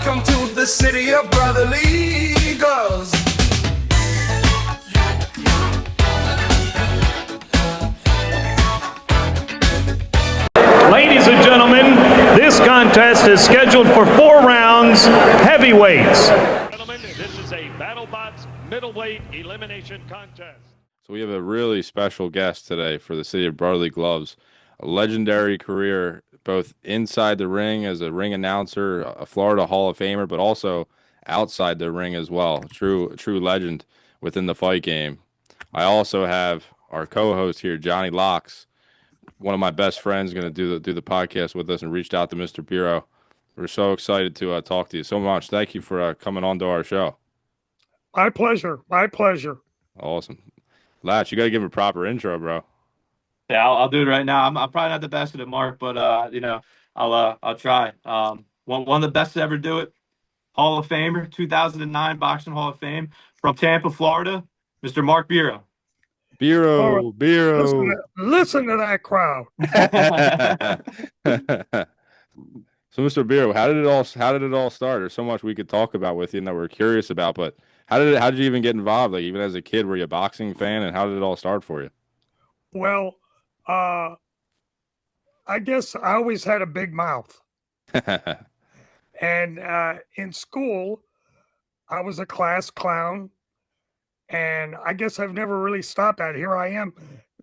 Welcome to the city of brotherly girls. Ladies and gentlemen, this contest is scheduled for 4 rounds, heavyweights. Gentlemen, this is a Battlebots middleweight elimination contest. So we have a really special guest today for the City of Brotherly Gloves. A legendary career, both inside the ring as a ring announcer, a Florida Hall of Famer, but also outside the ring as well. True legend within the fight game. I also have our co-host here, Johnny Locks, one of my best friends, going to do the podcast with us, and reached out to Mr. Beiro. We're so excited to talk to you so much. Thank you for coming on to our show. My pleasure. My pleasure. Awesome. Latch, you got to give a proper intro, bro. Yeah, I'll do it right now. I'm probably not the best at it, Mark, but I'll try. One of the best to ever do it. Hall of Famer, 2009 Boxing Hall of Fame from Tampa, Florida, Mr. Mark Beiro. Beiro. Listen to that crowd. So, Mr. Beiro, how did it all start? There's so much we could talk about with you and that we're curious about, but how did you even get involved? Like, even as a kid, were you a boxing fan, and how did it all start for you? Well, I guess I always had a big mouth. And in school, I was a class clown. And I guess I've never really stopped that. Here I am.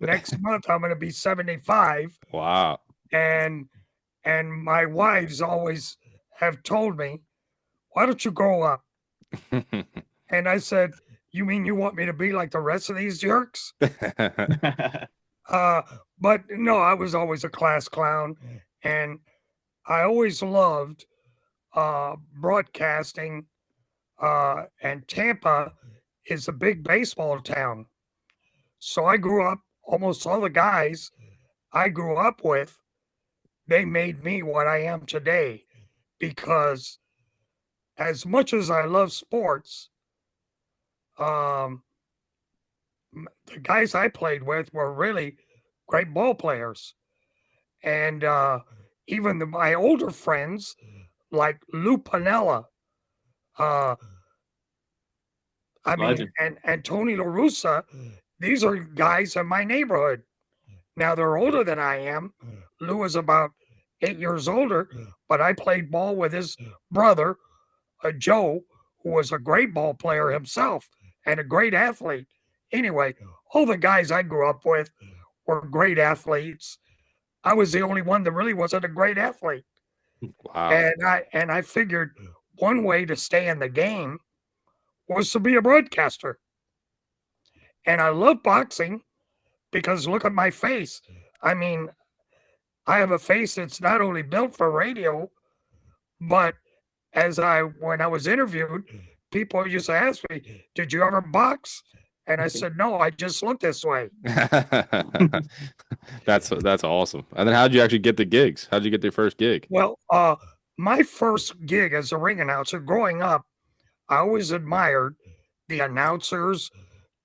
Next month, I'm going to be 75. Wow. And my wives always have told me, why don't you grow up? And I said, you mean you want me to be like the rest of these jerks? But no, I was always a class clown. And I always loved broadcasting. And Tampa is a big baseball town. So I grew up, almost all the guys I grew up with, they made me what I am today. Because as much as I love sports, the guys I played with were really great ball players. And even my older friends, like Lou Piniella, and Tony La Russa, these are guys in my neighborhood. Now they're older than I am. Lou is about 8 years older, but I played ball with his brother, Joe, who was a great ball player himself and a great athlete. Anyway, all the guys I grew up with were great athletes. I was the only one that really wasn't a great athlete. Wow. And I figured one way to stay in the game was to be a broadcaster. And I love boxing because look at my face. I mean, I have a face that's not only built for radio, but when I was interviewed, people used to ask me, did you ever box? And I said, no, I just look this way. That's awesome. And then how'd you actually get the gigs? How'd you get your first gig? Well, my first gig as a ring announcer growing up, I always admired the announcers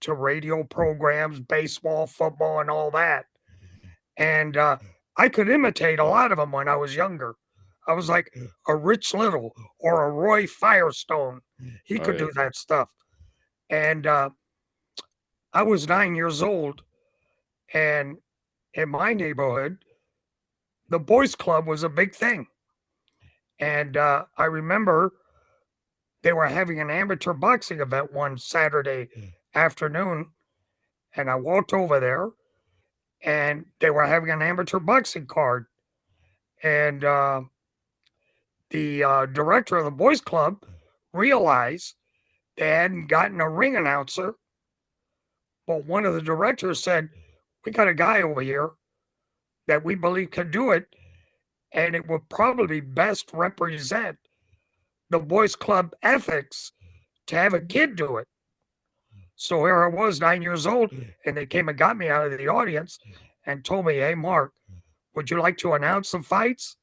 to radio programs, baseball, football, and all that. And I could imitate a lot of them when I was younger. I was like a Rich Little or a Roy Firestone. He could do that stuff. And I was 9 years old. And in my neighborhood, the boys' club was a big thing. And I remember they were having an amateur boxing event one Saturday afternoon, and I walked over there, and they were having an amateur boxing card. And the director of the boys' club realized they hadn't gotten a ring announcer, but one of the directors said, we got a guy over here that we believe can do it, and it would probably best represent the boys' club ethics to have a kid do it. So here I was, 9 years old, and they came and got me out of the audience and told me, hey, Mark, would you like to announce some fights?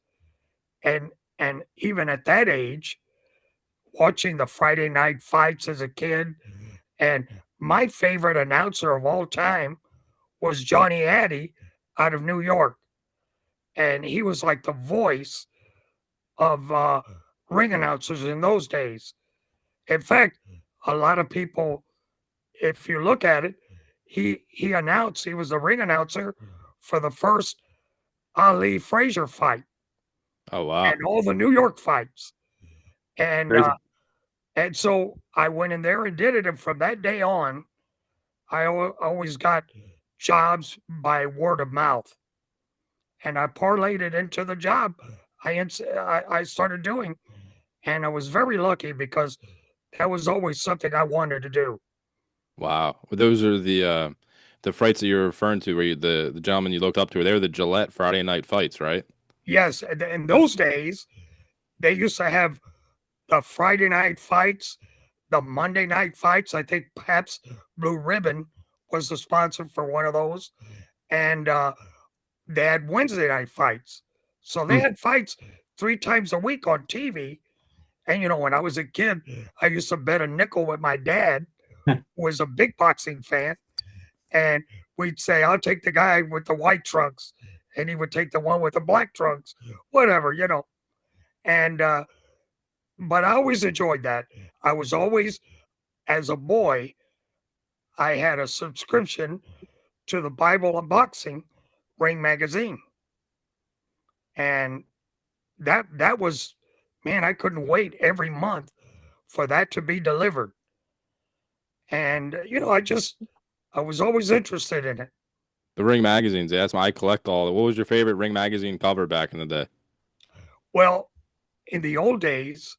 And even at that age, watching the Friday night fights as a kid, and my favorite announcer of all time was Johnny Addy out of New York. And he was like the voice of ring announcers in those days. In fact, a lot of people, if you look at it, he announced, he was the ring announcer for the first Ali Frazier fight Oh wow. and all the New York fights. And Crazy. and so I went in there and did it. And from that day on, I always got jobs by word of mouth. And I parlayed it into the job I started doing. And I was very lucky because that was always something I wanted to do. Wow. Well, those are the fights that you're referring to, where the gentleman you looked up to, they were the Gillette Friday night fights, right? Yes, and in those days, they used to have the Friday night fights, the Monday night fights. I think perhaps Blue Ribbon was the sponsor for one of those. And they had Wednesday night fights. So they had fights 3 times a week on TV. And, when I was a kid, I used to bet a nickel with my dad, who was a big boxing fan. And we'd say, I'll take the guy with the white trunks. And he would take the one with the black trunks, whatever. And, but I always enjoyed that. I was always, as a boy, I had a subscription to the Bible of Boxing Ring magazine. And that was, man, I couldn't wait every month for that to be delivered. And, I was always interested in it. The Ring magazines. Yeah, I collect all. What was your favorite Ring magazine cover back in the day? Well, in the old days,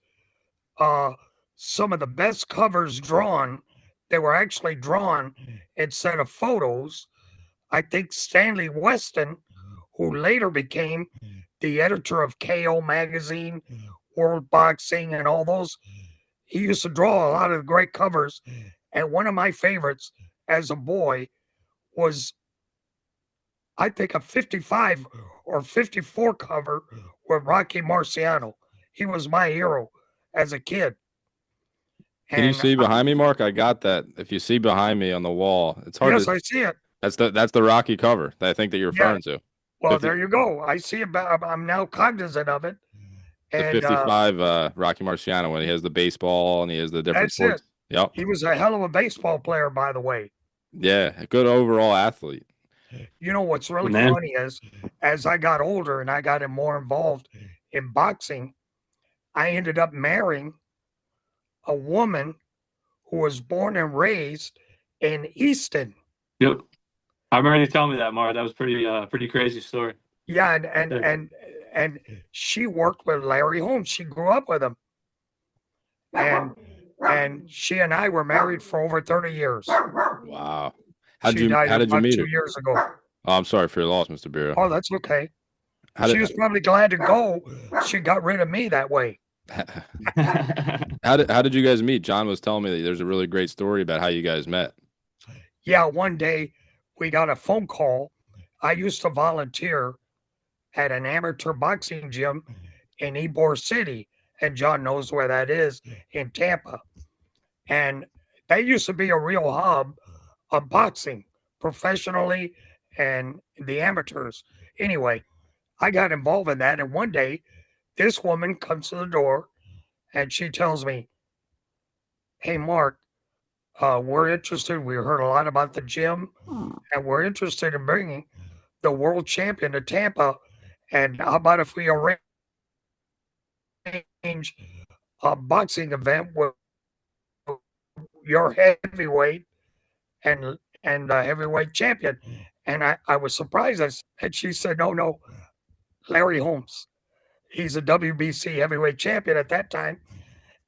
some of the best covers drawn, they were actually drawn instead of photos. I think Stanley Weston, who later became the editor of KO magazine, World Boxing, and all those, he used to draw a lot of great covers. And one of my favorites as a boy was, I think, a 55 or 54 cover with Rocky Marciano. He was my hero as a kid. Can you see behind me, Mark? I got that. If you see behind me on the wall, it's hard Yes, to. I see it. That's the Rocky cover that I think that you're referring to. Well, 50 there you go. I see it. I'm now cognizant of it. The And 55 Rocky Marciano, when he has the baseball and he has the different that's sports. it. Yep. He was a hell of a baseball player, by the way. Yeah, a good overall athlete. What's really Man. funny is, as I got older and I got more involved in boxing, I ended up marrying a woman who was born and raised in Easton. Yep. I remember you telling me that, Mark. That was pretty crazy story. Yeah, and she worked with Larry Holmes. She grew up with him. And she and I were married for over 30 years. Wow. How She did died you about meet 2 her? year ago. Oh, I'm sorry for your loss, Mr. Beiro. Oh, that's okay. How She did, was probably glad to go. She got rid of me that way. how did you guys meet? John was telling me that there's a really great story about how you guys met. Yeah, one day we got a phone call. I used to volunteer at an amateur boxing gym in Ybor City, and John knows where that is, in Tampa. And that used to be a real hub of boxing, professionally and the amateurs. Anyway, I got involved in that, and one day this woman comes to the door and she tells me, "Hey, Mark, we're interested. We heard a lot about the gym, and we're interested in bringing the world champion to Tampa. And how about if we arrange a boxing event with your heavyweight and heavyweight champion?" And I was surprised. And she said, "No, Larry Holmes. He's a WBC heavyweight champion at that time."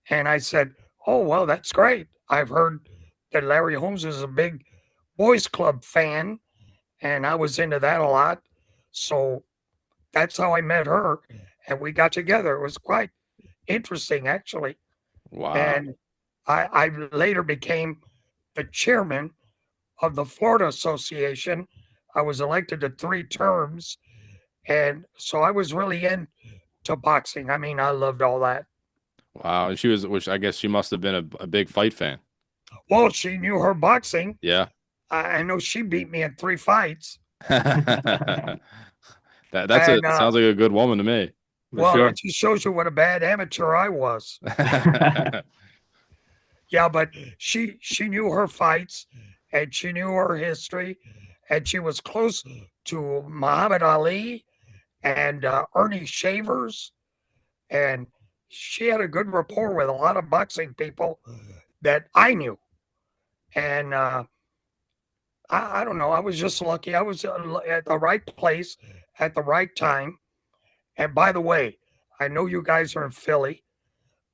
And I said, "Oh, well, that's great. I've heard that Larry Holmes is a big boys club fan, and I was into that a lot. So that's how I met her, and we got together. It was quite interesting, actually. Wow. And I later became the chairman of the Florida Association. I was elected to 3 terms, and so I was really into boxing. I mean, I loved all that. Wow. And which I guess she must have been a big fight fan. Well, she knew her boxing. Yeah. I know she beat me in 3 fights. Sounds And, like a good woman to me. Well, sure. it just shows you what a bad amateur I was. Yeah. Yeah, but she knew her fights and she knew her history, and she was close to Muhammad Ali and Ernie Shavers, and she had a good rapport with a lot of boxing people that I knew. And I don't know, I was just lucky. I was at the right place at the right time. And by the way, I know you guys are in Philly,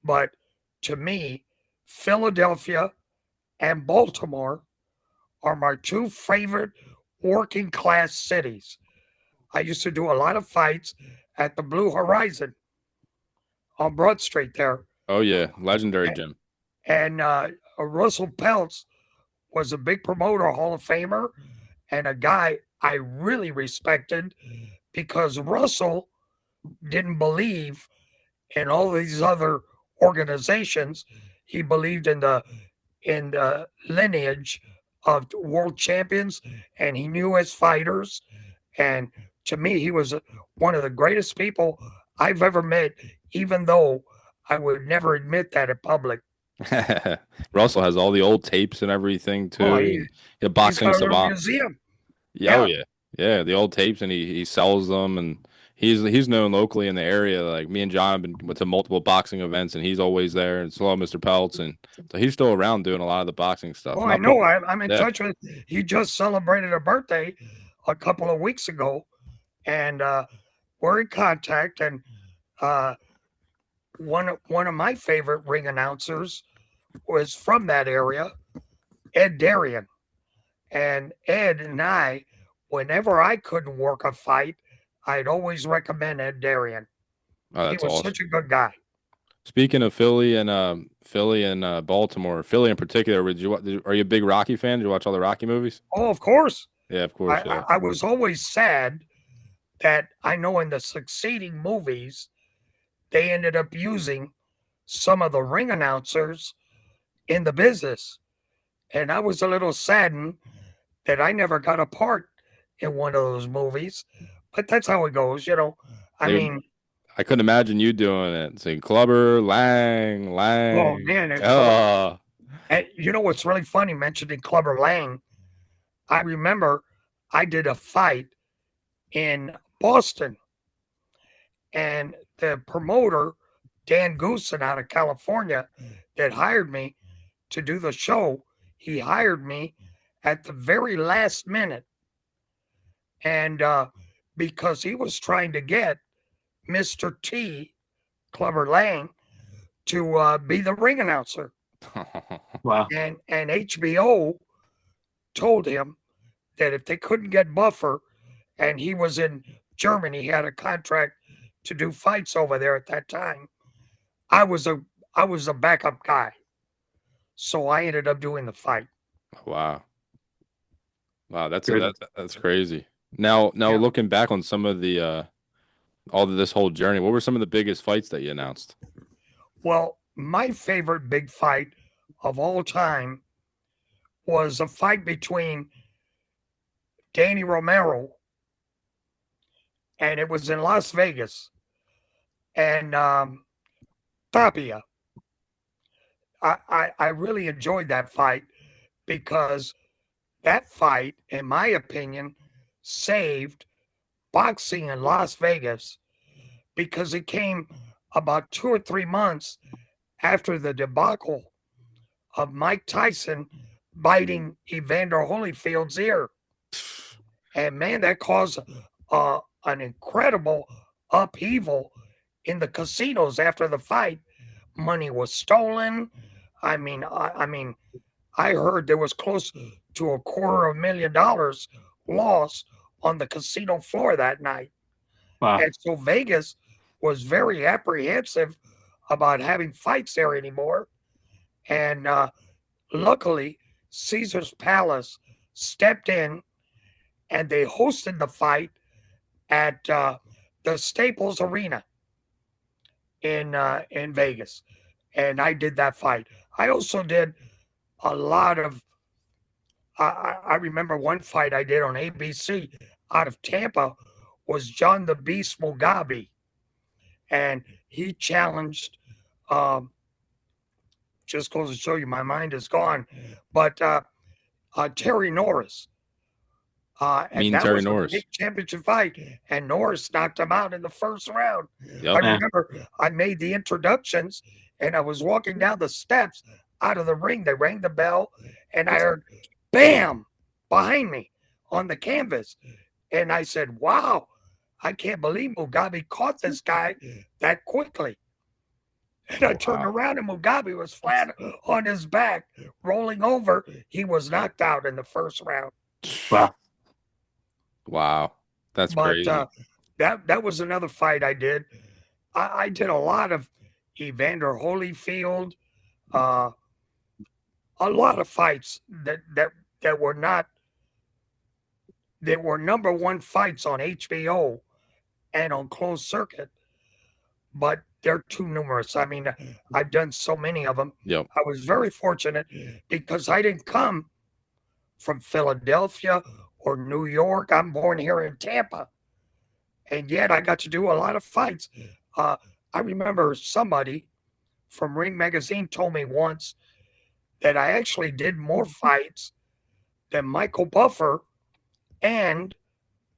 but to me, Philadelphia and Baltimore are my two favorite working class cities. I used to do a lot of fights at the Blue Horizon on Broad Street there. Oh yeah, legendary gym. And Russell Peltz was a big promoter, Hall of Famer, and a guy I really respected because Russell didn't believe in all these other organizations. He believed in the lineage of world champions, and he knew his fighters. And to me, he was one of the greatest people I've ever met, even though I would never admit that in public. Russell has all the old tapes and everything Oh, too, and the he's boxing got a little savant. museum. Yeah, oh Yeah. yeah, yeah, the old tapes, and he sells them, and he's known locally in the area. Like me and John have been to multiple boxing events, and he's always there. And so Mr. Peltz, and so he's still around doing a lot of the boxing stuff. Oh, I Not pro- know. I'm in yeah, touch with. He just celebrated a birthday a couple of weeks ago, and we're in contact. And uh, one of my favorite ring announcers was from that area, Ed Darien. And Ed and I, whenever I couldn't work a fight, I'd always recommend Ed Darien. oh, He that's was awesome. such a good guy. Speaking of Philly and Baltimore, Philly in particular, are you a big Rocky fan? Did you watch all the Rocky movies? Oh, of course. Yeah, of course. Yeah. I was always sad that I know in the succeeding movies, they ended up using some of the ring announcers in the business. And I was a little saddened that I never got a part in one of those movies. But that's how it goes, you know. I They mean, I couldn't imagine you doing it. Saying Clubber, oh Lang. man, Oh, and you know what's really funny mentioning Clubber Lang? I remember I did a fight in Boston, and the promoter, Dan Goosen out of California, that hired me to do the show, he hired me at the very last minute. And because he was trying to get Mr. T, Clubber Lang, to be the ring announcer. Wow. And HBO told him that if they couldn't get Buffer, and he was in Germany, he had a contract to do fights over there at that time. I was a backup guy, so I ended up doing the fight. wow, wow. Good. That's crazy. Now, Yeah. looking back on some of the all of this whole journey, what were some of the biggest fights that you announced? Well, my favorite big fight of all time was a fight between Danny Romero, and it was in Las Vegas, and Tapia. I really enjoyed that fight because that fight, in my opinion, saved boxing in Las Vegas because it came about 2 or 3 months after the debacle of Mike Tyson biting Evander Holyfield's ear. And man, that caused an incredible upheaval in the casinos after the fight. Money was stolen. I mean, I heard there was close to $250,000 lost on the casino floor that night. Wow. And so Vegas was very apprehensive about having fights there anymore. And luckily, Caesar's Palace stepped in and they hosted the fight at the Staples Arena in Vegas. And I did that fight. I also did a lot of. I remember one fight I did on ABC out of Tampa was John the Beast Mugabe, and he challenged. Just goes to show you, my mind is gone. But Terry Norris. And that Terry was a Norris. big championship fight, and Norris knocked him out in the first round. Yep. I remember I made the introductions, and I was walking down the steps out of the ring. They rang the bell, and I heard bam behind me on the canvas. And I said, wow, I can't believe Mugabe caught this guy that quickly. And I turned around, and Mugabe was flat on his back, rolling over. He was knocked out in the first round. Wow. That's crazy. That was another fight I did. I did a lot of Evander Holyfield, a lot of fights that were not, that were number one fights on HBO and on closed circuit, but they're too numerous. I mean, I've done so many of them. Yep. I was very fortunate because I didn't come from Philadelphia or New York. I'm born here in Tampa, and yet I got to do a lot of fights. I remember somebody from Ring Magazine told me once that I actually did more fights than Michael Buffer and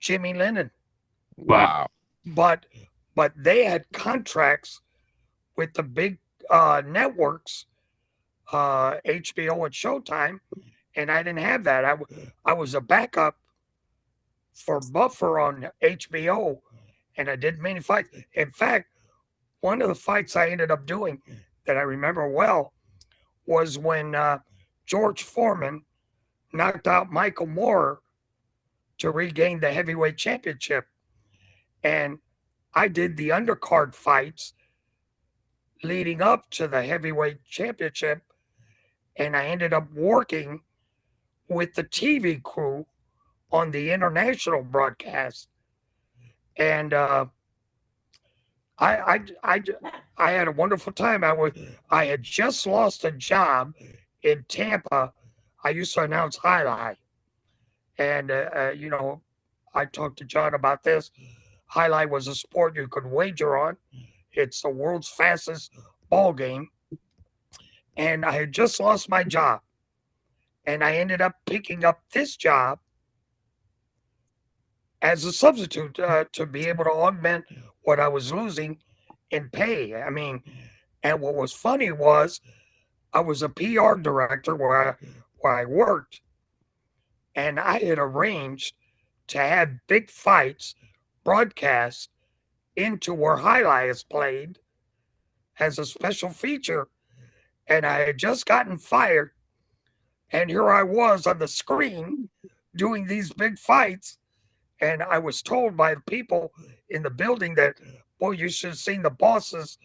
Jimmy Lennon. Wow. But they had contracts with the big networks, HBO and Showtime, and I didn't have that. I was a backup for Buffer on HBO, and I did many fights. In fact, one of the fights I ended up doing that I remember well was when George Foreman knocked out Michael Moore to regain the heavyweight championship. And I did the undercard fights leading up to the heavyweight championship, and I ended up working with the TV crew on the international broadcast. And I had a wonderful time. I had just lost a job in Tampa. I used to announce highlight, and I talked to John about this. Highlight was a sport you could wager on. It's the world's fastest ball game, and I had just lost my job, and I ended up picking up this job as a substitute to be able to augment what I was losing in pay. I mean, and what was funny was I was a PR director where I worked, and I had arranged to have big fights broadcast into where highlight is played as a special feature. And I had just gotten fired, and here I was on the screen doing these big fights. And I was told by the people in the building that, boy, you should have seen the bosses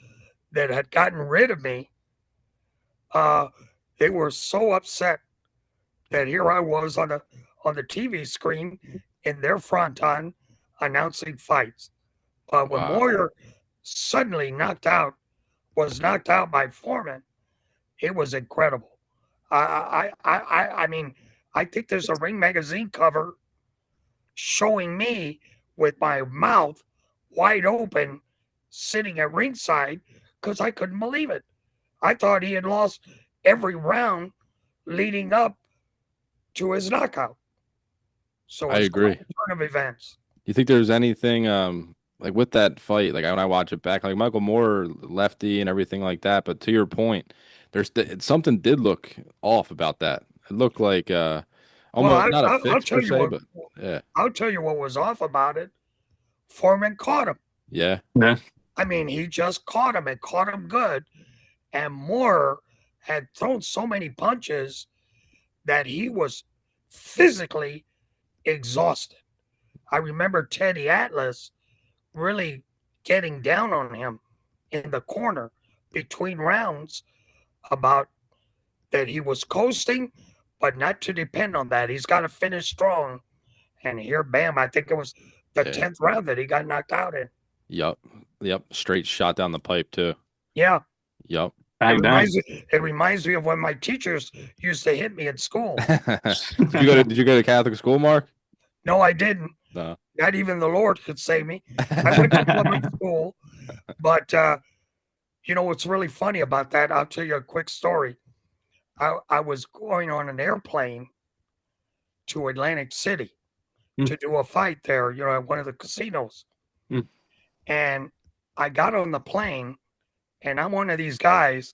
that had gotten rid of me. They were so upset that here I was on the TV screen in their fronton announcing fights. But when Moyer suddenly was knocked out by Foreman, it was incredible. I mean, I think there's a Ring Magazine cover showing me with my mouth wide open, sitting at ringside, because I couldn't believe it. I thought he had lost every round leading up to his knockout. So I agree. Turn of events. You think there's anything like with that fight, like when I watch it back, like Michael Moore, lefty and everything like that, but to your point, there's something did look off about that. It looked like almost not a fix per se, but yeah. I'll tell you what was off about it. Foreman caught him. Yeah. I mean, he just caught him and caught him good. And Moore had thrown so many punches that he was physically exhausted. I remember Teddy Atlas really getting down on him in the corner between rounds about that he was coasting, but not to depend on that. He's got to finish strong. And here, bam, I think it was the 10th round that he got knocked out in. Yep. Straight shot down the pipe, too. Yeah. Yep. It reminds me of when my teachers used to hit me at school. Did you go to Catholic school, Mark? No, I didn't. No. Not even the Lord could save me. I went to public school, But what's really funny about that? I'll tell you a quick story. I was going on an airplane to Atlantic City to do a fight there, at one of the casinos. Mm. And I got on the plane, and I'm one of these guys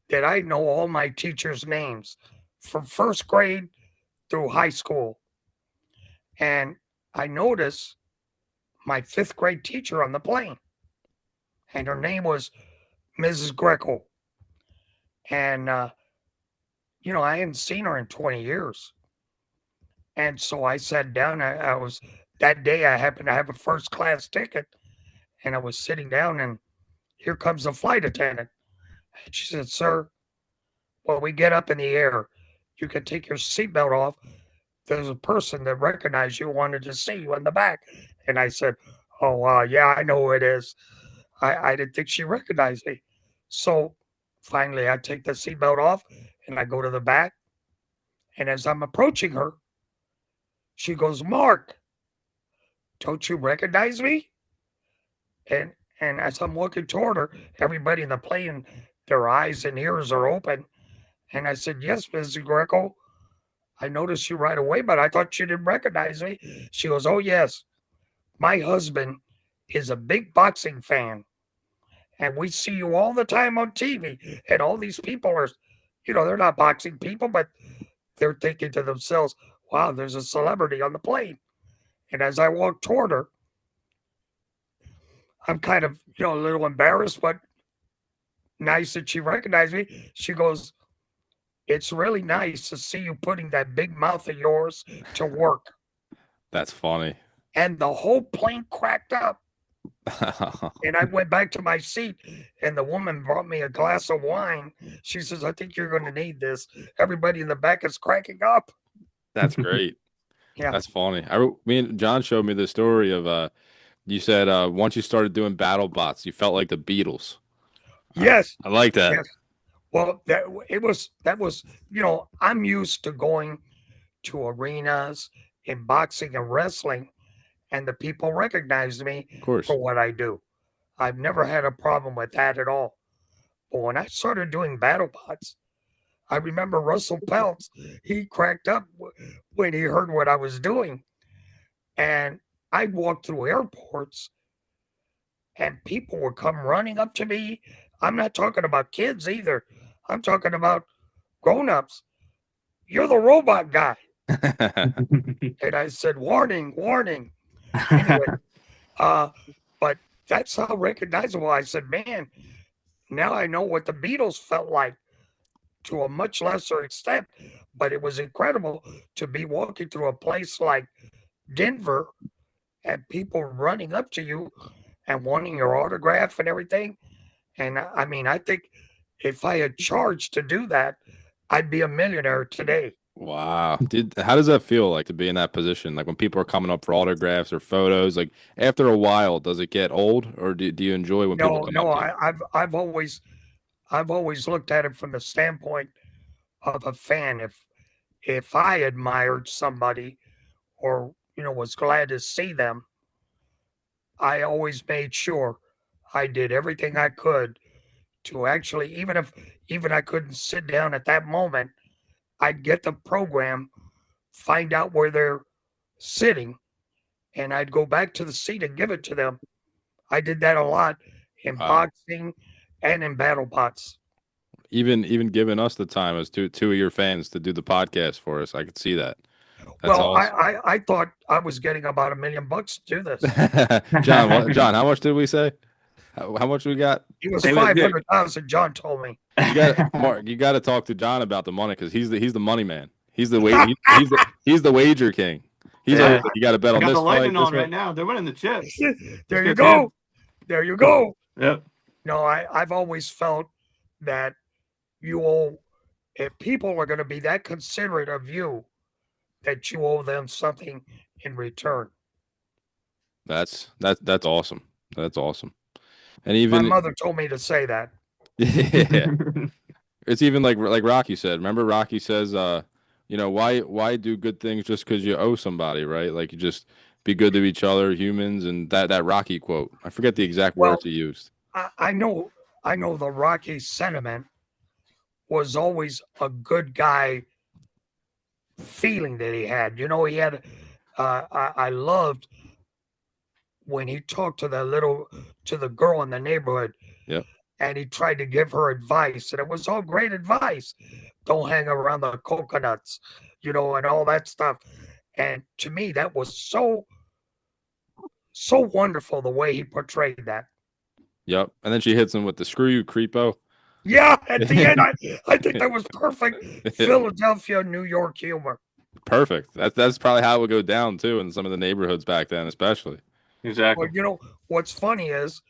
that I know all my teachers' names from first grade through high school. And I noticed my fifth grade teacher on the plane, and her name was Mrs. Greco. And, I hadn't seen her in 20 years. And so I sat down. That day I happened to have a first class ticket, and I was sitting down, and here comes the flight attendant. And she said, "Sir, when we get up in the air, you can take your seatbelt off. There's a person that recognized you, wanted to see you in the back." And I said, "Oh, yeah, I know who it is." I didn't think she recognized me. So finally, I take the seatbelt off, and I go to the back. And as I'm approaching her, she goes, "Mark, don't you recognize me?" And as I'm walking toward her, everybody in the plane, their eyes and ears are open. And I said, "Yes, Mrs. Greco, I noticed you right away, but I thought you didn't recognize me." She goes, "Oh, yes. My husband is a big boxing fan, and we see you all the time on TV. And all these people are, they're not boxing people, but they're thinking to themselves, wow, there's a celebrity on the plane." And as I walk toward her, I'm kind of, a little embarrassed, but nice that she recognized me. She goes, "It's really nice to see you putting that big mouth of yours to work." That's funny. And the whole plane cracked up. And I went back to my seat, and the woman brought me a glass of wine. She says, "I think you're going to need this." Everybody in the back is cracking up. That's great. Yeah. That's funny. Me and John showed me the story of you said once you started doing Battlebots, you felt like the Beatles. Yes. I like that. Yes. Well, that was, I'm used to going to arenas in boxing and wrestling, and the people recognize me Of course. for what I do. I've never had a problem with that at all. But when I started doing Battlebots, I remember Russell Peltz, he cracked up when he heard what I was doing. And I'd walk through airports, and people would come running up to me. I'm not talking about kids either. I'm talking about grown-ups. "You're the robot guy." And I said, "Warning, warning." Anyway, but that's how recognizable. I said, "Man, now I know what the Beatles felt like to a much lesser extent." But it was incredible to be walking through a place like Denver and people running up to you and wanting your autograph and everything. And I mean, I think if I had charged to do that, I'd be a millionaire today. Wow. How does that feel like to be in that position? Like when people are coming up for autographs or photos, like after a while, does it get old or do you enjoy when people come No, up to you? I've always looked at it from the standpoint of a fan. If I admired somebody or was glad to see them, I always made sure I did everything I could to actually, even I couldn't sit down at that moment, I'd get the program, find out where they're sitting, and I'd go back to the seat and give it to them. I did that a lot in Wow. boxing and in Battlebots. Even giving us the time as two of your fans to do the podcast for us. I could see that. That's Well, awesome. I thought I was getting about $1 million to do this. John, how much did we say? How much we got? It was Same as Nick. 500,000. John told me. Mark, you got to talk to John about the money because he's the money man. He's the he's the wager king. He's Yeah. always, you got to bet I on got this the lightning fight. This on right fight. now. They're winning the chips. There you good go. There you go. Yep. No, I've always felt that if people are going to be that considerate of you, that you owe them something in return. That's awesome. That's awesome. And My even mother told me to say that. yeah, it's even like Rocky said. Remember Rocky says, why do good things just because you owe somebody, right? Like be good to each other, humans, and that Rocky quote. I forget the exact Well, words he used. I know the Rocky sentiment was always a good guy feeling that he had. He had. I loved when he talked to the girl in the neighborhood, Yep. and he tried to give her advice, and it was all great advice. Don't hang around the coconuts, and all that stuff. And to me, that was so wonderful the way he portrayed that. Yep. And then she hits him with the screw you, creepo. Yeah, at the end, I think that was perfect Philadelphia, New York humor. Perfect. That's probably how it would go down too in some of the neighborhoods back then, especially. Exactly. Well, what's funny is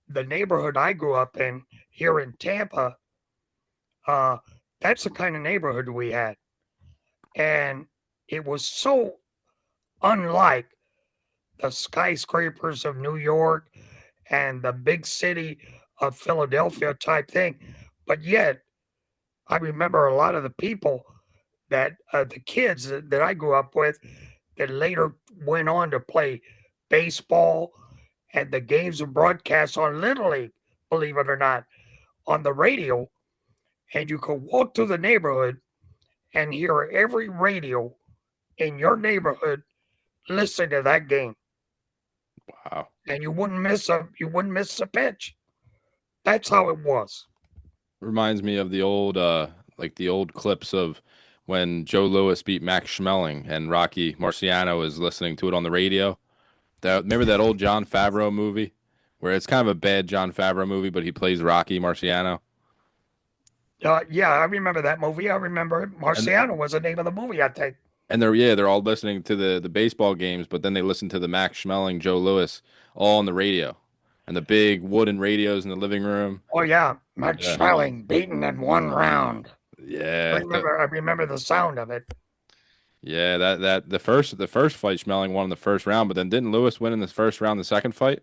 the neighborhood I grew up in here in Tampa, that's the kind of neighborhood we had. And it was so unlike the skyscrapers of New York and the big city of Philadelphia type thing. But yet, I remember a lot of the people that the kids that I grew up with that later went on to play baseball, and the games were broadcast on Little League, believe it or not, on the radio. And you could walk through the neighborhood and hear every radio in your neighborhood listening to that game. Wow. And you wouldn't miss a pitch. That's how it was. Reminds me of the old like the old clips of when Joe Louis beat Max Schmeling and Rocky Marciano was listening to it on the radio. Remember that old John Favreau movie where it's kind of a bad John Favreau movie, but he plays Rocky Marciano. Yeah, I remember that movie. I remember it. Marciano was the name of the movie, I think. And they're all listening to the baseball games, but then they listen to the Max Schmeling, Joe Louis, all on the radio, and the big wooden radios in the living room. Oh yeah, Mark Yeah. Schmeling beaten in one round. Yeah, I remember the sound of it. yeah. That the first fight Schmeling won in the first round, but then didn't Lewis win in the first round the second fight?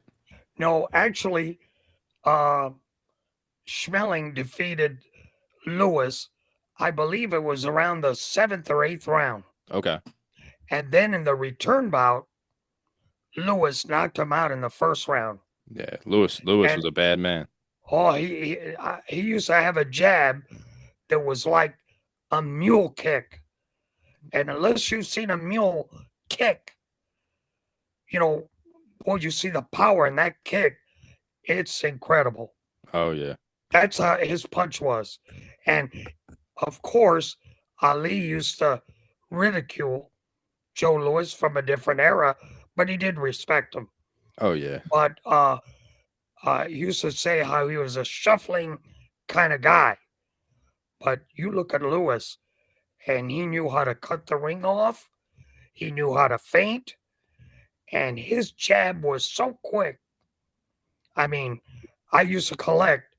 No, actually, uh, Schmeling defeated Lewis. I believe it was around the 7th or 8th round. Okay. And then in the return bout, Lewis knocked him out in the first round. Yeah, Lewis was a bad man. Oh, he used to have a jab that was like a mule kick. And unless you've seen a mule kick, boy, you see the power in that kick. It's incredible. Oh yeah. That's how his punch was. And of course, Ali used to ridicule Joe Louis from a different era, but he did respect him. Oh yeah. But he used to say how he was a shuffling kind of guy. But you look at Lewis, and he knew how to cut the ring off. He knew how to feint. And his jab was so quick. I mean, I used to collect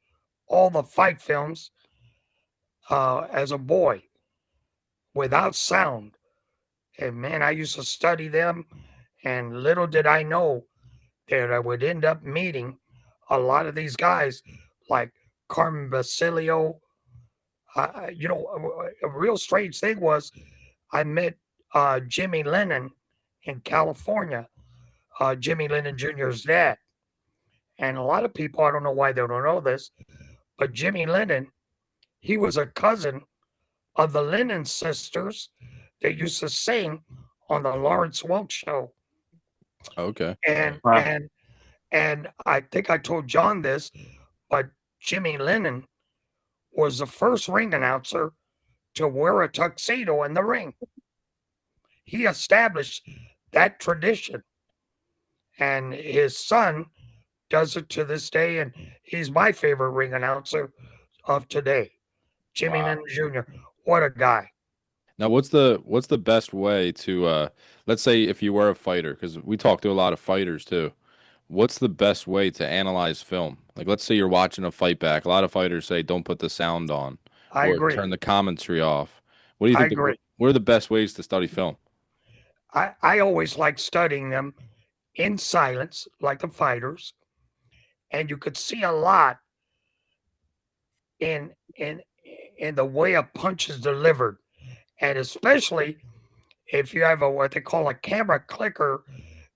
all the fight films as a boy without sound. And man, I used to study them. And little did I know that I would end up meeting a lot of these guys like Carmen Basilio. A real strange thing was I met Jimmy Lennon in California, Jimmy Lennon Jr.'s dad. And a lot of people, I don't know why they don't know this, but Jimmy Lennon, he was a cousin of the Lennon sisters that used to sing on the Lawrence Welk show. Okay. And Wow. and I think I told John this, but Jimmy Lennon was the first ring announcer to wear a tuxedo in the ring. He established that tradition. And his son does it to this day, and he's my favorite ring announcer of today. Jimmy Lennon Jr. What a guy. Now, what's the best way to let's say if you were a fighter, because we talk to a lot of fighters too. What's the best way to analyze film? Like, let's say you're watching a fight back. A lot of fighters say don't put the sound on I or agree. turn the commentary off. What do you I think? agree. What are the best ways to study film? I always like studying them in silence, like the fighters, and you could see a lot in the way a punch is delivered, and especially if you have what they call a camera clicker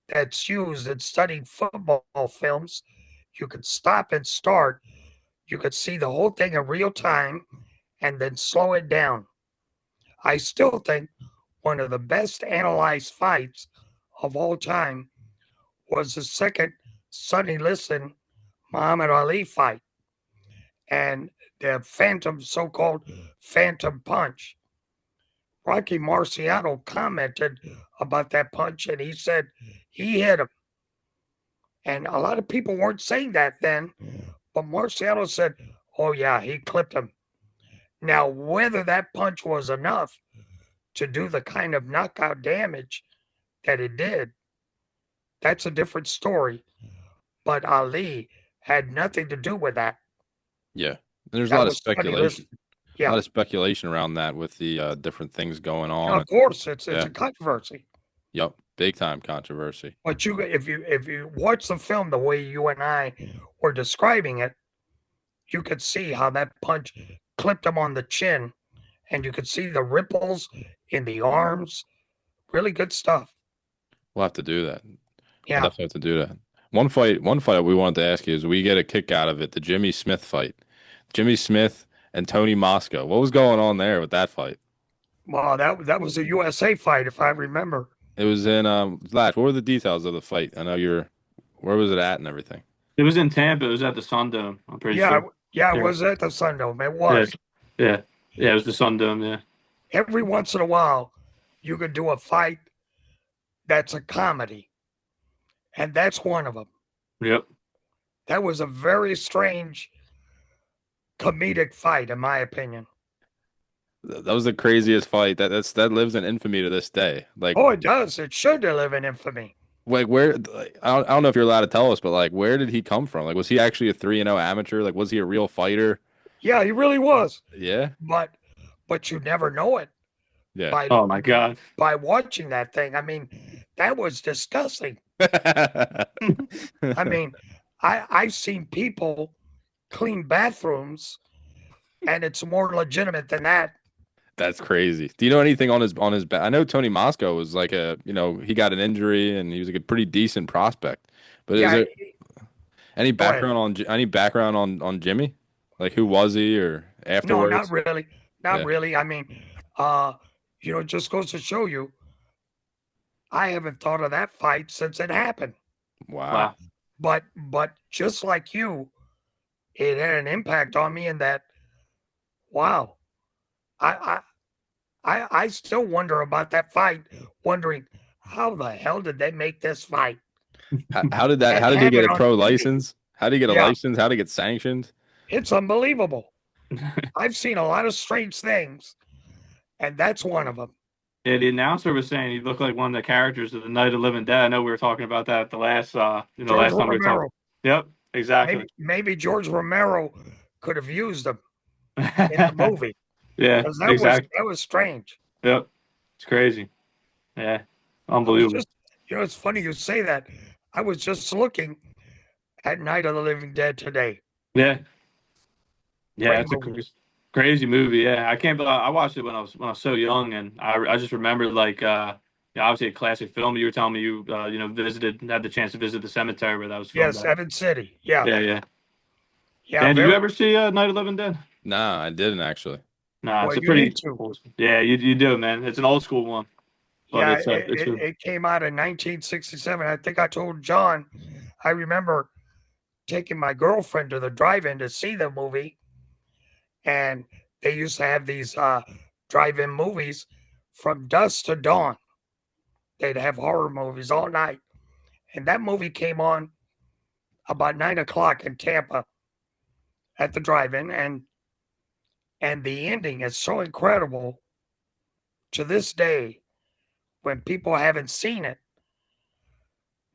that's used in studying football films. You could stop and start. You could see the whole thing in real time and then slow it down. I still think one of the best analyzed fights of all time was the second Sonny Liston Muhammad Ali fight and the Phantom, so called Phantom Punch. Rocky Marciano commented about that punch and he said he hit him. And a lot of people weren't saying that then, but Marciano said, oh, yeah, he clipped him. Now, whether that punch was enough to do the kind of knockout damage that it did, that's a different story. But Ali had nothing to do with that. Yeah. There's a That lot of was Sonny speculation. Liston. A Yeah, lot of speculation around that with the different things going on. of course, it's Yeah. a controversy. Yep. Big time controversy. But if you watch the film the way you and I were describing it, you could see how that punch clipped him on the chin, and you could see the ripples in the arms. Really good stuff. We'll have to do that. We'll Yeah. definitely have to do that. One fight we wanted to ask you is we get a kick out of it, the Jimmy Smith fight. Jimmy Smith and Tony Moscow. What was going on there with that fight? Well, that was a USA fight, if I remember. It was in Lash. What were the details of the fight? I know where was it at and everything? It was in Tampa. It was at the Sundome. I'm pretty Yeah, sure. yeah, it was at the Sundome. It was. Yeah. Yeah, it was the Sundome, yeah. Every once in a while, you could do a fight that's a comedy, and that's one of them. Yep. That was a very strange comedic fight, in my opinion. That was the craziest fight. That lives in infamy to this day. Like, Oh, it does. It should live in infamy. like where I don't know if you're allowed to tell us, but like where did he come from? Like, was he actually a 3-0 amateur? Like, was he a real fighter? Yeah, he really was. Yeah. But you never know it Yeah. by Oh my God. by watching that thing. I mean, that was disgusting. I mean, I've seen people clean bathrooms, and it's more legitimate than that. That's crazy. Do you know anything on his back? I know Tony Moscow was like he got an injury and he was like a pretty decent prospect. But Yeah, is there any Go ahead. background on Jimmy? Like who was he or no, afterwards? not really. Not Yeah. really. I mean, it just goes to show you, I haven't thought of that fight since it happened. Wow. Wow. But just like you, it had an impact on me in that, wow, I still wonder about that fight, wondering how the hell did they make this fight? How did And he have get it a on pro TV. license? How did he get a Yeah. license? How did he get sanctioned? It's unbelievable. I've seen a lot of strange things, and that's one of them. Yeah, the announcer was saying he looked like one of the characters of the Night of the Living Dead. I know we were talking about that the last George last time we were Romero. talking. Yep, exactly. Maybe George Romero could have used him in the movie Yeah, because that exactly. was strange. Yep. It's crazy. Yeah. I was Unbelievable. just, it's funny you say that. I was just looking at Night of the Living Dead today. Yeah. Yeah, Great it's a movie. crazy movie. Yeah. I can't believe I watched it when I was so young, and I just remembered obviously a classic film. You were telling me you had the chance to visit the cemetery where that was filmed Yes, at. Evan City. Yeah, Yeah. yeah. Dan, did you very- ever see Night of the Living Dead? Nah, I didn't actually. Nah, it's Well, a you pretty need to. Yeah, you do, man. It's an old school one. But Yeah, it's good. it came out in 1967. I think I told John. I remember taking my girlfriend to the drive-in to see the movie, and they used to have these drive-in movies from dusk to dawn. They'd have horror movies all night, and that movie came on about 9 o'clock in Tampa at the drive-in, and the ending is so incredible. To this day, when people haven't seen it,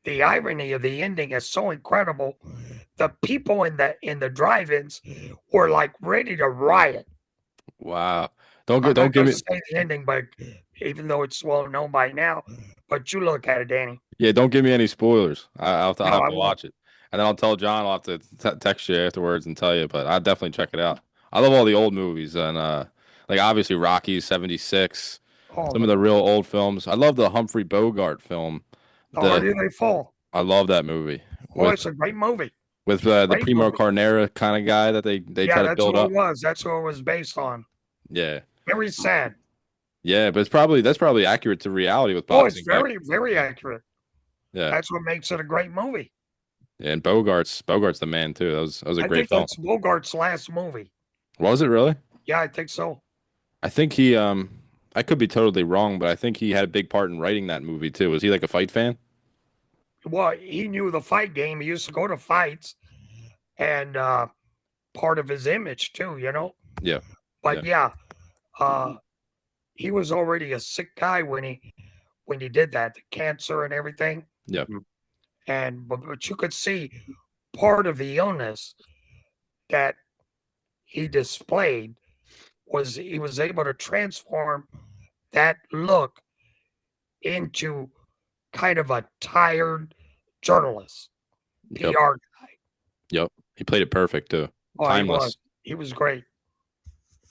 the irony of the ending is so incredible. The people in the drive-ins were like ready to riot. Wow. I'm Don't not give going me to say the ending, but even though it's well known by now, but you look at it, Danny. don't give me any spoilers. I'll have to, No, I'll have I to won't. watch it. And then I'll tell John. I'll have to text you afterwards and tell you, but I'll definitely check it out. I love all the old movies and like obviously Rocky 76, Oh, some of the real old films. I love the Humphrey Bogart film, The harder they fall. I love that movie Oh, it's a great movie. with the Great Primo movie. Carnera kind of guy that they try Yeah, to that's build what up. it was. That's what it was based on. Yeah, Very sad. yeah, but that's probably accurate to reality with Oh, it's boxing. very, very accurate. Yeah, That's what makes it a great movie. and Bogart's the man too. That was a I great think film. that's Bogart's last movie. Was it really? Yeah, I think so. I think he I could be totally wrong, but I think he had a big part in writing that movie too. Was he like a fight fan? Well, he knew the fight game. He used to go to fights, and part of his image too, you know. Yeah. But yeah, he was already a sick guy when he did that, the cancer and everything. Yeah. And but you could see part of the illness that he displayed was he was able to transform that look into kind of a tired journalist, Yep. PR guy. Yep. He played it perfect too. Oh, Timeless. He was great.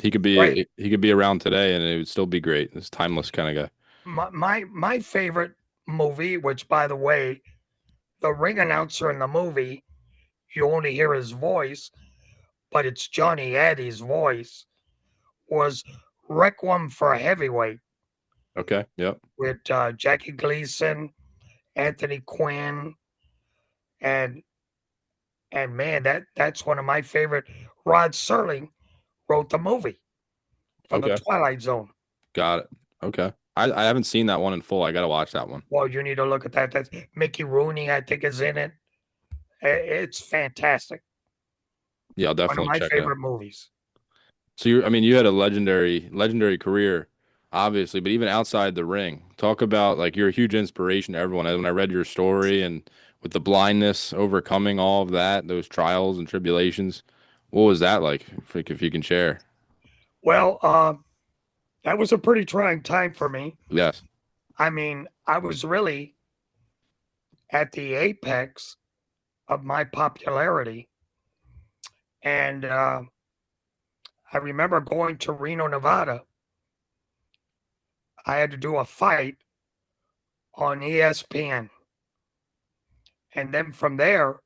He could be around today and it would still be great. This timeless kind of guy. My favorite movie, which by the way, the ring announcer in the movie, you only hear his voice, but it's Johnny Addy's voice, was Requiem for a Heavyweight Okay. Yep. with Jackie Gleason, Anthony Quinn, and man, that's one of my favorite. Rod Serling wrote the movie for the Okay. Twilight Zone. Got it. Okay. I haven't seen that one in full. I gotta watch that one. Well, you need to look at that. That's Mickey Rooney, I think, is in it. It's fantastic. Yeah, I'll One of definitely my check it out. favorite movies. So you had a legendary career, obviously, but even outside the ring, talk about like you're a huge inspiration to everyone. When I read your story and with the blindness, overcoming all of that, those trials and tribulations, what was that like? If you can share. Well, that was a pretty trying time for me. Yes. I mean, I was really at the apex of my popularity. And I remember going to Reno, Nevada. I had to do a fight on ESPN. And then from there,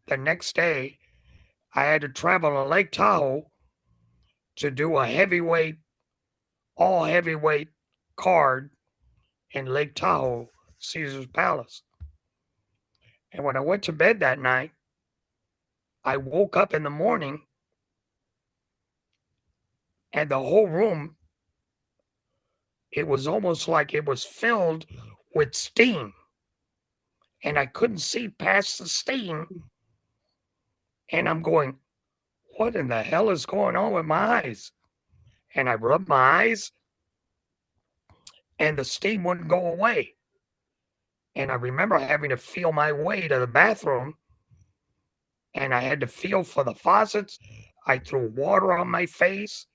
the next day, I had to travel to Lake Tahoe to do a all heavyweight card in Lake Tahoe, Caesar's Palace. And when I went to bed that night, I woke up in the morning and the whole room, it was almost like it was filled with steam. And I couldn't see past the steam. And I'm going, what in the hell is going on with my eyes? And I rubbed my eyes and the steam wouldn't go away. And I remember having to feel my way to the bathroom and I had to feel for the faucets. I threw water on my face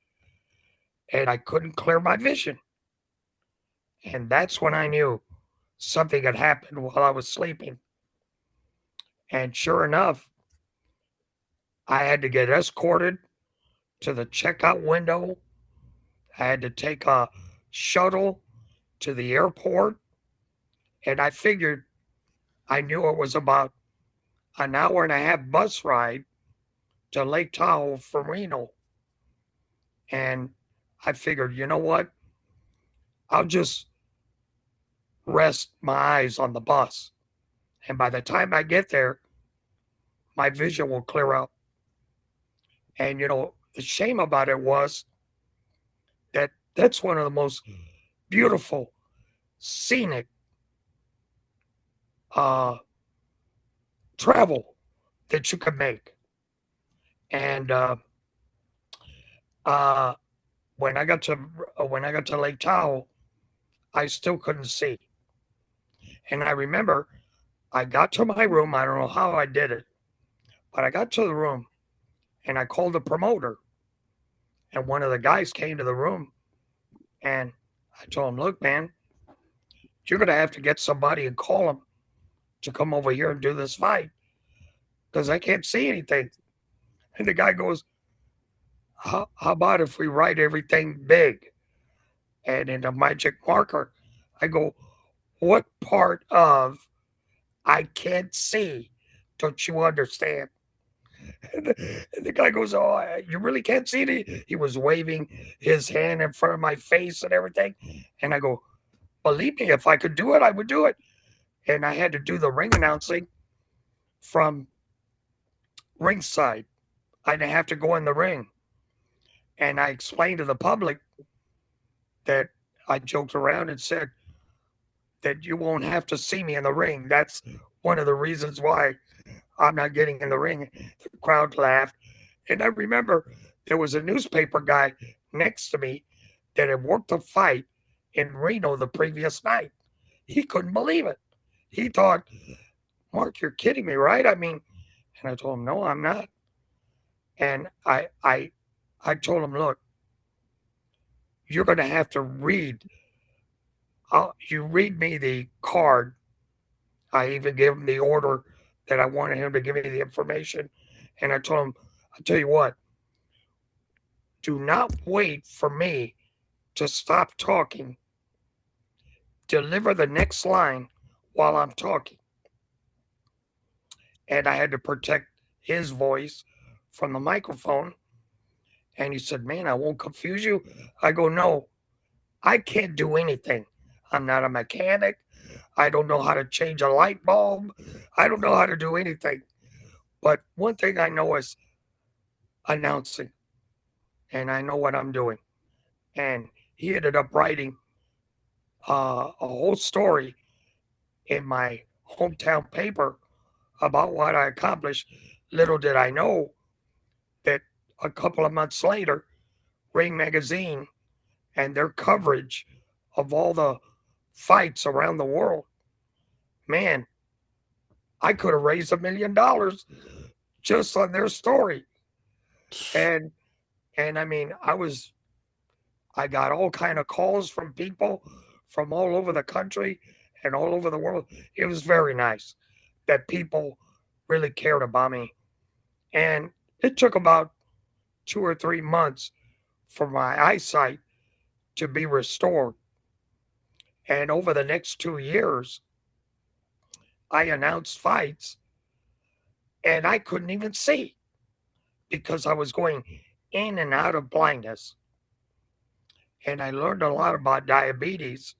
and I couldn't clear my vision. And that's when I knew something had happened while I was sleeping. And sure enough, I had to get escorted to the checkout window. I had to take a shuttle to the airport. And I figured I knew it was about an hour and a half bus ride to Lake Tahoe from Reno. And I figured, you know what? I'll just rest my eyes on the bus. And by the time I get there, my vision will clear up. And, you know, the shame about it was that that's one of the most beautiful, scenic travel that you can make. And when I got to Lake Tahoe, I still couldn't see. And I remember I got to my room. I don't know how I did it, but I got to the room and I called the promoter. And one of the guys came to the room and I told him, look, man, you're going to have to get somebody and call him to come over here and do this fight because I can't see anything. And the guy goes, how about if we write everything big and in a magic marker? I go, what part of I can't see don't you understand? And the guy goes, "Oh, you really can't see it?" He was waving his hand in front of my face and everything. And I go, "Believe me, if I could do it, I would do it." And I had to do the ring announcing from ringside. I didn't have to go in the ring. And I explained to the public that I joked around and said that you won't have to see me in the ring. That's one of the reasons why I'm not getting in the ring. The crowd laughed. And I remember there was a newspaper guy next to me that had worked a fight in Reno the previous night. He couldn't believe it. He thought, "Mark, you're kidding me, right?" I mean, and I told him, "No, I'm not." And I told him, "Look, you're going to have to read. You read me the card." I even gave him the order that I wanted him to give me the information. And I told him, "I'll tell you what, do not wait for me to stop talking. Deliver the next line while I'm talking." And I had to protect his voice from the microphone. And he said, "Man, I won't confuse you." I go, "No, I can't do anything. I'm not a mechanic. I don't know how to change a light bulb. I don't know how to do anything. But one thing I know is announcing, and I know what I'm doing." And he ended up writing a whole story in my hometown paper about what I accomplished. Little did I know that a couple of months later, Ring Magazine and their coverage of all the fights around the world, man, I could have raised $1 million just on their story. And I mean, I got all kind of calls from people from all over the country and all over the world. It was very nice that people really cared about me. And it took about 2 or 3 months for my eyesight to be restored. And over the next 2 years, I announced fights and I couldn't even see because I was going in and out of blindness. And I learned a lot about diabetes,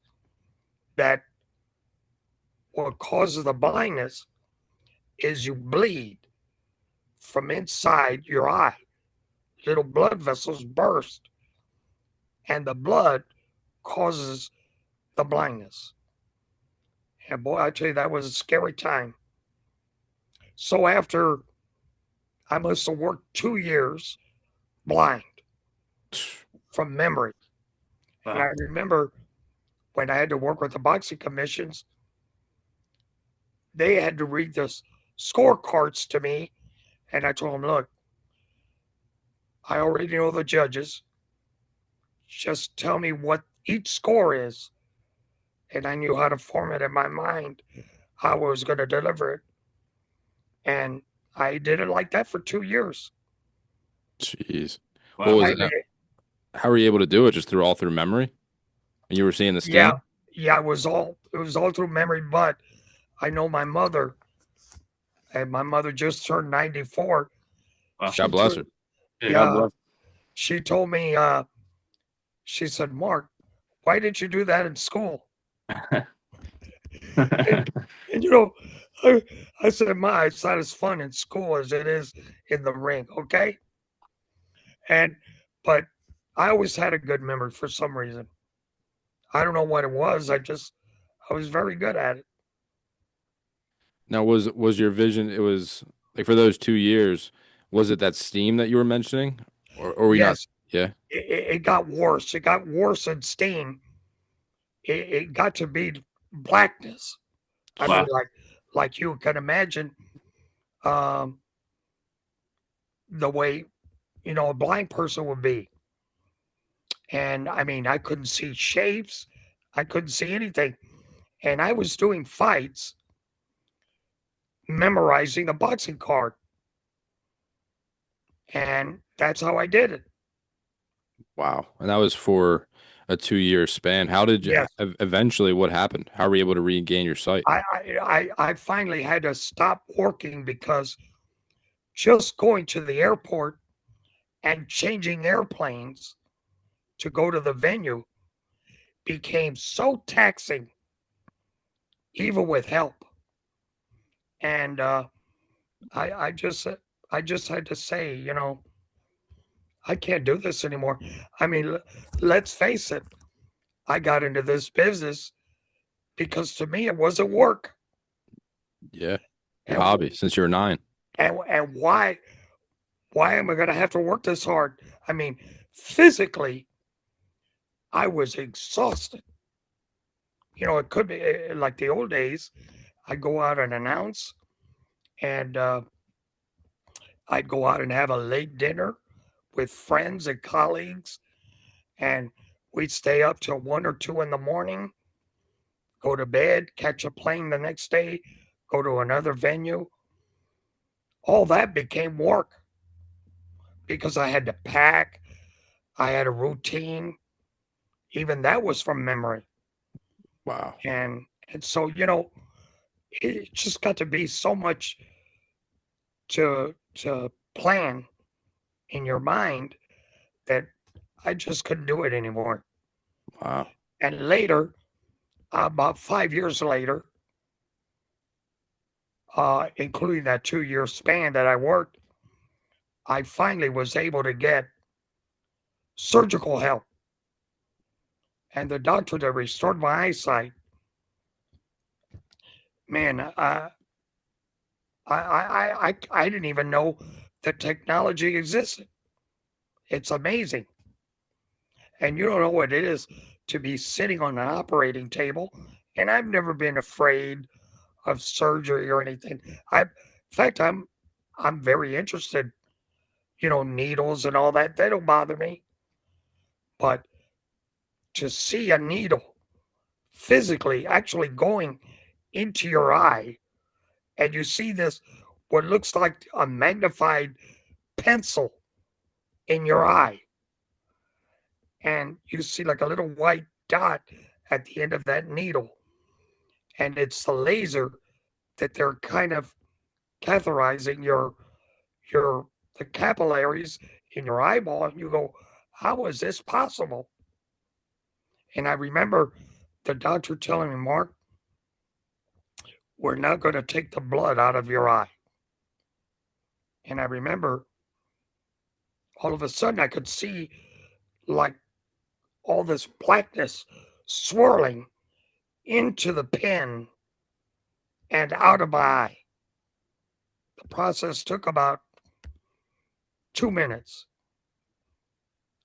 that what causes the blindness is you bleed from inside your eye. Little blood vessels burst, and the blood causes the blindness. And boy, I tell you, that was a scary time. So after I must have worked 2 years blind from memory. And I remember when I had to work with the boxing commissions, they had to read the scorecards to me. And I told them, "Look, I already know the judges. Just tell me what each score is." And I knew how to form it in my mind, how I was going to deliver it. And I did it like that for 2 years. Jeez. Wow. What was I it? mean, How were you able to do it? Just all through memory? And you were seeing the yeah, stain? yeah, it was all through memory. But I know my mother, and my mother just turned 94. Wow. She God bless told, her. Yeah, God yeah, bless. she told me, she said, "Mark, why didn't you do that in school?" And, and I said, "Ma, it's not as fun in school as it is in the ring, okay?" And but I always had a good memory for some reason. I don't know what it was. I was very good at it. Now, was your vision? It was like for those 2 years. Was it that steam that you were mentioning, or were you not? Yes, Yeah. it got worse. It got worse in steam. It got to be blackness. I mean, Wow. like you can imagine, um, the way a blind person would be. And I mean, I couldn't see shapes. I couldn't see anything. And I was doing fights, memorizing the boxing card. And that's how I did it. Wow. And that was for A 2-year span. How did you Yes. eventually? What happened? How were you able to regain your sight? I finally had to stop working because just going to the airport and changing airplanes to go to the venue became so taxing, even with help. And I just had to say, I can't do this anymore. I mean, let's face it. I got into this business because to me it wasn't work. Yeah, your And hobby since you were 9. and why am I going to have to work this hard? I mean, physically, I was exhausted. It could be like the old days. I'd go out and announce, and I'd go out and have a late dinner with friends and colleagues, and we'd stay up till 1 or 2 in the morning, go to bed, catch a plane the next day, go to another venue. All that became work because I had to pack. I had a routine. Even that was from memory. Wow. And so, it just got to be so much to plan in your mind that I just couldn't do it anymore. Wow. And later, about 5 years later, including that 2-year span that I worked, I finally was able to get surgical help. And the doctor that restored my eyesight, man, I didn't even know the technology existed. It's amazing. And you don't know what it is to be sitting on an operating table. And I've never been afraid of surgery or anything. In fact, I'm very interested. Needles and all that, they don't bother me. But to see a needle physically actually going into your eye, and you see this, what looks like a magnified pencil in your eye, and you see like a little white dot at the end of that needle, and it's the laser that they're kind of catheterizing the capillaries in your eyeball, and you go, how is this possible? And I remember the doctor telling me, Mark, we're not going to take the blood out of your eye. And I remember all of a sudden I could see like all this blackness swirling into the pen and out of my eye. The process took about 2 minutes.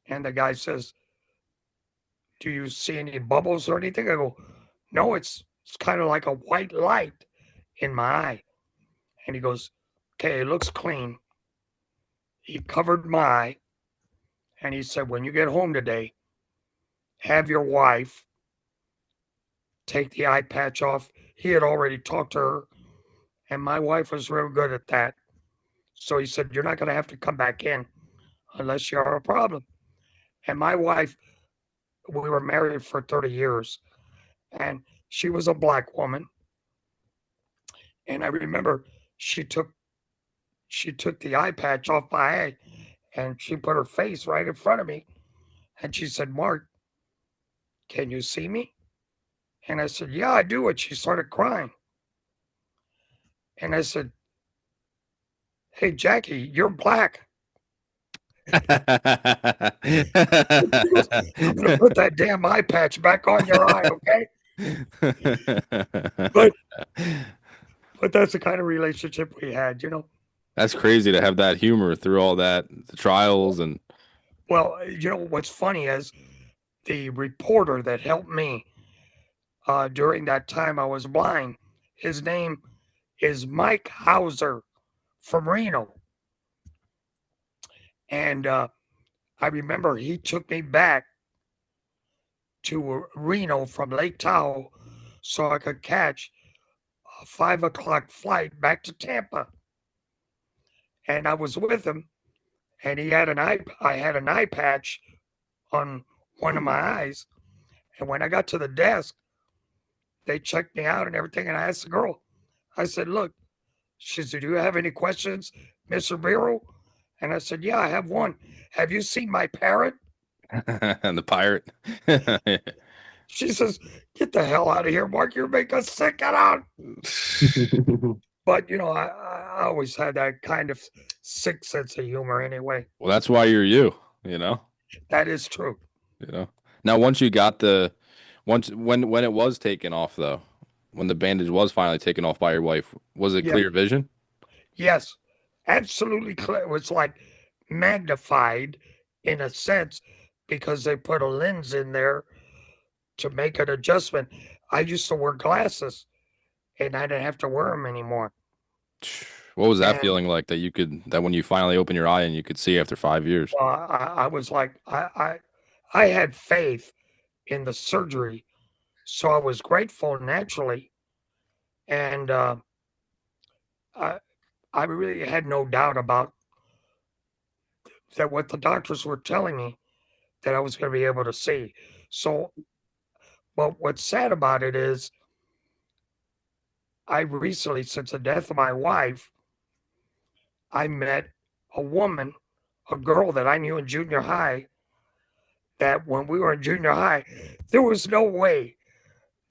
And the guy says, do you see any bubbles or anything? I go, no, it's kind of like a white light in my eye. And he goes, okay, it looks clean. He covered my eye. And he said, when you get home today, have your wife take the eye patch off. He had already talked to her, and my wife was real good at that. So he said, you're not going to have to come back in unless you have a problem. And my wife, we were married for 30 years, and she was a black woman. And I remember she took the eye patch off my eye, and she put her face right in front of me. And she said, Mark, can you see me? And I said, yeah, I do. And she started crying. And I said, hey, Jackie, you're black. She goes, I'm going to put that damn eye patch back on your eye, okay? But that's the kind of relationship we had, That's crazy to have that humor through all that, the trials and. Well, what's funny is the reporter that helped me during that time I was blind, his name is Mike Hauser from Reno. And I remember he took me back to Reno from Lake Tahoe so I could catch a 5 o'clock flight back to Tampa. And I was with him, and I had an eye patch on one of my eyes, And when I got to the desk, they checked me out and everything. And I asked the girl, I said, look, she said, do you have any questions, Mr. Beiro? And I said, yeah, I have one. Have you seen my parrot? And the pirate. She says, get the hell out of here, Mark. You're making us sick. Get out. But, I always had that kind of sick sense of humor anyway. Well, that's why you're you, you know? That is true. You know. Now, once you got when it was taken off though, when the bandage was finally taken off by your wife, was it Yeah. clear vision? Yes, absolutely clear. It was like magnified in a sense because they put a lens in there to make an adjustment. I used to wear glasses and I didn't have to wear them anymore. What was that And- feeling like that when you finally opened your eye and you could see after 5 years? Well, I was like, I had faith in the surgery, so I was grateful naturally, and I really had no doubt about that what the doctors were telling me that I was going to be able to see. So, but what's sad about it is, I recently, since the death of my wife, I met a woman, a girl that I knew in junior high. That when we were in junior high, there was no way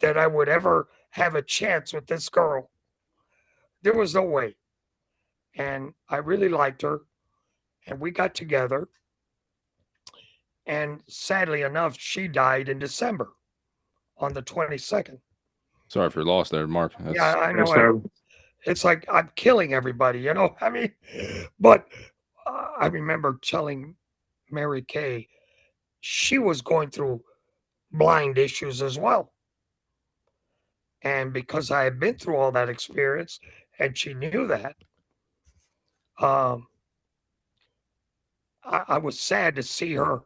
that I would ever have a chance with this girl. There was no way. And I really liked her. And we got together. And sadly enough, she died in December on the 22nd. Sorry for your loss there, Mark. That's, Yeah, I That's know. terrible. It's like I'm killing everybody, I mean, but I remember telling Mary Kay, she was going through blind issues as well. And because I had been through all that experience and she knew that, I was sad to see her.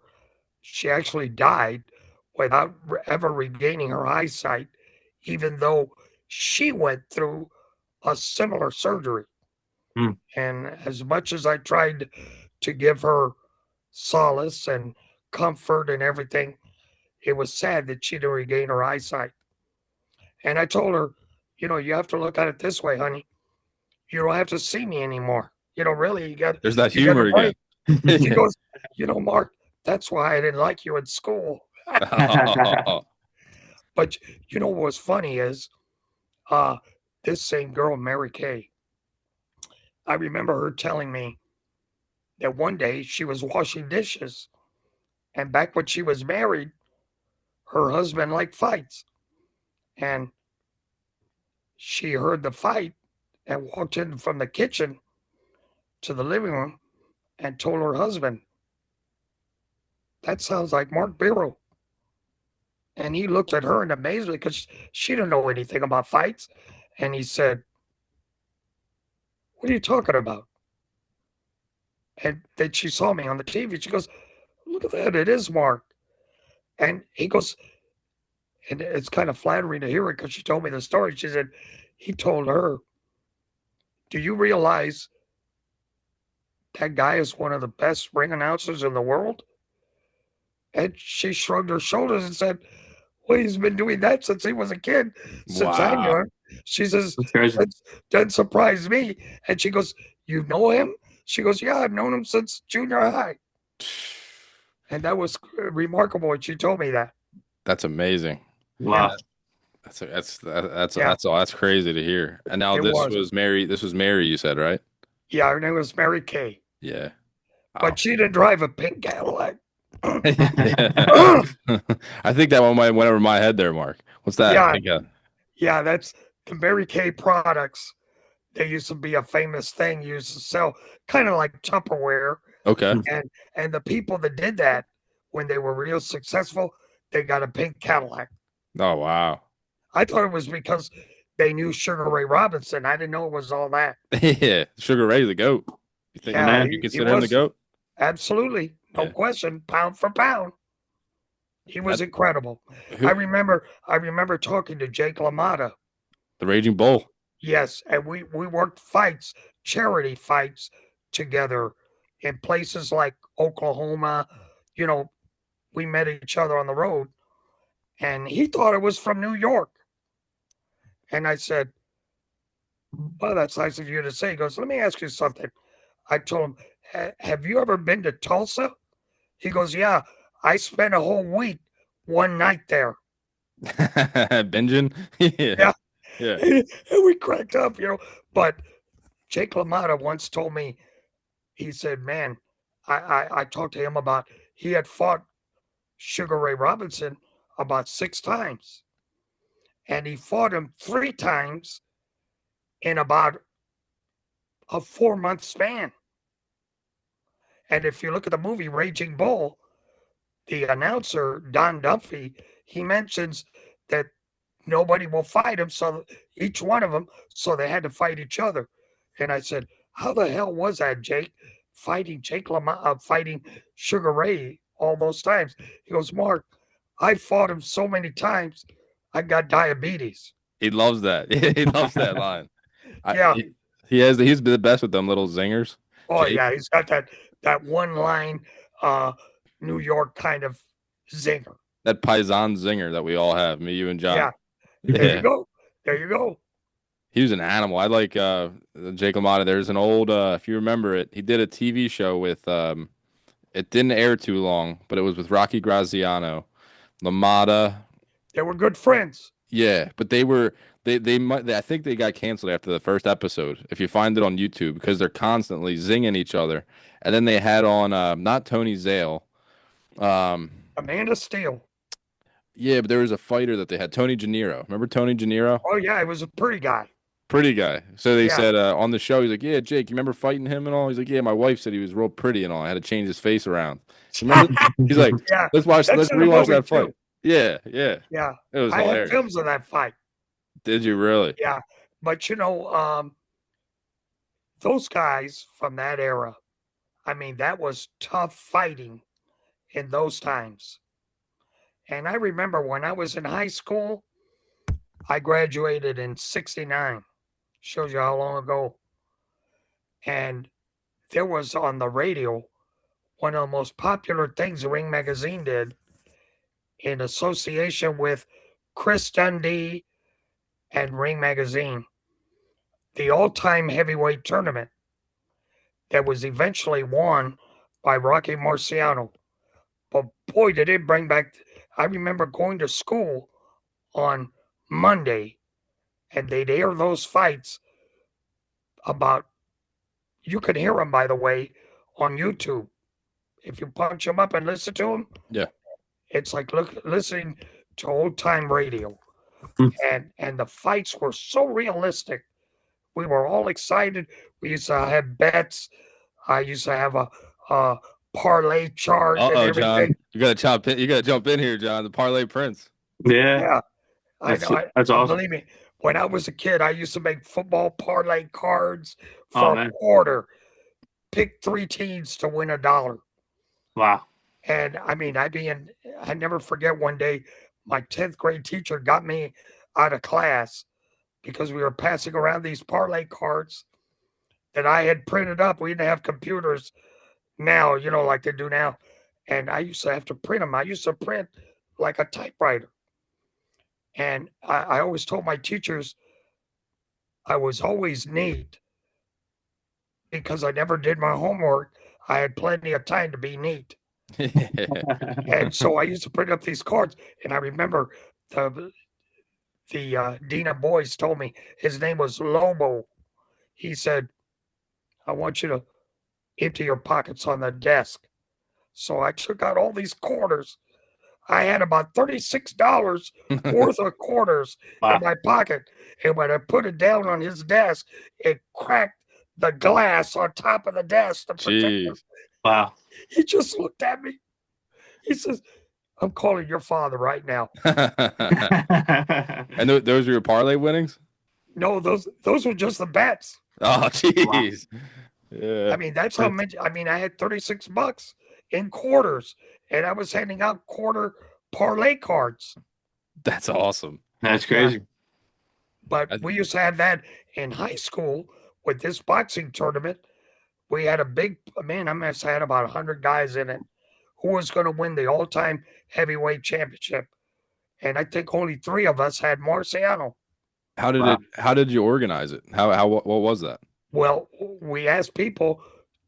She actually died without ever regaining her eyesight, even though she went through a similar surgery. Hmm. And as much as I tried to give her solace and comfort and everything, it was sad that she didn't regain her eyesight. And I told her, you have to look at it this way, honey. You don't have to see me anymore. Really, there's that you got humor a break. again. She goes, Mark, that's why I didn't like you in school. But what was funny is this same girl, Mary Kay, I remember her telling me that one day she was washing dishes. And back when she was married, her husband liked fights. And she heard the fight and walked in from the kitchen to the living room and told her husband, that sounds like Mark Beiro. And he looked at her in amazement because she didn't know anything about fights. And he said, what are you talking about? And then she saw me on the TV. She goes, look at that. It is Mark. And he goes, and it's kind of flattering to hear it because she told me the story. She said, he told her, do you realize that guy is one of the best ring announcers in the world? And she shrugged her shoulders and said, well, he's been doing that since he was a kid, since I knew Wow. him. She says, That's crazy. that doesn't surprise me. And she goes, you know him? She goes, yeah, I've known him since junior high. And that was remarkable when she told me that. That's amazing. Wow. That's crazy to hear. And now It this was. was Mary. This was Mary, you said, right? Yeah, her name was Mary Kay. Yeah. But she didn't drive a pink Cadillac. I think that one might went over my head there, Mark. What's that? Yeah. Yeah, that's the Mary Kay products. They used to be a famous thing. Used to sell kind of like Tupperware. Okay. And the people that did that, when they were real successful, they got a pink Cadillac. Oh, wow. I thought it was because they knew Sugar Ray Robinson. I didn't know it was all that. Yeah. Sugar Ray, the GOAT. You think Yeah, you he consider him the was. GOAT? Absolutely. No Yeah. question. Pound for pound. He was incredible. Who- I remember talking to Jake LaMotta. The Raging Bull. Yes, and we worked fights, charity fights together in places like Oklahoma. We met each other on the road. And he thought it was from New York. And I said, well, that's nice of you to say. He goes, let me ask you something. I told him, have you ever been to Tulsa? He goes, yeah, I spent a whole week, one night there. Binging? Yeah. Yeah. And we cracked up, But Jake LaMotta once told me, he said, man, I talked to him about, he had fought Sugar Ray Robinson about 6 times. And he fought him 3 times in about a 4-month span. And if you look at the movie Raging Bull, the announcer, Don Duffy, he mentions that nobody will fight him, so each one of them, so they had to fight each other. And I said, how the hell was that, Jake? Fighting fighting Sugar Ray all those times. He goes, Mark, I fought him so many times, I got diabetes. He loves that. He loves that line. Yeah. He's the best with them little zingers. Oh, Jake. yeah, he's got that one line, New York kind of zinger. That Paisan zinger that we all have, me, you, and John. Yeah. There you go. There you go. He was an animal. I like Jake LaMotta. There's an old, if you remember it, he did a TV show with, it didn't air too long, but it was with Rocky Graziano, LaMotta. They were good friends. Yeah, but I think they got canceled after the first episode, if you find it on YouTube, because they're constantly zinging each other. And then they had on, not Tony Zale. Amanda Steele. Yeah, but there was a fighter that they had, Tony Gennaro. Remember Tony Gennaro? Oh, yeah, he was a pretty guy. Pretty guy. So they Yeah. said on the show, he's like, yeah, Jake, you remember fighting him and all? He's like, yeah, my wife said he was real pretty and all. I had to change his face around. Remember? He's like, Yeah, let's that's in the rewatch movie, that fight. too. Yeah. Yeah. It was I had hilarious. films of that fight. Did you really? Yeah. But, those guys from that era, I mean, that was tough fighting in those times. And I remember when I was in high school, I graduated in 69. Shows you how long ago. And there was on the radio, one of the most popular things Ring Magazine did in association with Chris Dundee and Ring Magazine, the all-time heavyweight tournament that was eventually won by Rocky Marciano. But boy, did it bring back, I remember going to school on Monday and they'd air those fights about, you could hear them, by the way, on YouTube. If you punch them up and listen to them, Yeah. it's like listening to old-time radio. And the fights were so realistic. We were all excited. We used to have bets. I used to have a parlay chart and everything. John, you gotta jump in here, John. The Parlay Prince. Yeah. I know. That's awesome. Believe me, when I was a kid, I used to make football parlay cards Oh, for a man. quarter. Pick 3 teams to win $1. Wow. And I mean, I never forget one day, my 10th grade teacher got me out of class because we were passing around these parlay cards that I had printed up. We didn't have computers now, like they do now. And I used to have to print them. I used to print like a typewriter. And I always told my teachers I was always neat because I never did my homework. I had plenty of time to be neat. And so I used to print up these cards. And I remember the Dean of Boys told me, his name was Lobo. He said, I want you to empty your pockets on the desk. So I took out all these quarters. I had about $36 worth of quarters in my pocket. And when I put it down on his desk, it cracked the glass on top of the desk to protect him. Wow. He just looked at me. He says, I'm calling your father right now. And those were your parlay winnings? No, those were just the bets. Oh, jeez. Yeah. I mean, that's how much. I mean, I had $36 in quarters, and I was handing out quarter parlay cards. That's awesome. That's crazy. But we used to have that in high school with this boxing tournament. We had a big, man, I must have had about 100 guys in it who was going to win the all-time heavyweight championship. and I think only 3 of us had Marciano. How did you organize it? What was that? Well, we asked people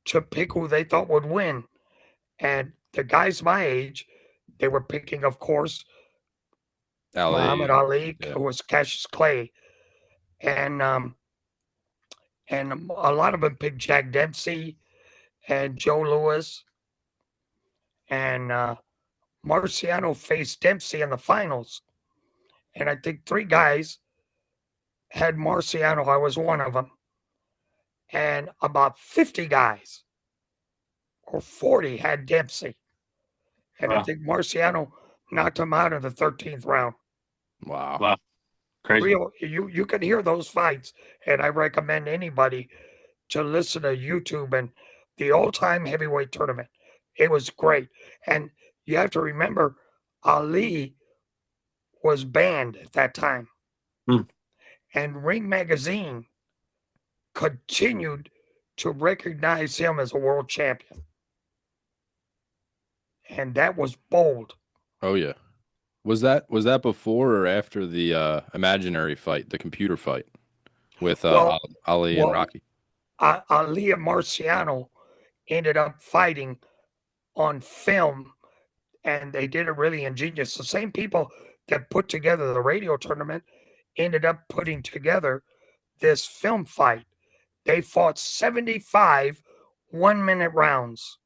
to pick who they thought would win, and the guys my age, they were picking, of course, Muhammad Ali. Ali, Yeah. who was Cassius Clay, and a lot of them picked Jack Dempsey and Joe Louis, and Marciano faced Dempsey in the finals, and I think 3 guys had Marciano. I was one of them, and about 50 guys or 40 had Dempsey, and I Wow. think Marciano knocked him out in the 13th round. Wow. Wow. Crazy. You can hear those fights, and I recommend anybody to listen to YouTube and the all-time heavyweight tournament. It was great, and you have to remember Ali was banned at that time, and Ring Magazine continued to recognize him as a world champion, and that was bold. Oh yeah. Was that before or after the imaginary fight, the computer fight with Well, Ali and well, Rocky? Ali and Marciano ended up fighting on film, and they did it really ingenious. The same people that put together the radio tournament ended up putting together this film fight. They fought 75 1-minute rounds,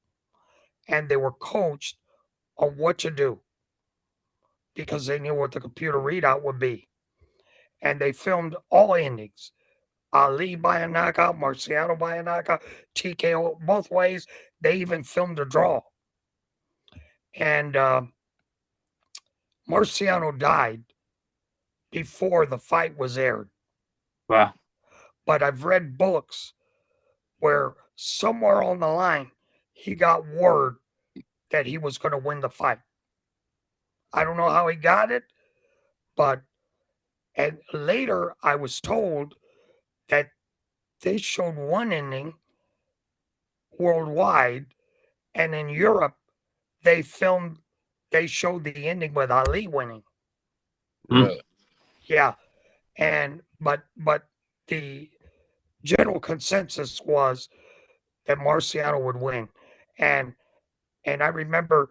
and they were coached on what to do because they knew what the computer readout would be. And they filmed all endings. Ali by a knockout, Marciano by a knockout, TKO both ways. They even filmed a draw. And Marciano died before the fight was aired. Wow. But I've read books where somewhere on the line he got word that he was going to win the fight. I don't know how he got it, but and later I was told that they showed one ending worldwide, and in Europe they showed the ending with Ali winning. Really? Yeah, and but the general consensus was that Marciano would win, and I remember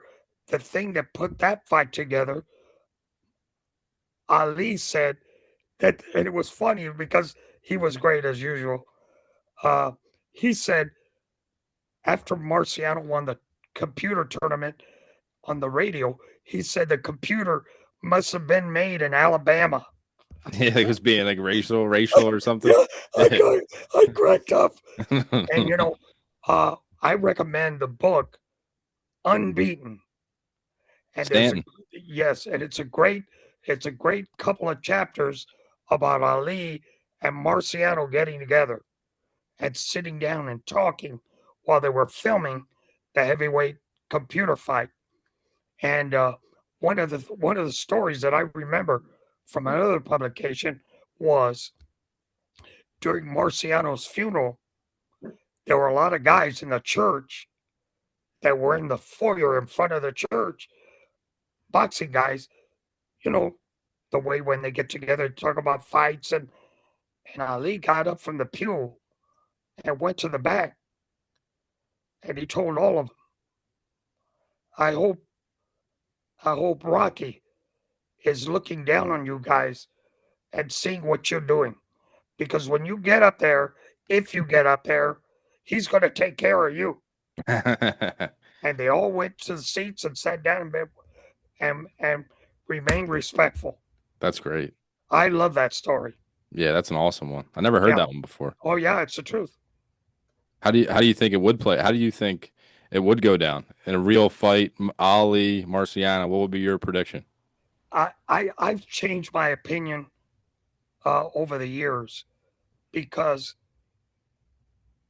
the thing that put that fight together. Ali said that, and it was funny because he was great as usual. He said after Marciano won the computer tournament on the radio, he said the computer must have been made in Alabama. Yeah, it was being like racial or something. Yeah, I cracked up. And I recommend the book Unbeaten. And Stanton. yes, and it's a great couple of chapters about Ali and Marciano getting together and sitting down and talking while they were filming the heavyweight computer fight. And one of the stories that I remember from another publication was during Marciano's funeral, there were a lot of guys in the church that were in the foyer in front of the church, boxing guys, the way when they get together to talk about fights, and Ali got up from the pew and went to the back, and he told all of them, I hope Rocky is looking down on you guys and seeing what you're doing. Because when you get up there, if you get up there, he's going to take care of you. And they all went to the seats and sat down and remained respectful. That's great. I love that story. Yeah, that's an awesome one. I never heard that one before. Oh yeah, it's the truth. How do you think it would play? How do you think it would go down in a real fight? Ali, Marciano, what would be your prediction? I've changed my opinion over the years because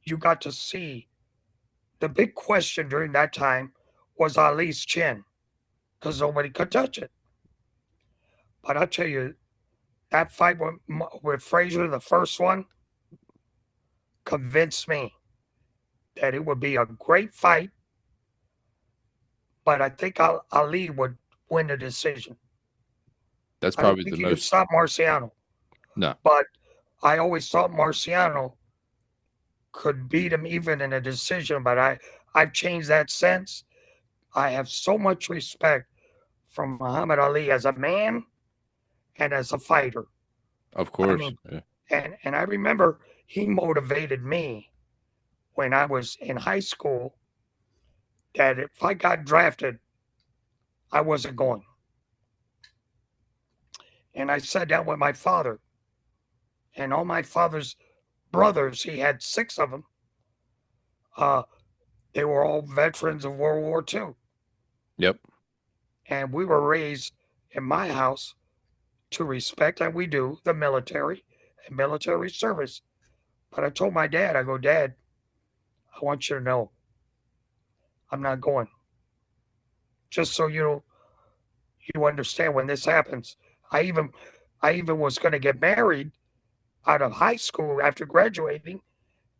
you got to see the big question during that time was Ali's chin because nobody could touch it. But I'll tell you, that fight with Frazier, the first one, convinced me that it would be a great fight. But I think Ali would win the decision. That's I don't probably think the he could most. stop Marciano, No, but I always thought Marciano could beat him even in a decision. But I've changed that since. I have so much respect from Muhammad Ali as a man and as a fighter. of I course. mean, Yeah. and I remember he motivated me when I was in high school that if I got drafted, I wasn't going. And I sat down with my father and all my father's brothers. He had 6 of them. Uh, they were all veterans of World War II. Yep. And we were raised in my house to respect, and we do, the military and military service. But I told my dad, I go, Dad, I want you to know I'm not going. Just so you understand when this happens. I even I even was going to get married out of high school after graduating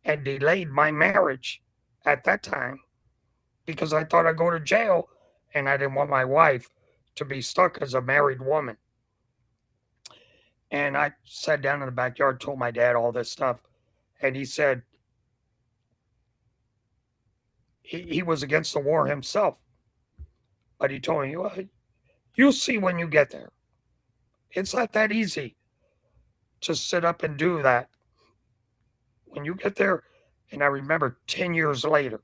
and delayed my marriage at that time because I thought I'd go to jail and I didn't want my wife to be stuck as a married woman. And I sat down in the backyard, told my dad all this stuff, and he said he was against the war himself, but he told me, well, you'll see when you get there. It's not that easy to sit up and do that. When you get there, and I remember 10 years later,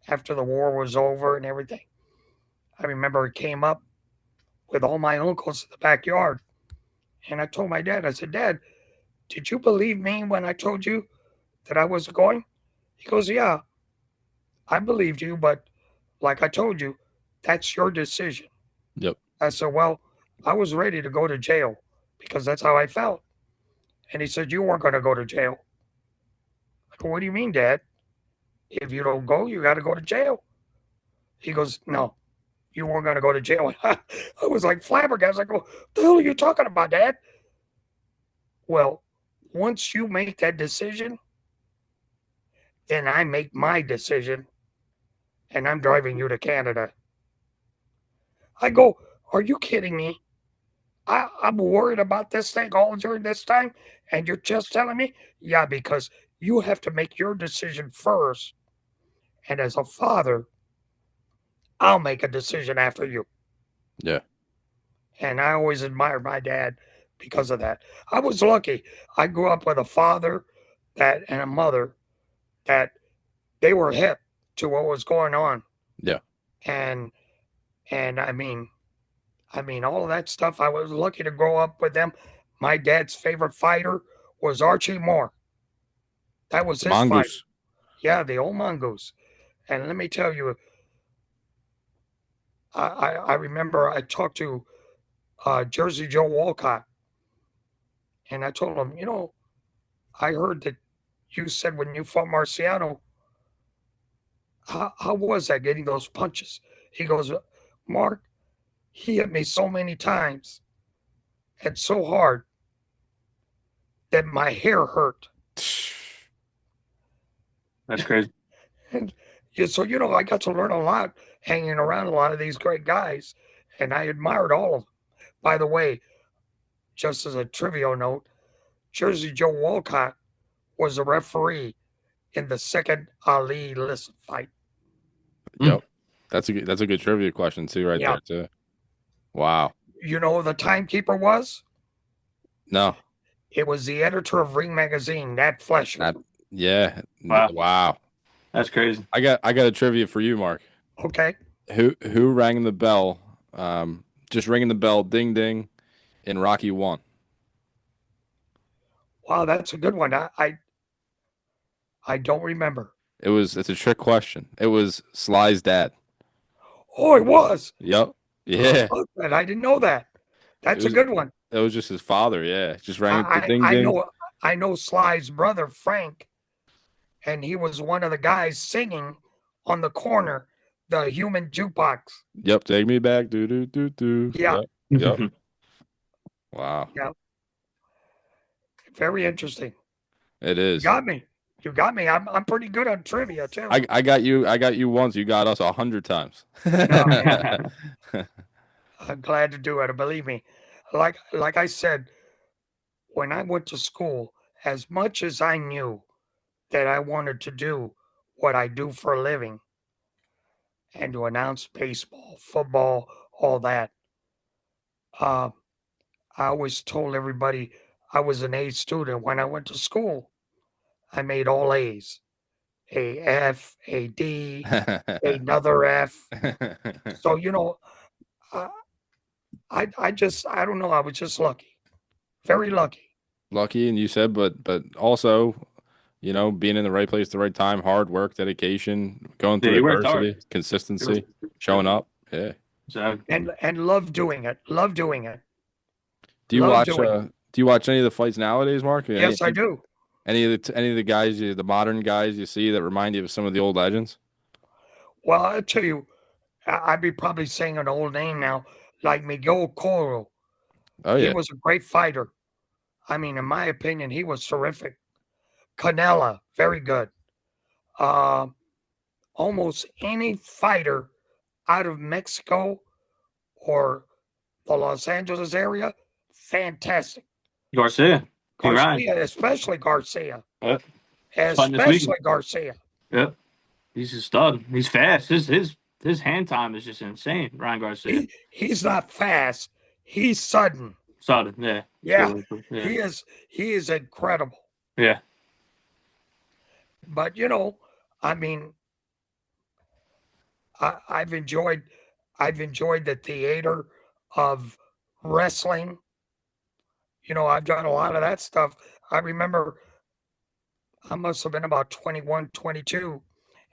after the war was over and everything, I remember it came up with all my uncles in the backyard. And I told my dad, I said, Dad, did you believe me when I told you that I was going? He goes, yeah, I believed you, but like I told you, that's your decision. Yep. I said, well, I was ready to go to jail because that's how I felt. And he said, you weren't going to go to jail. I go, what do you mean, Dad? If you don't go, you got to go to jail. He goes, no, you weren't going to go to jail. I was like flabbergasted. I go, what the hell are you talking about, Dad? Well, once you make that decision, then I make my decision and I'm driving you to Canada. I go, are you kidding me? I'm worried about this thing all during this time, and you're just telling me? Yeah, because you have to make your decision first. And as a father, I'll make a decision after you. Yeah. And I always admired my dad because of that. I was lucky. I grew up with a father that and a mother that they were hip to what was going on. Yeah. And I mean all of that stuff. I was lucky to grow up with them. My dad's favorite fighter was Archie Moore. That was his fight. Mongoose. Yeah, the old mongoose. And let me tell you, I remember I talked to Jersey Joe Walcott, and I told him, I heard that you said when you fought Marciano, how was that getting those punches? He goes, Mark, he hit me so many times and so hard that my hair hurt. That's crazy. And so, I got to learn a lot hanging around a lot of these great guys, and I admired all of them. By the way, just as a trivial note, Jersey Joe Walcott was a referee in the second Ali Listen fight. Yep. That's a good trivia question too, right Yeah. there too. Wow. You know who the timekeeper was? No. It was the editor of Ring Magazine, Nat Flesher. Yeah. Wow. Wow. That's crazy. I got a trivia for you, Mark. Okay. Who rang the bell? Just ringing the bell, ding ding, in Rocky 1. Wow, that's a good one. I don't remember. It's a trick question. It was Sly's dad. Oh, it was. Yep. Yeah. And I didn't know that. That's a good one. It was just his father. Yeah. Just rang the ding I ding. I know Sly's brother Frank, and he was one of the guys singing on the corner, the human jukebox. Yep. Take me back. Do do do do. Yeah. Yep. Wow. Yeah. Very interesting. It is. You got me. I'm pretty good on trivia too. I got you once. You got us 100 times. I'm glad to do it. Believe me. like I said, when I went to school, as much as I knew that I wanted to do what I do for a living and to announce baseball, football, all that, uh, I always told everybody I was an A student when I went to school. I made all A's, a F, a D, another F. So I, I don't know. I was just lucky, very lucky. Lucky, and you said, but also, being in the right place at the right time, hard work, dedication, going Yeah, through he worked adversity, hard. consistency, showing up. Yeah. So And love doing it. Love doing it. Do you Love watch doing it. do you watch any of the fights nowadays, Mark? Yes, I do. Any of the guys, the modern guys you see that remind you of some of the old legends? Well, I'll tell you, I'd be probably saying an old name now, like Miguel Coro. Oh He yeah. was a great fighter. I mean, in my opinion, he was terrific. Canela, very good. Uh, almost any fighter out of Mexico or the Los Angeles area, fantastic. Garcia, King Ryan. Garcia, especially Garcia. Yep. Fighting this Especially weekend. Garcia. Yep. He's a stud. He's fast. His hand time is just insane. Ryan Garcia. He's not fast. He's sudden. Stud. Yeah. Yeah, Yeah. he is incredible. Yeah. But I mean, I've enjoyed the theater of wrestling. I've done a lot of that stuff. I remember I must have been about 21, 22,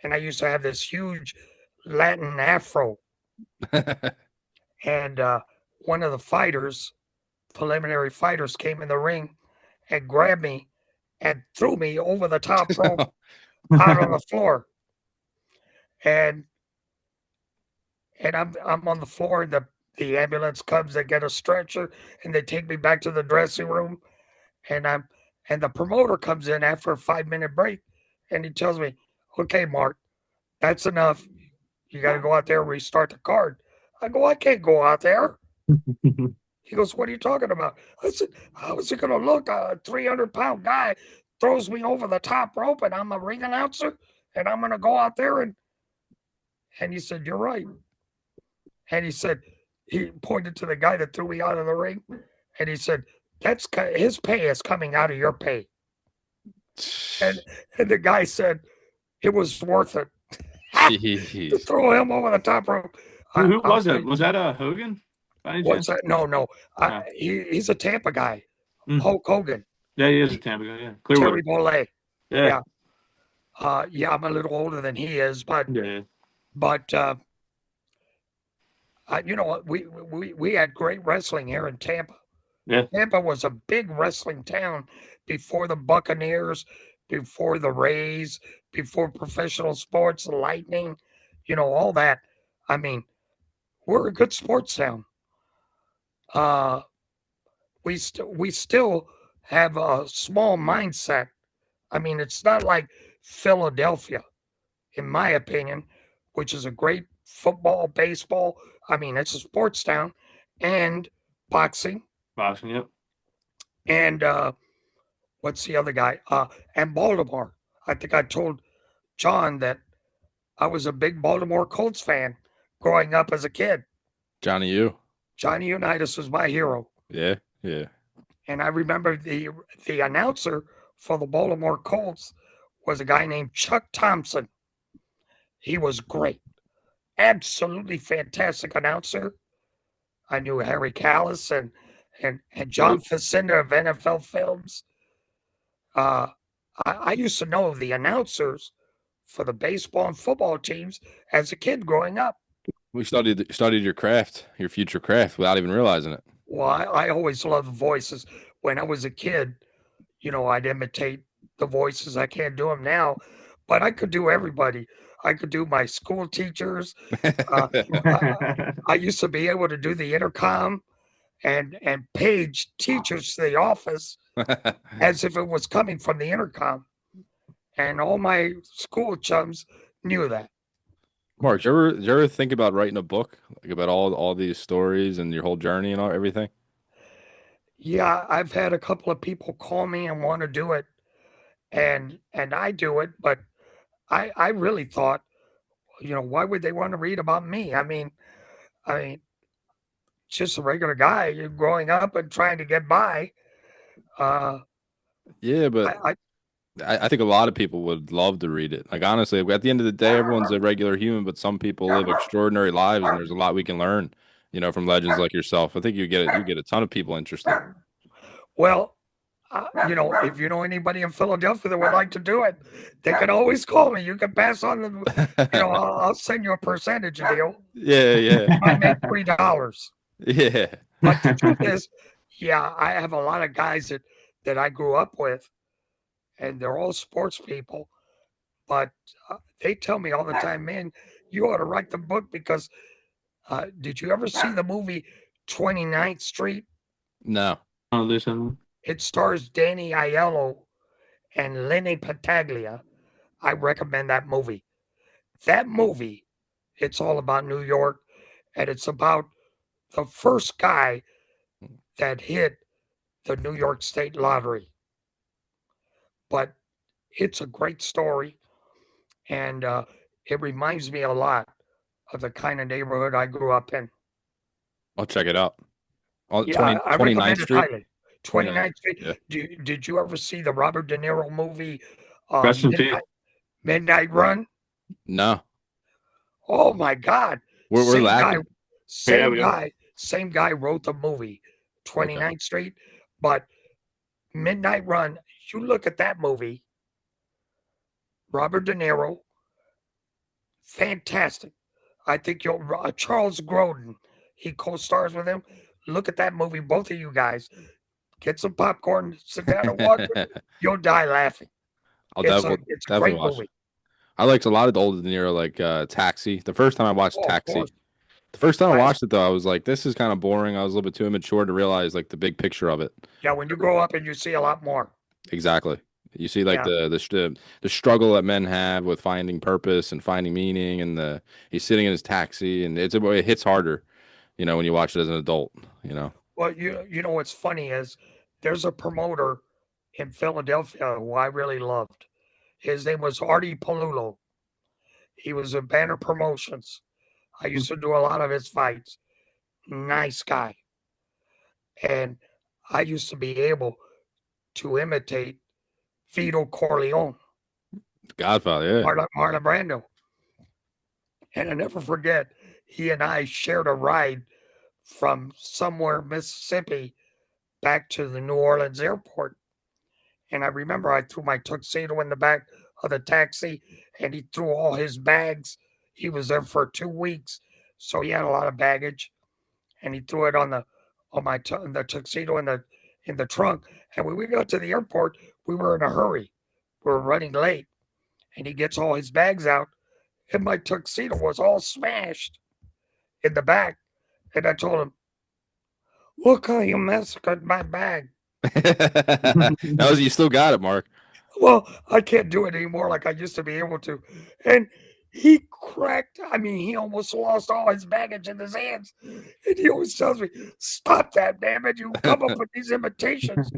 and I used to have this huge Latin afro. And one of the fighters, preliminary fighters, came in the ring and grabbed me and threw me over the top rope out on the floor. And I'm on the floor, and the ambulance comes, they get a stretcher, and they take me back to the dressing room. And the promoter comes in after a 5-minute break, and he tells me, "Okay, Mark, that's enough. You got to go out there and restart the card." I go, "I can't go out there." He goes, "What are you talking about?" I said, "How is it going to look? A 300-pound guy throws me over the top rope, and I'm a ring announcer, and I'm going to go out there and he said, "You're right." And he pointed to the guy that threw me out of the ring, and he said, "That's his pay is coming out of your pay." And the guy said it was worth it to Jeez. throw him over the top rope. Who was it? Was that Hogan? By any What's chance? that? No. No. He's a Tampa guy. Mm. Hulk Hogan. Yeah, he is a Tampa guy. Yeah, Terry Clearwater. Bollea. Yeah. Yeah, I'm a little older than he is, but Yeah. you know what? We had great wrestling here in Tampa. Yeah. Tampa was a big wrestling town before the Buccaneers, before the Rays, before professional sports, the Lightning, all that. I mean, we're a good sports town. We still have a small mindset. I mean, it's not like Philadelphia, in my opinion, which is a great football, baseball. I mean, it's a sports town, and boxing, Boxing. Yep. and what's the other guy? And Baltimore. I think I told John that I was a big Baltimore Colts fan growing up as a kid. Johnny U. Johnny Unitas was my hero. Yeah. Yeah. And I remember the announcer for the Baltimore Colts was a guy named Chuck Thompson. He was great. Absolutely fantastic announcer. I knew Harry Callis and John Facenda of NFL Films. I used to know the announcers for the baseball and football teams as a kid growing up. We studied your craft, your future craft, without even realizing it. Well, I always loved voices. When I was a kid, I'd imitate the voices. I can't do them now, but I could do everybody. I could do my school teachers. I used to be able to do the intercom and page teachers to the office as if it was coming from the intercom. And all my school chums knew that. Mark, did you ever think about writing a book, like about all these stories and your whole journey and everything? Yeah, I've had a couple of people call me and want to do it, and I do it, but I really thought, why would they want to read about me? I mean, just a regular guy growing up and trying to get by. Uh, Yeah, but I I think a lot of people would love to read it. Like honestly, at the end of the day, everyone's a regular human, but some people live extraordinary lives, and there's a lot we can learn, from legends like yourself. I think you get a ton of people interested. well, if you know anybody in Philadelphia that would like to do it, they can always call me. You can pass on the, I'll send you a percentage deal. Yeah, yeah, You might make $3. yeah. But the truth is, yeah, I have a lot of guys that I grew up with, and they're all sports people. But they tell me all the time, man, you ought to write the book because did you ever see the movie 29th Street? No. Oh, listen. It stars Danny Aiello and Lenny Pataglia. I recommend that movie. That movie, it's all about New York, and it's about the first guy that hit the New York State Lottery. But it's a great story, and it reminds me a lot of the kind of neighborhood I grew up in. I'll check it out. Oh, Yeah, I 29th recommend it Street. highly. 29th. 29th Street. Yeah. Did you ever see the Robert De Niro movie, Rest in peace. Midnight Run? No. Oh my God! We're Same guy, lacking. same guy wrote the movie, 29th Street. But Midnight Run, you look at that movie, Robert De Niro, fantastic. I think you'll Charles Grodin, he co-stars with him. Look at that movie, both of you guys. Get some popcorn, sit down and watch it. You'll die laughing. I'll It's a definitely great watch movie. it. I liked a lot of the older De Niro, like Taxi. The first time I watched Oh, of Taxi, course. the first time I Classic. watched it though, I was like, this is kind of boring. I was a little bit too immature to realize like the big picture of it. Yeah, when you grow up and you see a lot more. Exactly. You see like Yeah. the struggle that men have with finding purpose and finding meaning, and he's sitting in his taxi, and it hits harder, when you watch it as an adult. Well, you know what's funny is there's a promoter in Philadelphia who I really loved. His name was Artie Palulo. He was in Banner Promotions. I used to do a lot of his fights. Nice guy. And I used to be able to imitate Vito Corleone, Godfather, yeah. Marlon Brando. And I never forget, he and I shared a ride from somewhere, Mississippi, back to the New Orleans airport. And I remember I threw my tuxedo in the back of the taxi, and he threw all his bags. He was there for 2 weeks, so he had a lot of baggage, and he threw it on the tuxedo in the trunk. And when we got to the airport, we were in a hurry. We were running late, and he gets all his bags out, and my tuxedo was all smashed in the back. And I told him, "Look how you massacred my bag." You still got it, Mark. Well, I can't do it anymore like I used to be able to. And he cracked. I mean, he almost lost all his baggage in his hands. And he always tells me, "Stop that, damn it. You come up with these imitations."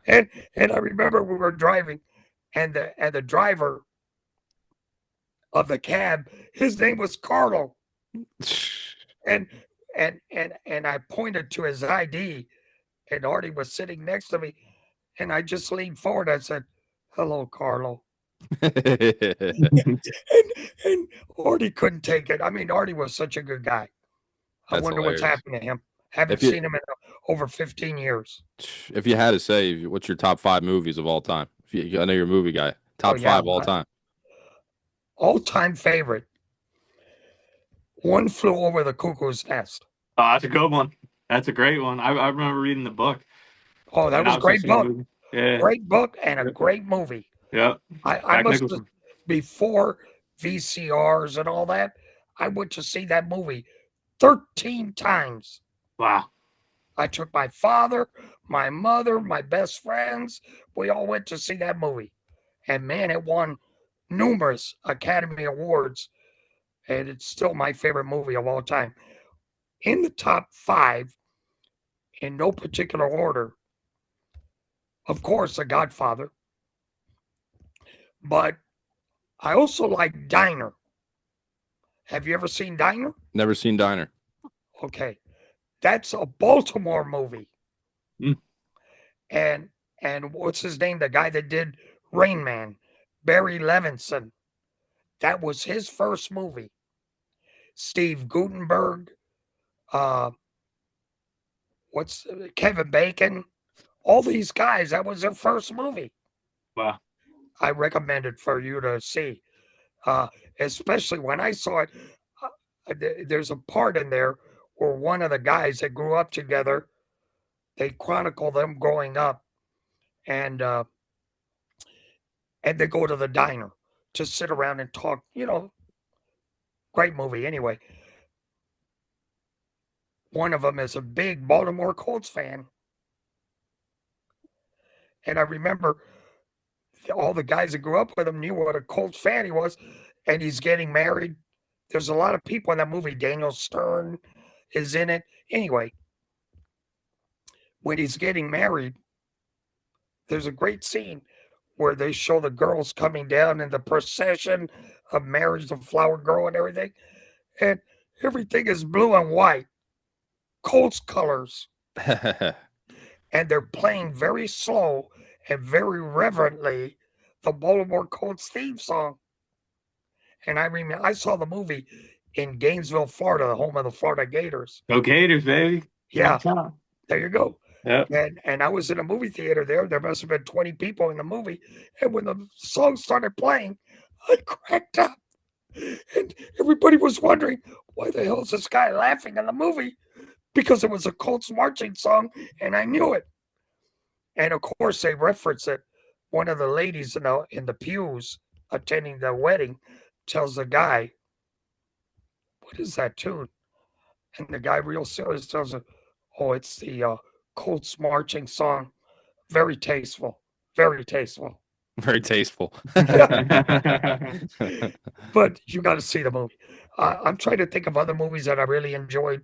And I remember we were driving, and the driver of the cab, his name was Carlo. And I pointed to his ID, and Artie was sitting next to me. And I just leaned forward. I said, "Hello, Carlo." and Artie couldn't take it. I mean, Artie was such a good guy. I That's wonder hilarious. what's happened to him. Haven't seen him in over 15 years. If you had to say, what's your top 5 movies of all time? I know you're a movie guy. Top 5 all time. All-time favorite. One Flew Over the Cuckoo's Nest. Oh, that's a good one. That's a great one. I remember reading the book. Oh, that was a great book. Yeah. Great book and a great movie. Yeah. I must have, before VCRs and all that, I went to see that movie 13 times. Wow. I took my father, my mother, my best friends. We all went to see that movie. And man, it won numerous Academy Awards. And it's still my favorite movie of all time. In the top 5 in no particular order. Of course, The Godfather. But I also like Diner. Have you ever seen Diner? Never seen Diner. Okay. That's a Baltimore movie. Mm. And what's his name? The guy that did Rain Man, Barry Levinson. That was his first movie. Steve Gutenberg, Kevin Bacon, all these guys. That was their first movie. Wow. I recommend it for you to see, especially when I saw it. There's a part in there where one of the guys that grew up together, they chronicle them growing up, and they go to the diner to sit around and talk. Great movie. Anyway, one of them is a big Baltimore Colts fan, and I remember all the guys that grew up with him knew what a Colts fan he was, and he's getting married. There's a lot of people in that movie. Daniel Stern is in it. Anyway, when he's getting married, there's a great scene where they show the girls coming down in the procession of marriage, the flower girl and everything. And everything is blue and white, Colts colors. And they're playing very slow and very reverently the Baltimore Colts theme song. And I remember I saw the movie in Gainesville, Florida, the home of the Florida Gators. Go Gators, baby. Yeah, there you go. Yep. And I was in a movie theater there. There must have been 20 people in the movie. And when the song started playing, I cracked up. And everybody was wondering, why the hell is this guy laughing in the movie? Because it was a Colts marching song, and I knew it. And of course, they reference it. One of the ladies in the pews attending the wedding tells the guy, "What is that tune?" And the guy, real serious, tells her, "Oh, it's the Colts marching song. Very tasteful. Very tasteful." Very tasteful. But you got to see the movie. I'm trying to think of other movies that I really enjoyed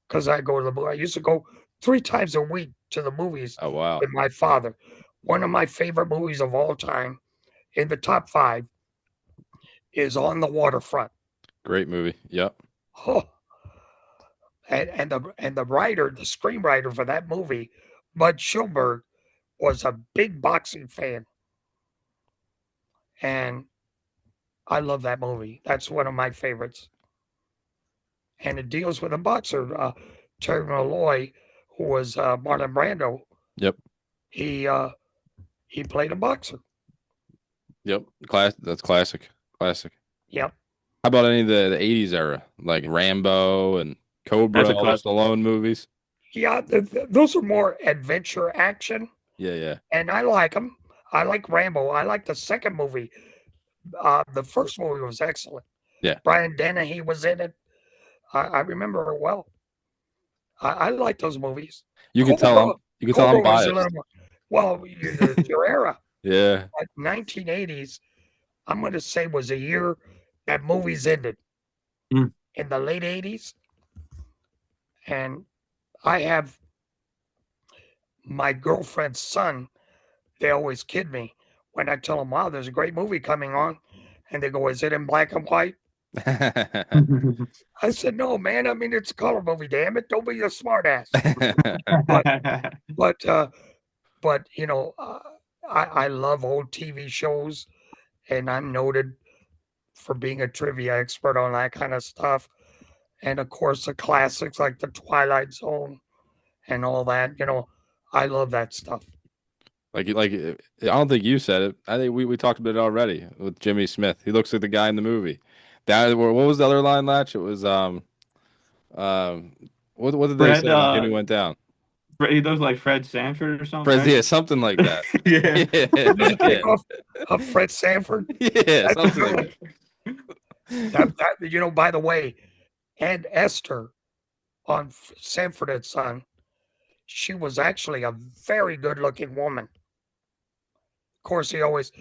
because I go to the movie. I used to go 3 times a week to the movies Oh, wow. with my father. One of my favorite movies of all time, in the top 5, is On the Waterfront. Great movie. Yep. Oh. And the writer, the screenwriter for that movie, Bud Schulberg, was a big boxing fan. And I love that movie. That's one of my favorites. And it deals with a boxer, Terry Malloy, who was Marlon Brando. Yep. He played a boxer. Yep. That's classic. Classic. Yep. How about any of the 80s era, like Rambo and Cobra, That's a all the classic. Stallone movies? Yeah, those are more adventure action, Yeah, yeah. and I like them. I like Rambo. I like the second movie. The first movie was excellent. Yeah. Brian Dennehy was in it. I remember it well. I like those movies. You can tell I'm Cobra was a biased. little more, well, it's your era. Yeah. But 1980s, I'm going to say, was a year that movies ended. Mm. In the late 80s. And I have my girlfriend's son. They always kid me when I tell them, wow, there's a great movie coming on. And they go, is it in black and white? I said, no, man. I mean, it's a color movie, damn it. Don't be a smart ass. But I love old TV shows, and I'm noted for being a trivia expert on that kind of stuff. And of course, the classics like The Twilight Zone and all that. I love that stuff. Like I don't think you said it. I think we talked about it already with Jimmy Smith. He looks like the guy in the movie. What was the other line, Latch? It was what did they Fred, say when Jimmy went down? He looks like Fred Sanford or something. Fred, Right? yeah, something like that. Yeah. Take off of Fred Sanford. Yeah, That's something like that. By the way, Aunt Esther on Sanford and Son, she was actually a very good-looking woman. Of course, he always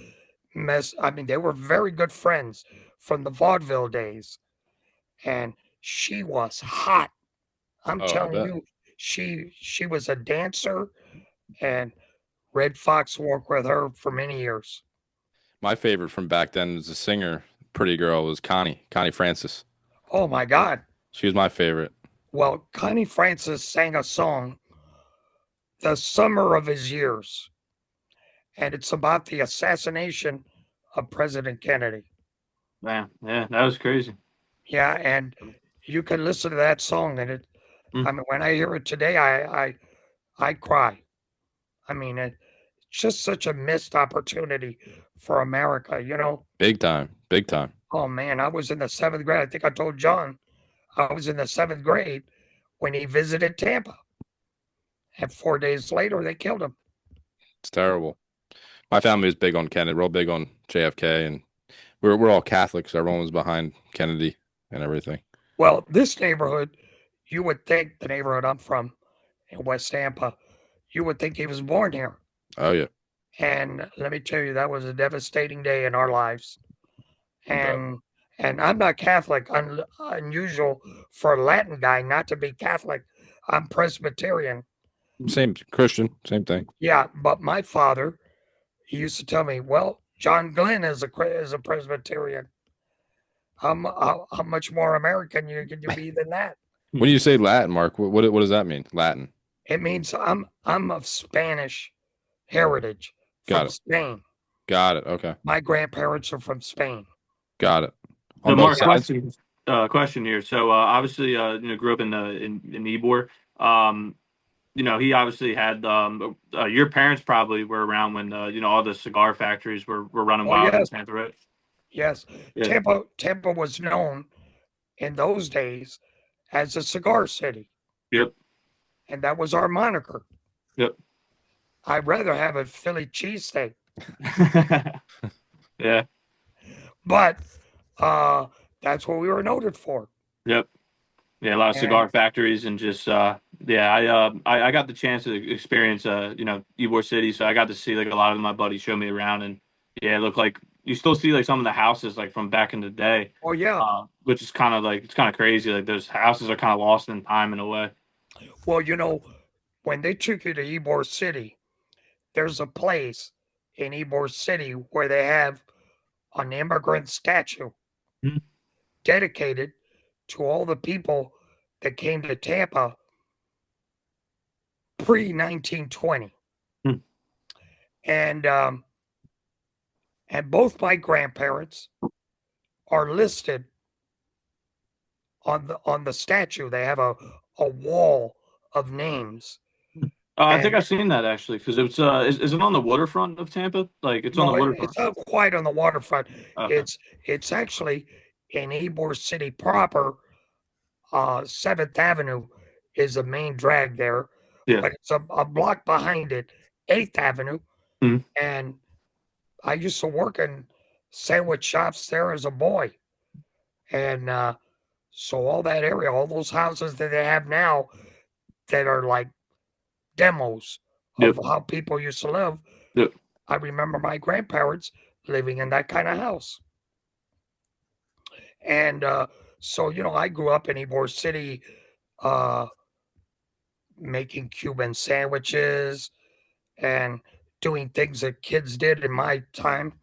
they were very good friends from the vaudeville days, and she was hot. I'm Oh, I telling bet. you, she was a dancer, and Red Fox worked with her for many years. My favorite from back then was a singer, pretty girl, was Connie Francis. Oh my God. She was my favorite. Well, Connie Francis sang a song, The Summer of His Years, and it's about the assassination of President Kennedy. Man, yeah, that was crazy. Yeah, and you can listen to that song, and Mm. I mean, when I hear it today, I cry. I mean, it's just such a missed opportunity for America, you know? Big time. Big time. Oh man, I was in the seventh grade. I think I told John I was in the seventh grade when he visited Tampa. And 4 days later, they killed him. It's terrible. My family was big on Kennedy, real big on JFK, and we're all Catholics. Everyone was behind Kennedy and everything. Well, this neighborhood, you would think the neighborhood I'm from in West Tampa, you would think he was born here. Oh yeah. And let me tell you, that was a devastating day in our lives. bet. And I'm not Catholic. Unusual for a Latin guy not to be Catholic. I'm Presbyterian. Same Christian, same thing. Yeah, but my father, he used to tell me, "Well, John Glenn is a Presbyterian. How much more American can you be than that?" When you say Latin, Mark, what does that mean? Latin. It means I'm of Spanish heritage Got from it. Spain. Got it. Okay. My grandparents are from Spain. Got it. So, On both Mark, sides. question here. So, obviously, grew up in Ybor. He obviously had your parents probably were around when all the cigar factories were running Oh wild in yes, Tampa, right? yes. Yeah. Tampa was known in those days as a cigar city, Yep. and that was our moniker. Yep. I'd rather have a Philly cheesesteak, Yeah. but that's what we were noted for. Yep. Yeah, a lot of And cigar factories and just I got the chance to experience Ybor City, so I got to see like a lot of my buddies show me around, and yeah, it looked like you still see like some of the houses like from back in the day, oh yeah, which is kind of like it's kind of crazy. Like those houses are kind of lost in time in a way. well, when they took you to Ybor City, there's a place in Ybor City where they have an immigrant statue Mhm. dedicated to all the people that came to Tampa pre 1920. Hmm. And both my grandparents are listed on the statue. They have a wall of names. I think And I've seen that actually because it's is it on the waterfront of Tampa? Like it's on no, the waterfront. it's not quite on the waterfront. Okay. It's actually in Ybor City proper. 7th Avenue is the main drag there, Yeah. but it's a block behind it, 8th Avenue. Mhm. And I used to work in sandwich shops there as a boy. And so all that area, all those houses that they have now that are like demos Yep. of how people used to live, Yep. I remember my grandparents living in that kind of house. And so, I grew up in Ybor City making Cuban sandwiches and doing things that kids did in my time.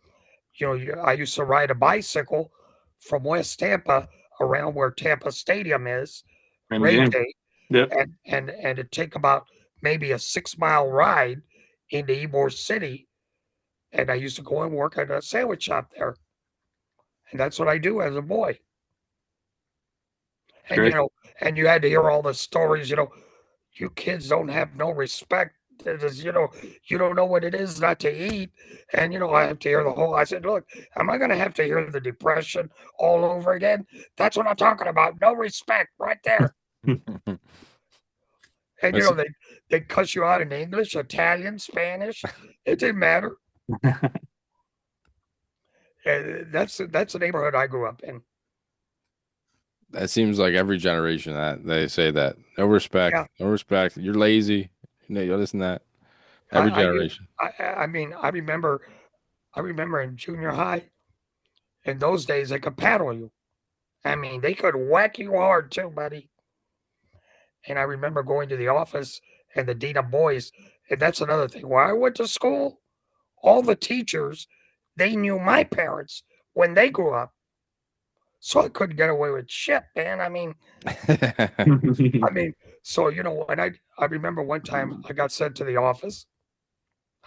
I used to ride a bicycle from West Tampa around where Tampa Stadium is, Raymond rain James. day, Yep. and it'd take about maybe a 6 mile ride into Ybor City. And I used to go and work at a sandwich shop there. And that's what I do as a boy. And Great. and you had to hear all the stories, you kids don't have no respect. It is, you don't know what it is not to eat. And, I have to hear the whole, I said, look, am I going to have to hear the Depression all over again? That's what I'm talking about. No respect right there. And, they cuss you out in English, Italian, Spanish. It didn't matter. That's the neighborhood I grew up in. That seems like every generation that they say that. No respect. Yeah. No respect. You're lazy. You're this and that. Every generation. I mean, I remember in junior high, in those days, they could paddle you. I mean, they could whack you hard too, buddy. And I remember going to the office and the dean of boys, and that's another thing. Where I went to school, all the teachers, they knew my parents when they grew up. So I couldn't get away with shit, man. So when I remember one time I got sent to the office.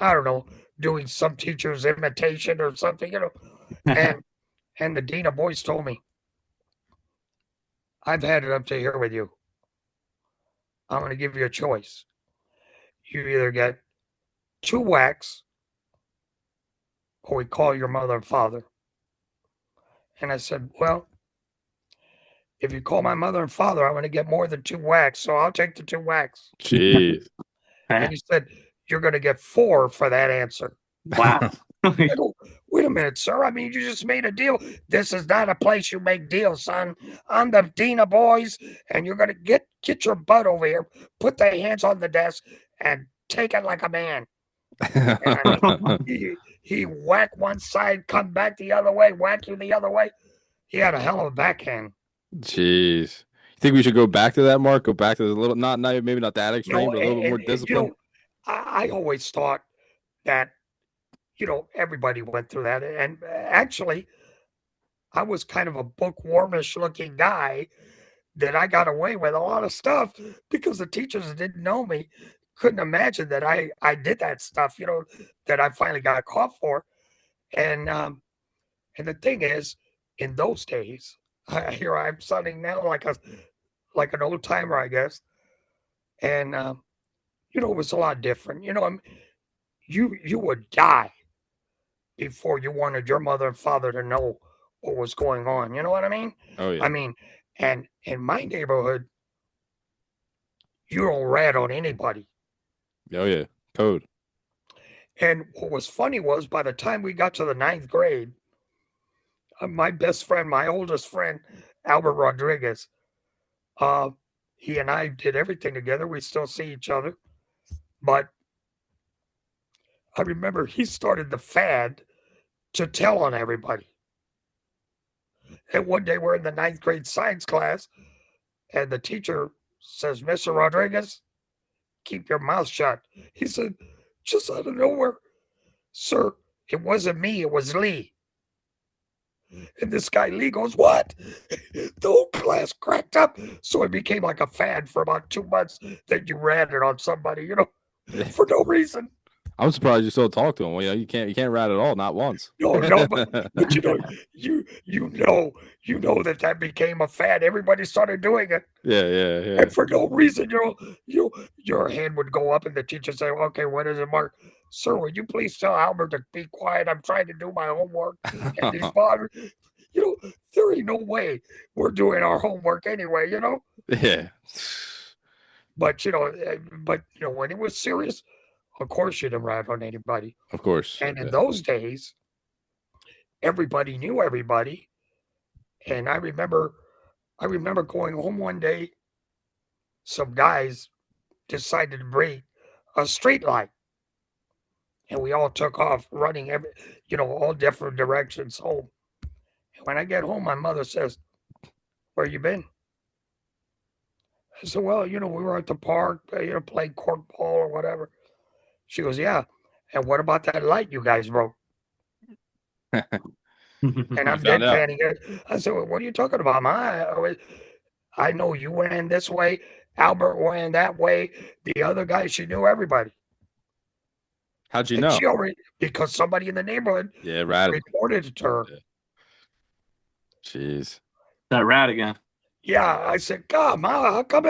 I don't know, doing some teacher's imitation or something, and and the dean of boys told me, I've had it up to here with you. I'm going to give you a choice. You either get 2 whacks or we call your mother and father. And I said, well, if you call my mother and father, I'm going to get more than 2 whacks. So I'll take the 2 whacks. Jeez. And he said, you're going to get 4 for that answer. Wow. I go, wait a minute, sir. I mean, you just made a deal. This is not a place you make deals, son. I'm the dean of boys, and you're going to get your butt over here, put the hands on the desk, and take it like a man. He whack one side, come back the other way, whack you the other way. He had a hell of a backhand. Jeez. You think we should go back to that, Mark? Go back to the little, not maybe not that extreme, but a little bit more discipline. I always thought that, everybody went through that. And actually, I was kind of a bookwormish looking guy that I got away with a lot of stuff because the teachers that didn't know me couldn't imagine that I did that stuff, that I finally got caught for. And the thing is, in those days, here I'm sounding now like an old timer, I guess. And it was a lot different. You would die before you wanted your mother and father to know what was going on. You know what I mean? Oh yeah. I mean, and in my neighborhood, you don't rat on anybody. Oh yeah. Code. And what was funny was by the time we got to the 9th grade, my best friend, my oldest friend, Albert Rodriguez, he and I did everything together. We still see each other. But I remember he started the fad to tell on everybody. And one day we're in the 9th grade science class, and the teacher says, Mr. Rodriguez, keep your mouth shut. He said, just out of nowhere, sir, it wasn't me, it was Lee. And this guy Lee goes, what? The whole class cracked up. So it became like a fad for about 2 months that you ratted on somebody, for no reason. I'm surprised you still talk to him. Well, you can't rat at all, not once. No, but you know that became a fad. Everybody started doing it. Yeah. And for no reason, your hand would go up and the teacher say, okay, what is it, Mark? Sir, would you please tell Albert to be quiet? I'm trying to do my homework. And he's bothered. There ain't no way we're doing our homework anyway, Yeah. But, when it was serious, of course you didn't rat on anybody. Of course. And in those days, everybody knew everybody. And I remember going home one day, some guys decided to bring a street light. And we all took off running all different directions home. And when I get home, my mother says, where you been? I said, well, we were at the park, playing corkball or whatever. She goes, yeah. And what about that light you guys broke? And I'm deadpanning it. I said, well, what are you talking about, Ma? I know you went this way. Albert went that way. The other guy, she knew everybody. How'd you know? Because somebody in the neighborhood reported it to her. Jeez. That rat again. Yeah, I said, God, Ma, how come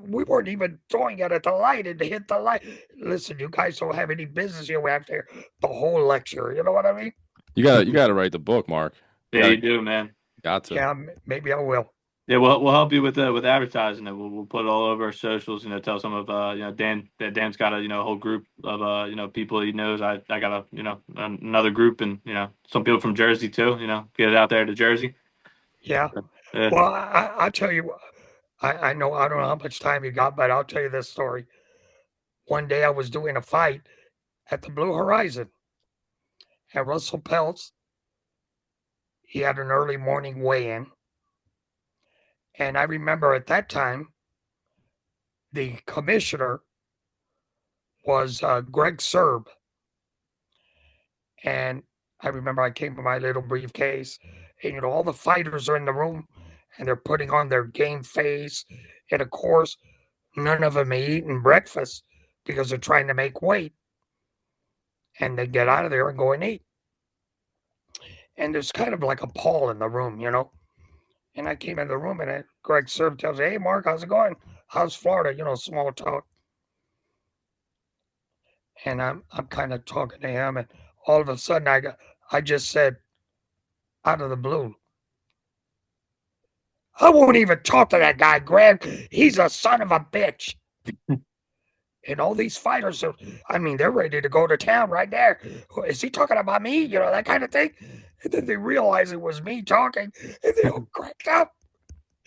we weren't even throwing it at the light and to hit the light? Listen, you guys don't have any business here after the whole lecture. You know what I mean? You gotta write the book, Mark. Yeah, you do, man. Got to. Yeah, maybe I will. Yeah, we'll help you with advertising it. We'll put it all over our socials. Tell some of Dan's got a whole group of people he knows. I got another group, and some people from Jersey too. Get it out there to Jersey. Yeah. Well, I'll tell you, I don't know how much time you got, but I'll tell you this story. One day I was doing a fight at the Blue Horizon, and Russell Peltz, he had an early morning weigh-in. And I remember at that time, the commissioner was Greg Serb. And I remember I came with my little briefcase, and all the fighters are in the room, and they're putting on their game face, and of course, none of them are eating breakfast because they're trying to make weight, and they get out of there and go and eat. And there's kind of like a pall in the room, And I came in the room, and Greg Serb tells me, "Hey, Mark, how's it going? How's Florida?" Small talk. And I'm kind of talking to him, and all of a sudden I just said, out of the blue, "I won't even talk to that guy, Greg. He's a son of a bitch." And all these fighters they're ready to go to town right there. Is he talking about me? That kind of thing. And then they realize it was me talking, and they all cracked up.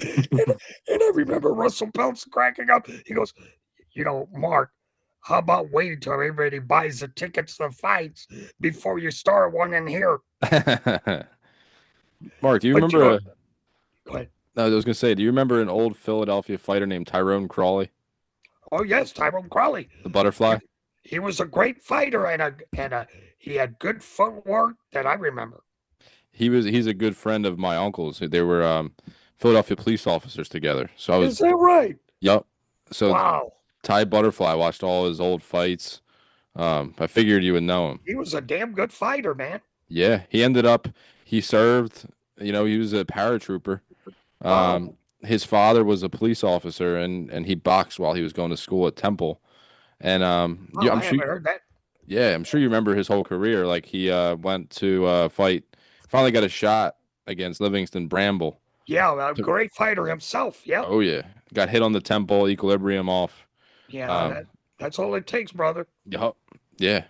And I remember Russell Peltz cracking up. He goes, "Mark, how about waiting till everybody buys the tickets to the fights before you start one in here?" Mark, do you But remember? Go ahead. I was going to say, do you remember an old Philadelphia fighter named Tyrone Crawley, Oh yes, Tyrone Crawley. the butterfly? He was a great fighter, and he had good footwork that I remember. He's a good friend of my uncle's. They were Philadelphia police officers together. So Is that right? Yep. So Wow. Ty Butterfly, watched all his old fights. I figured you would know him. He was a damn good fighter, man. Yeah, he served, he was a paratrooper. Wow. His father was a police officer, and he boxed while he was going to school at Temple. And I haven't heard that. yeah, I'm sure you remember his whole career. Like he went to fight, finally got a shot against Livingston Bramble. Yeah, a great fighter himself. Yeah. Oh yeah, got hit on the temple, equilibrium off. Yeah, that's all it takes, brother. Yep. Yeah.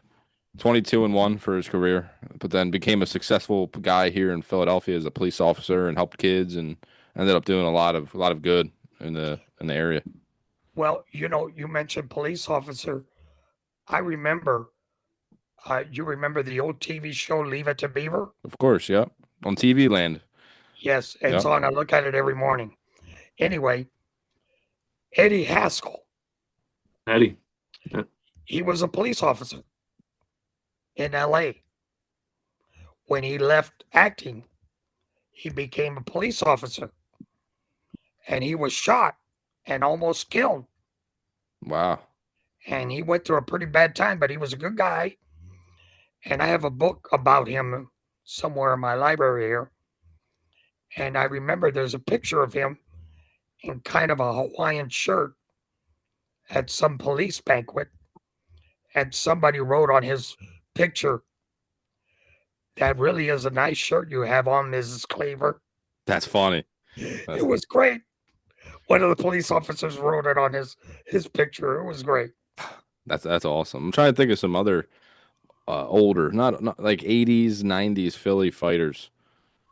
22-1 for his career, but then became a successful guy here in Philadelphia as a police officer and helped kids and ended up doing a lot of good in the area. Well, you mentioned police officer. I remember. You remember the old TV show Leave It to Beaver? Of course, yep. On TV Land. Yes, it's Yep. on. I look at it every morning. Anyway, Eddie Haskell. Eddie. He was a police officer in LA. When he left acting, he became a police officer. And he was shot and almost killed. Wow. And he went through a pretty bad time, but he was a good guy. And I have a book about him somewhere in my library here. And I remember there's a picture of him in kind of a Hawaiian shirt at some police banquet. And somebody wrote on his picture, "That really is a nice shirt you have on, Mrs. Cleaver." That's funny. It was great. One of the police officers wrote it on his picture. It was great. That's awesome. I'm trying to think of some other older, not like 80s, 90s Philly fighters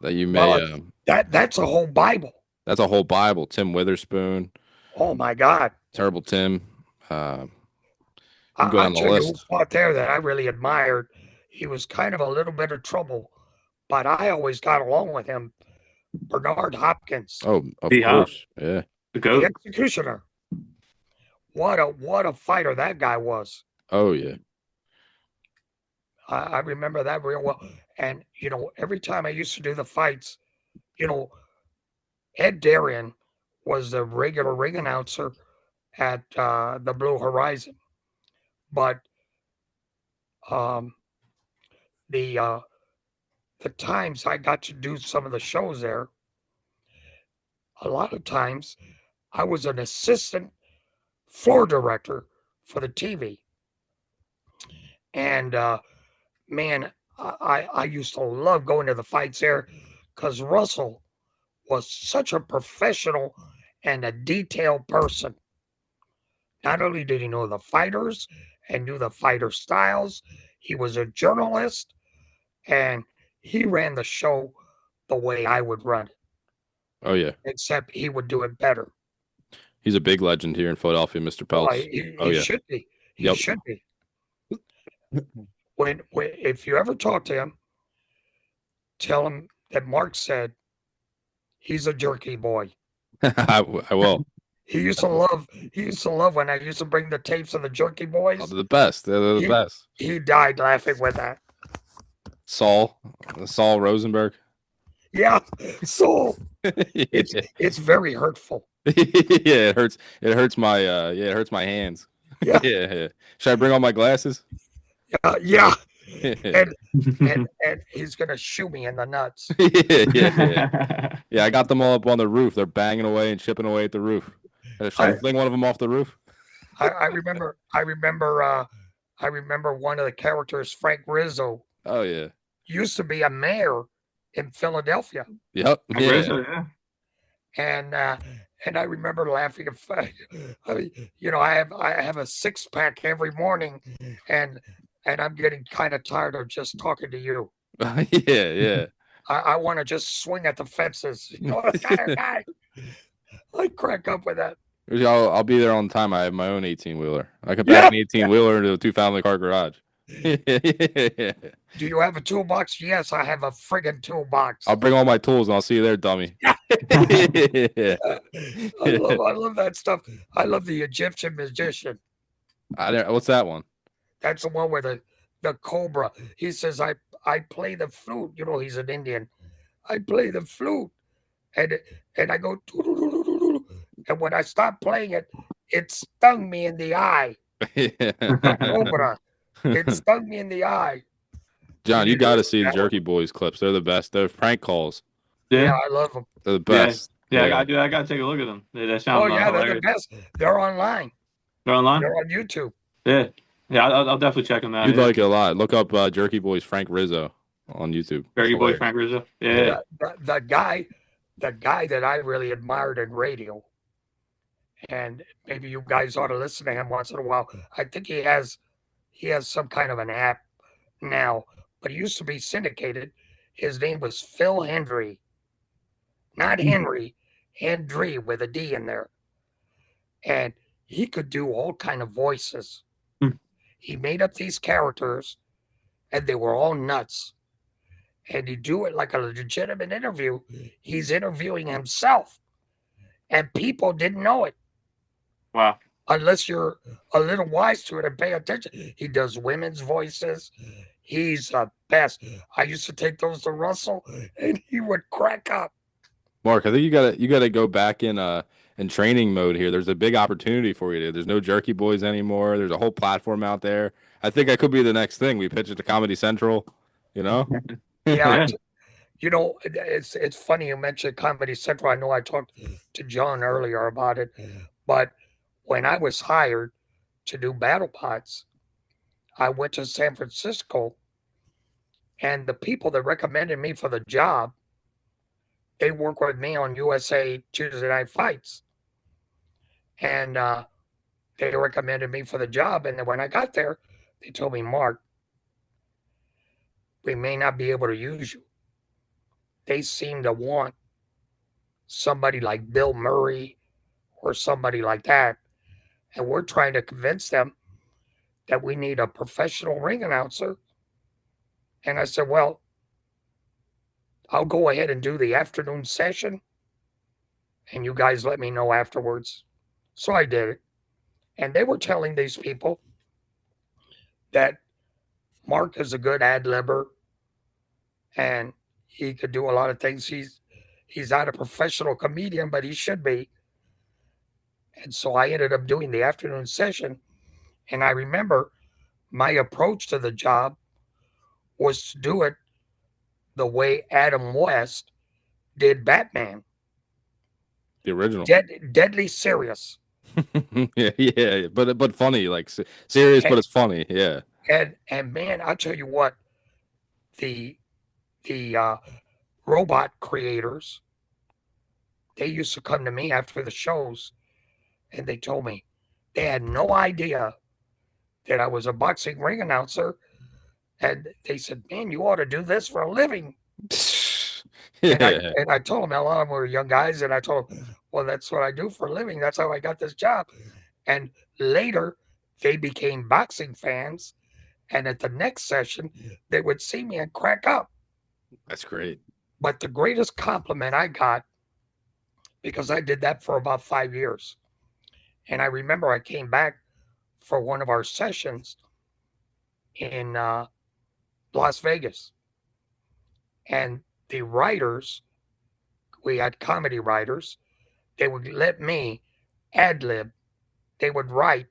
that you may. Well, that's a whole Bible. That's a whole Bible. Tim Witherspoon, Oh my God. Terrible Tim. I'll go down the tell you who list. fought there that I really admired. He was kind of a little bit of trouble, but I always got along with him. Bernard Hopkins, Oh, of D-Hop. course. Yeah. The the goat. executioner. What a fighter that guy was. Oh, yeah. I remember that real well. And, every time I used to do the fights, Ed Darien was the regular ring announcer at the Blue Horizon. But the times I got to do some of the shows there, a lot of times I was an assistant floor director for the TV. And man, I used to love going to the fights there because Russell was such a professional and a detailed person. Not only did he know the fighters and knew the fighter styles, he was a journalist, and he ran the show the way I would run it, Oh, yeah. except he would do it better. He's a big legend here in Philadelphia, Mr. Peltz. He yeah. should be. He Yep. should be. When if you ever talk to him, tell him that Mark said he's a jerky boy. I will. He used to love. He used to love when I used to bring the tapes of the Jerky Oh, Boys. they're the best. They're the He best. he died laughing with that. Saul Rosenberg. Yeah, so it's Yeah. it's very hurtful. Yeah, it hurts. It hurts my it hurts my hands. Yeah, Yeah. Should I bring all my glasses? yeah, Yeah, and and he's gonna shoot me in the nuts. yeah. Yeah, I got them all up on the roof. They're banging away and chipping away at the roof. Should I I, fling one of them off the roof? I remember one of the characters, Frank Rizzo, Oh yeah. used to be a mayor in Philadelphia, Yep. Yeah. Yeah. and I remember laughing. I mean, I have a 6-pack every morning, and I'm getting kind of tired of just talking to you. Yeah, yeah. I want to just swing at the fences. You know, that kind of guy. I crack up with that. I'll be there on time. I have my own 18-wheeler. I can Yeah. pack an 18-wheeler into a 2-family car garage. Yeah. Do you have a toolbox? Yes, I have a friggin' toolbox. I'll bring all my tools and I'll see you there, dummy. Yeah. I love that stuff. I love the Egyptian magician. What's that one? That's the one where the cobra. He says, I play the flute. You know, he's an Indian. I play the flute. And I go, "Doo-doo-doo-doo-doo-doo." And when I stopped playing it, it stung me in the eye. The cobra. It stung me in the eye. John, you got to see the that Jerky Boys clips. They're the best. They're prank calls. Yeah, Yeah. I love them. They're the best. Yeah, I gotta take a look at them. They sound Oh, yeah, they're the hilarious. best. They're online. They're online? They're on YouTube. Yeah. Yeah, I'll definitely check them out. You'd Yeah. like it a lot. Look up Jerky Boys Frank Rizzo on YouTube. Jerky Boy Hilarious. Frank Rizzo. Yeah. The guy that I really admired in radio, and maybe you guys ought to listen to him once in a while. I think he has some kind of an app now, but he used to be syndicated. His name was Phil Hendry, not Henry, Hendry with a D in there, and he could do all kind of voices. Hmm. He made up these characters, and they were all nuts. And he'd do it like a legitimate interview. He's interviewing himself, and people didn't know it Wow. unless you're a little wise to it and pay attention. He does women's voices. He's the best. I used to take those to Russell, and he would crack up. Mark, I think you gotta go back in training mode here. There's a big opportunity for you. There's no Jerky Boys anymore. There's a whole platform out there. I think that could be the next thing. We pitch it to Comedy Central. You know? Yeah, you know, it's funny you mentioned Comedy Central. I know I talked to John earlier about it, but when I was hired to do Battlebots, I went to San Francisco, and the people that recommended me for the job, they work with me on USA Tuesday Night Fights, and they recommended me for the job. And then when I got there, they told me, Mark, we may not be able to use you. They seem to want somebody like Bill Murray or somebody like that. And we're trying to convince them that we need a professional ring announcer. And I said, well, I'll go ahead and do the afternoon session, and you guys let me know afterwards. So I did it. And they were telling these people that Mark is a good ad-libber, and he could do a lot of things. He's not a professional comedian, but he should be. And so I ended up doing the afternoon session. And I remember my approach to the job was to do it the way Adam West did Batman. The original. Deadly serious. Yeah, but funny, like serious, but it's funny. Yeah. And man, I'll tell you what, the robot creators, they used to come to me after the shows, and they told me they had no idea that I was a boxing ring announcer. And they said, man, you ought to do this for a living. Yeah. And I told them, a lot of them were young guys, and I told them, well, that's what I do for a living. That's how I got this job. And later, they became boxing fans. And at the next session, they would see me and crack up. That's great. But the greatest compliment I got, because I did that for about 5 years, And I remember I came back for one of our sessions in Las Vegas. And the writers, we had comedy writers, they would let me ad lib. They would write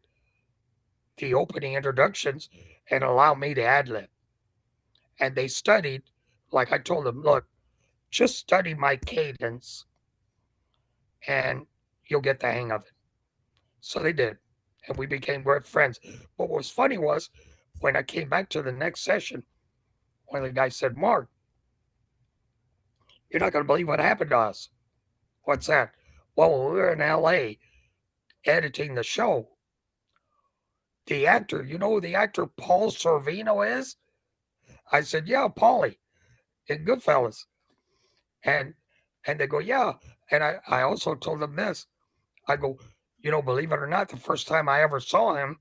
the opening introductions and allow me to ad lib. And they studied, like I told them, look, just study my cadence and you'll get the hang of it. So they did. And we became great friends. But what was funny was when I came back to the next session, one of the guys said, Mark, you're not going to believe what happened to us. What's that? Well, we were in LA editing the show. The actor, you know who the actor Paul Sorvino is? I said, yeah, Paulie in Goodfellas. And they go, yeah. And I also told them this. I go, you know, believe it or not, the first time I ever saw him,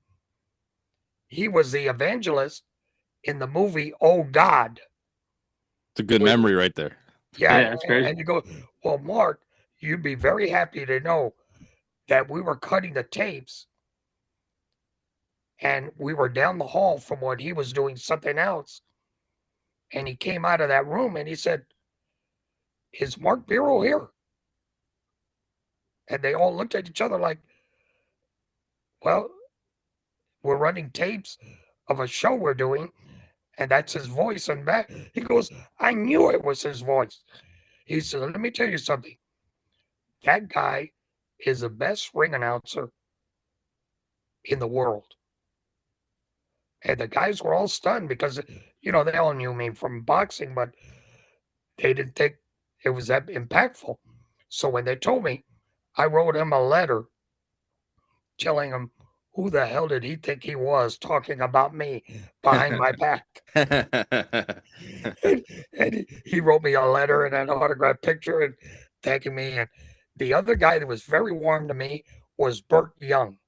he was the evangelist in the movie Oh God. It's a good memory right there. Yeah, that's crazy. and you go, well, Mark, you'd be very happy to know that we were cutting the tapes and we were down the hall from what he was doing something else. And he came out of that room and he said, is Mark Beiro here? And they all looked at each other like, well, we're running tapes of a show we're doing, and that's his voice. And back, he goes, I knew it was his voice. He said, let me tell you something. That guy is the best ring announcer in the world. And the guys were all stunned because, you know, they all knew me from boxing, but they didn't think it was that impactful. So when they told me, I wrote him a letter telling him who the hell did he think he was talking about me behind my back. and he wrote me a letter and an autographed picture and thanking me. And the other guy that was very warm to me was Burt Young.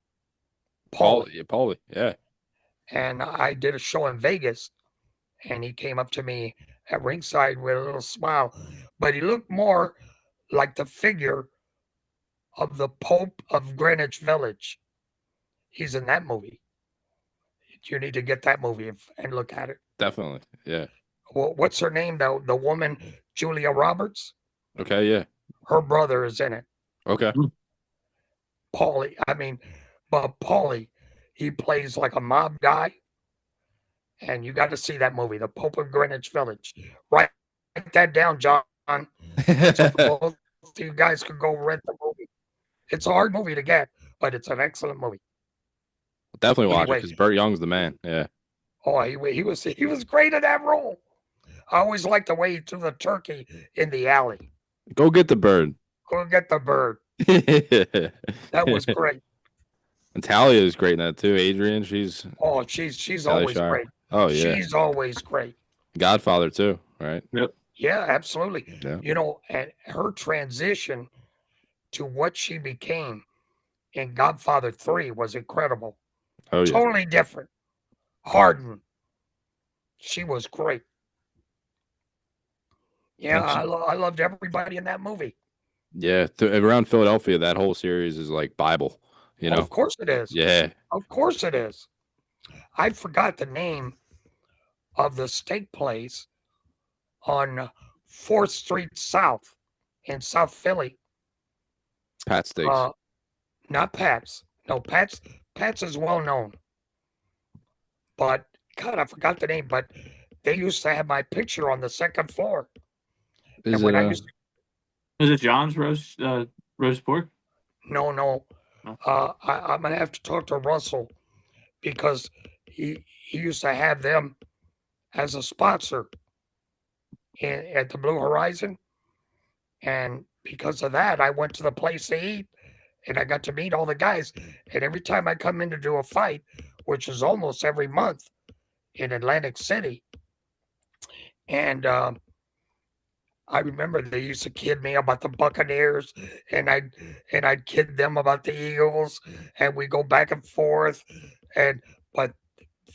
Paulie, yeah. And I did a show in Vegas, and he came up to me at ringside with a little smile, but he looked more like the figure of the Pope of Greenwich Village. He's in that movie. You need to get that movie and look at it. Definitely, yeah. Well, what's her name, though? The woman, Julia Roberts? Okay, yeah. Her brother is in it. Okay. Paulie, but Paulie, he plays like a mob guy. And you got to see that movie, The Pope of Greenwich Village. Write that down, John. So both you guys could go rent the movie. It's a hard movie to get, but it's an excellent movie. Definitely watch Anyway. it because Burt Young's the man. Yeah. Oh, he was great in that role. I always liked the way he threw the turkey in the alley. Go get the bird. Go get the bird. That was great. And Talia is great in that too. Adrian, she's she's Talia always Shire. great. Oh yeah. She's always great. Godfather too, right? Yep. Yeah, absolutely. Yeah. You know, and her transition to what she became in Godfather 3 was incredible. Oh yeah. Totally different. Harden. She was great. Yeah, I loved everybody in that movie. Yeah, around Philadelphia, that whole series is like Bible, you know? Of course it is. Yeah. Of course it is. I forgot the name of the steak place on 4th Street South in South Philly. Pat Steaks. Not Pat's. No, Pat's is well known. But, God, I forgot the name. But they used to have my picture on the second floor. Is Is it John's roast pork? No. I'm going to have to talk to Russell because he used to have them as a sponsor at the Blue Horizon. And because of that, I went to the place to eat and I got to meet all the guys. And every time I come in to do a fight, which is almost every month in Atlantic City, and I remember they used to kid me about the Buccaneers, and I'd kid them about the Eagles, and we go back and forth. But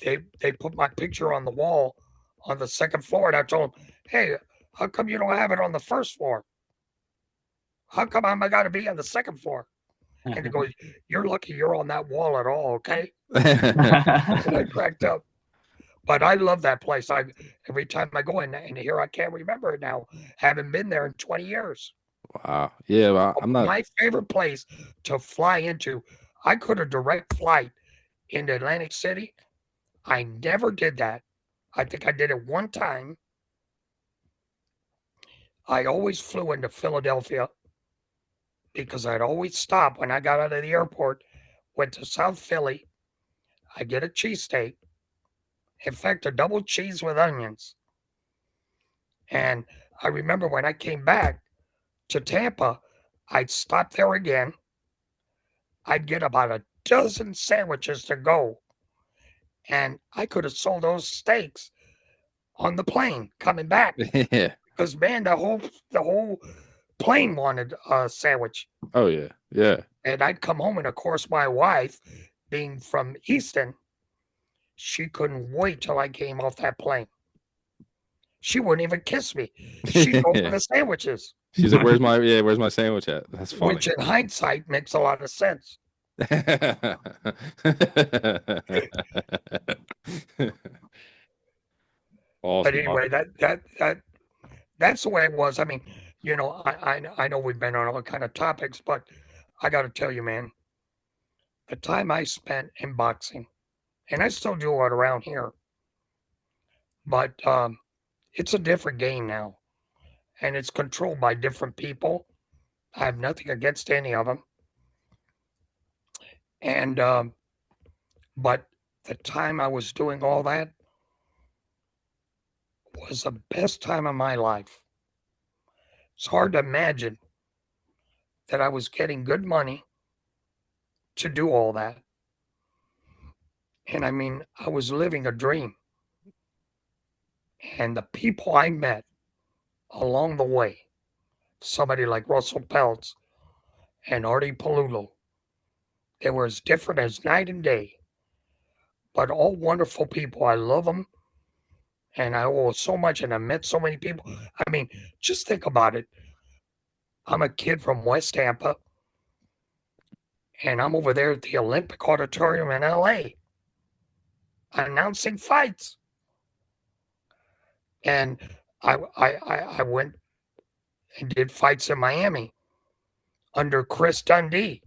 they put my picture on the wall on the second floor, and I told them, "Hey, how come you don't have it on the first floor? How come I got to be on the second floor?" And they go, "You're lucky you're on that wall at all, okay?" And I cracked up. But I love that place. Every time I go in, and here I can't remember it now. Haven't been there in 20 years. Wow. Yeah, well, I'm not. My favorite place to fly into. I could have direct flight into Atlantic City. I never did that. I think I did it one time. I always flew into Philadelphia because I'd always stop when I got out of the airport, went to South Philly. I get a cheesesteak. In fact, a double cheese with onions. And I remember when I came back to Tampa, I'd stop there again. I'd get about a dozen sandwiches to go. And I could have sold those steaks on the plane coming back. Yeah. Because man, the whole plane wanted a sandwich. Oh yeah. Yeah. And I'd come home, and of course my wife, being from Easton, she couldn't wait till I came off that plane. She wouldn't even kiss me. She'd go for the sandwiches. She's like, where's my sandwich at? That's funny. Which in hindsight makes a lot of sense. Awesome. But anyway, that's the way it was. I mean, you know, I know we've been on all kind of topics, but I got to tell you, man, the time I spent in boxing, and I still do it around here, but it's a different game now, and it's controlled by different people. I have nothing against any of them, and but the time I was doing all that was the best time of my life. It's hard to imagine that I was getting good money to do all that. And I mean, I was living a dream. And the people I met along the way, somebody like Russell Peltz and Artie Palulu, they were as different as night and day, but all wonderful people. I love them. And I owe so much, and I met so many people. I mean, just think about it. I'm a kid from West Tampa, and I'm over there at the Olympic Auditorium in LA announcing fights. And I went and did fights in Miami under Chris Dundee.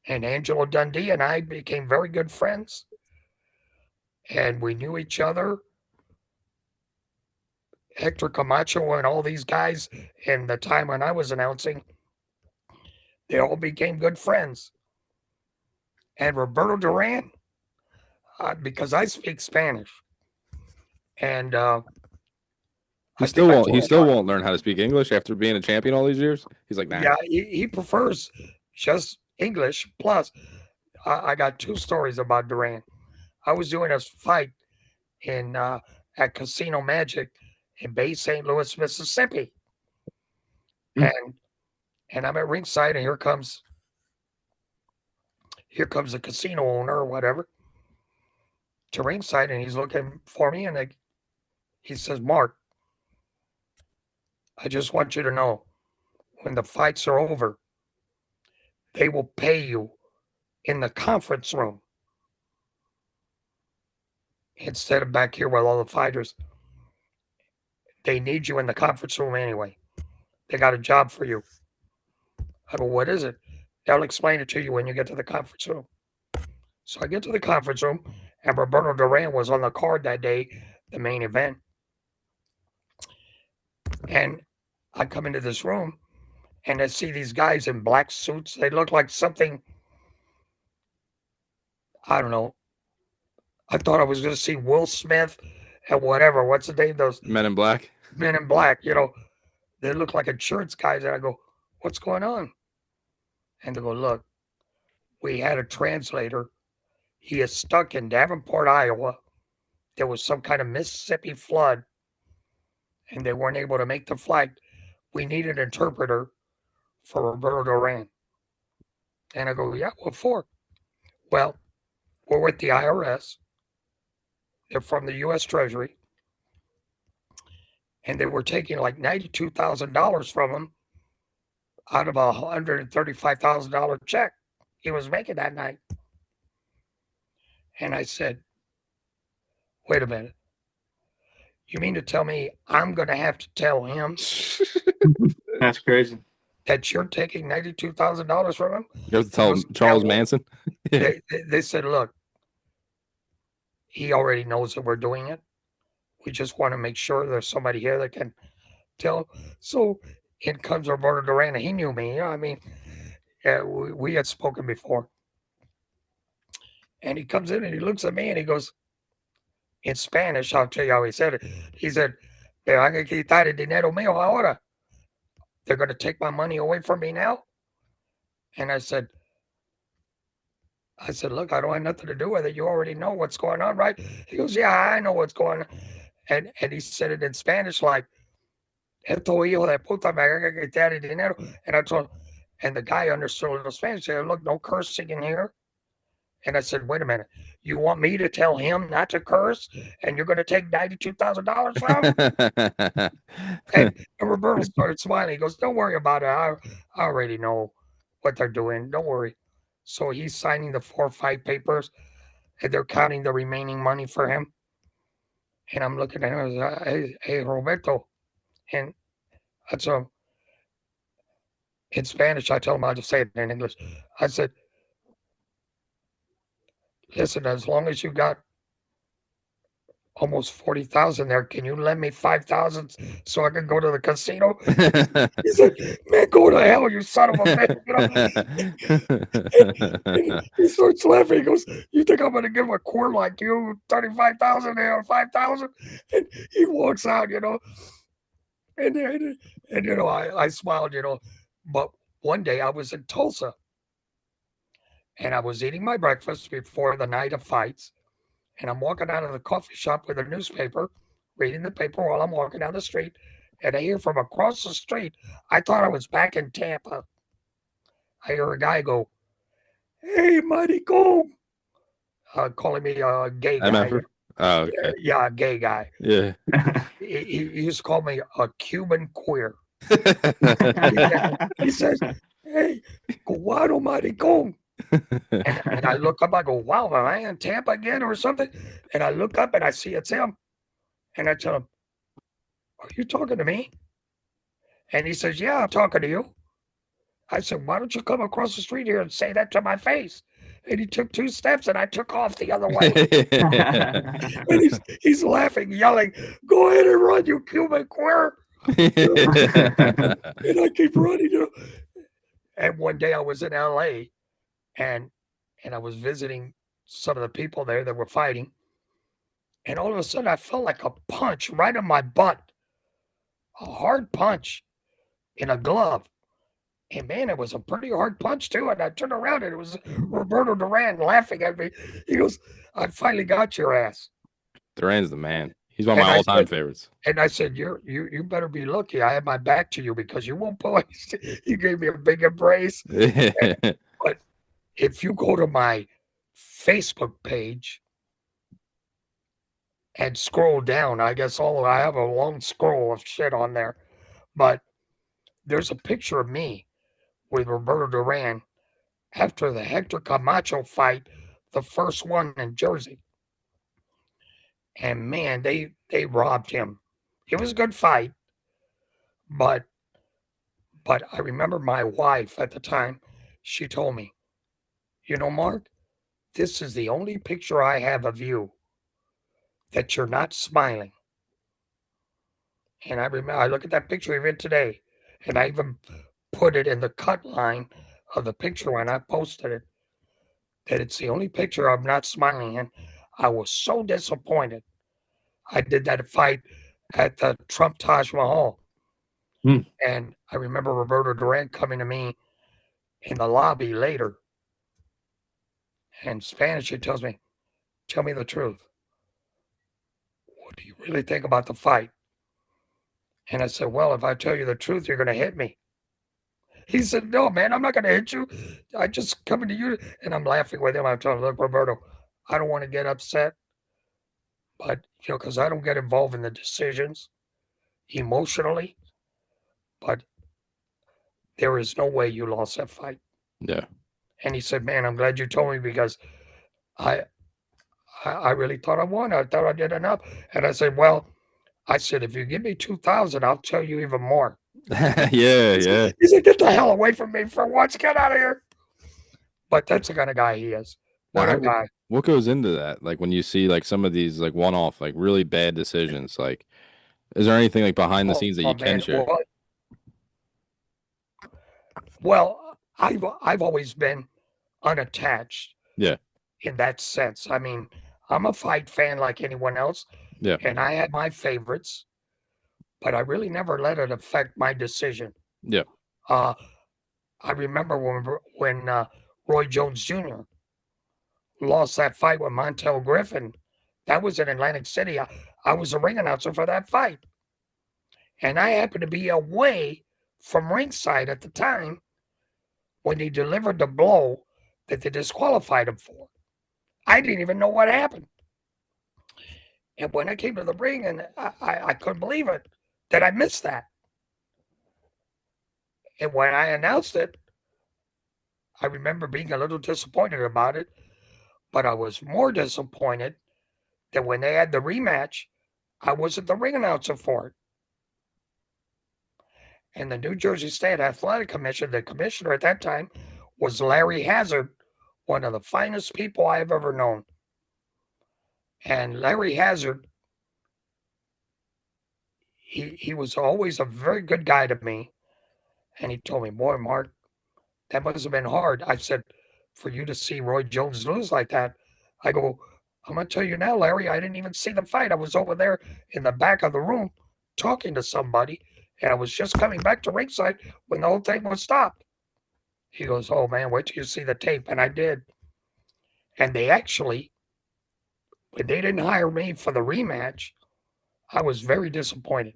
And Angelo Dundee and I became very good friends. And we knew each other. Hector Camacho and all these guys in the time when I was announcing, they all became good friends. And Roberto Duran, because I speak Spanish, and he still won't learn how to speak English after being a champion all these years. He's like, nah. Yeah, he prefers just English. Plus, I got two stories about Duran. I was doing a fight in at Casino Magic in Bay St. Louis, Mississippi, and I'm at ringside, and here comes the casino owner or whatever to ringside, and he's looking for me, and he says, "Mark, I just want you to know, when the fights are over, they will pay you in the conference room instead of back here with all the fighters. They need you in the conference room anyway. They got a job for you." I go, "What is it?" "They'll explain it to you when you get to the conference room." So I get to the conference room, and Roberto Duran was on the card that day, the main event. And I come into this room, and I see these guys in black suits. They look like something, I don't know. I thought I was going to see Will Smith and whatever. What's the name? Those Men in Black. Men in Black, you know. They look like insurance guys. And I go, "What's going on?" And they go, "Look, we had a translator. He is stuck in Davenport, Iowa. There was some kind of Mississippi flood, and they weren't able to make the flight. We need an interpreter for Roberto Duran." And I go, "Yeah, what for?" "Well, we're with the IRS. They're from the U.S. Treasury. And they were taking like $92,000 from him out of a $135,000 check he was making that night. And I said, wait a minute. You mean to tell me I'm going to have to tell him That's crazy. that you're taking $92,000 from him? You have to tell goes, Charles "Yeah, well," Manson. Yeah. They said, look, he already knows that we're doing it. We just want to make sure there's somebody here that can tell. So in comes Roberto Duran. He knew me. I mean, we had spoken before. And he comes in and he looks at me and he goes, in Spanish, I'll tell you how he said it. He said, "Me van a quitar el dinero mío ahora. They're going to take my money away from me now." And I said, look, I don't have nothing to do with it. You already know what's going on, right? He goes, yeah, I know what's going on. And he said it in Spanish like, "Esto hijo de puta me van a quitar el dinero." And I told him, and the guy understood a little Spanish. He said, look, no cursing in here. And I said, wait a minute. You want me to tell him not to curse, and you're going to take $92,000 from him? And Roberto started smiling. He goes, don't worry about it. I already know what they're doing. Don't worry. So he's signing the 4 or 5 papers, and they're counting the remaining money for him. And I'm looking at him. I say, hey, Roberto. And I told him, in Spanish, I told him I'll just say it in English. I said, listen, as long as you got almost 40,000 there, can you lend me 5,000 so I can go to the casino? He said, man, go to hell, you son of a bitch. And he starts laughing. He goes, you think I'm going to give a queer like you 35,000 and 5,000? And he walks out, And I smiled, But one day I was in Tulsa. And I was eating my breakfast before the night of fights. And I'm walking out of the coffee shop with a newspaper, reading the paper while I'm walking down the street. And I hear from across the street, I thought I was back in Tampa. I hear a guy go, hey, Mighty Go, calling me a gay guy. Oh, okay. Yeah, a gay guy. Yeah. He used to call me a Cuban queer. He says, hey, Guado Mighty Go. And I look up, I go, wow, am I in Tampa again or something? And I look up and I see it's him. And I tell him, are you talking to me? And he says, yeah, I'm talking to you. I said, why don't you come across the street here and say that to my face? And he took 2 steps and I took off the other way. And he's laughing, yelling, go ahead and run, you Cuban queer. And I keep running. And one day I was in LA and I was visiting some of the people there that were fighting. And all of a sudden I felt like a punch right in my butt. A hard punch in a glove. And man, it was a pretty hard punch too. And I turned around and it was Roberto Duran laughing at me. He goes, I finally got your ass. Duran's the man. He's one of my all-time favorites. And I said, you better be lucky. I have my back to you because you won't pull. You gave me a big embrace. But if you go to my Facebook page and scroll down, I guess I have a long scroll of shit on there. But there's a picture of me with Roberto Duran after the Hector Camacho fight, the first one in Jersey. And man, they robbed him. It was a good fight, but I remember my wife at the time, she told me, Mark, this is the only picture I have of you that you're not smiling. And I remember, I look at that picture even today, and I even put it in the cut line of the picture when I posted it, that it's the only picture I'm not smiling in. I was so disappointed. I did that fight at the Trump Taj Mahal. And I remember Roberto Duran coming to me in the lobby later. In Spanish, he tells me, tell me the truth. What do you really think about the fight? And I said, well, if I tell you the truth, you're going to hit me. He said, no, man, I'm not going to hit you. I just coming to you. And I'm laughing with him. I'm telling him, look, Roberto, I don't want to get upset. But, because I don't get involved in the decisions emotionally. But there is no way you lost that fight. Yeah. And he said, man, I'm glad you told me because I I really thought I won. I thought I did enough. And I said, well, I said, if you give me 2,000, I'll tell you even more. Yeah, yeah. He said, get the hell away from me for once. Get out of here. But that's the kind of guy he is. What Now, a guy. what goes into that? Like when you see like some of these like one-off, like really bad decisions, like is there anything like behind the scenes that you can man. share? Well, I've always been unattached. Yeah. In that sense. I mean, I'm a fight fan like anyone else. Yeah. And I had my favorites, but I really never let it affect my decision. Yeah. I remember when Roy Jones Jr. lost that fight with Montel Griffin. That was in Atlantic City. I was a ring announcer for that fight. And I happened to be away from ringside at the time when he delivered the blow that they disqualified him for. I didn't even know what happened. And when I came to the ring, and I couldn't believe it, that I missed that. And when I announced it, I remember being a little disappointed about it, but I was more disappointed that when they had the rematch, I wasn't the ring announcer for it. And the New Jersey State Athletic Commission, the commissioner at that time was Larry Hazard, one of the finest people I have ever known. And Larry Hazard, he was always a very good guy to me. And he told me, boy, Mark, that must have been hard. I said, for you to see Roy Jones lose like that, I go, I'm going to tell you now, Larry, I didn't even see the fight. I was over there in the back of the room talking to somebody, and I was just coming back to ringside when the whole thing was stopped. He goes, oh, man, wait till you see the tape. And I did. And they actually, when they didn't hire me for the rematch, I was very disappointed.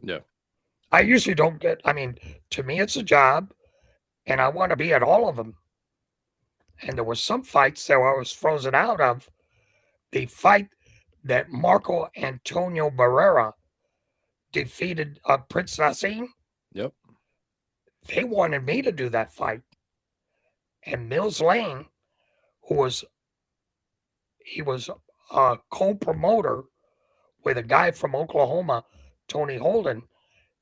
Yeah. I usually don't get, I mean, to me, it's a job, and I want to be at all of them. And there were some fights that I was frozen out of. The fight that Marco Antonio Barrera defeated Prince Nassim. Yep. They wanted me to do that fight. And Mills Lane, he was a co-promoter with a guy from Oklahoma, Tony Holden.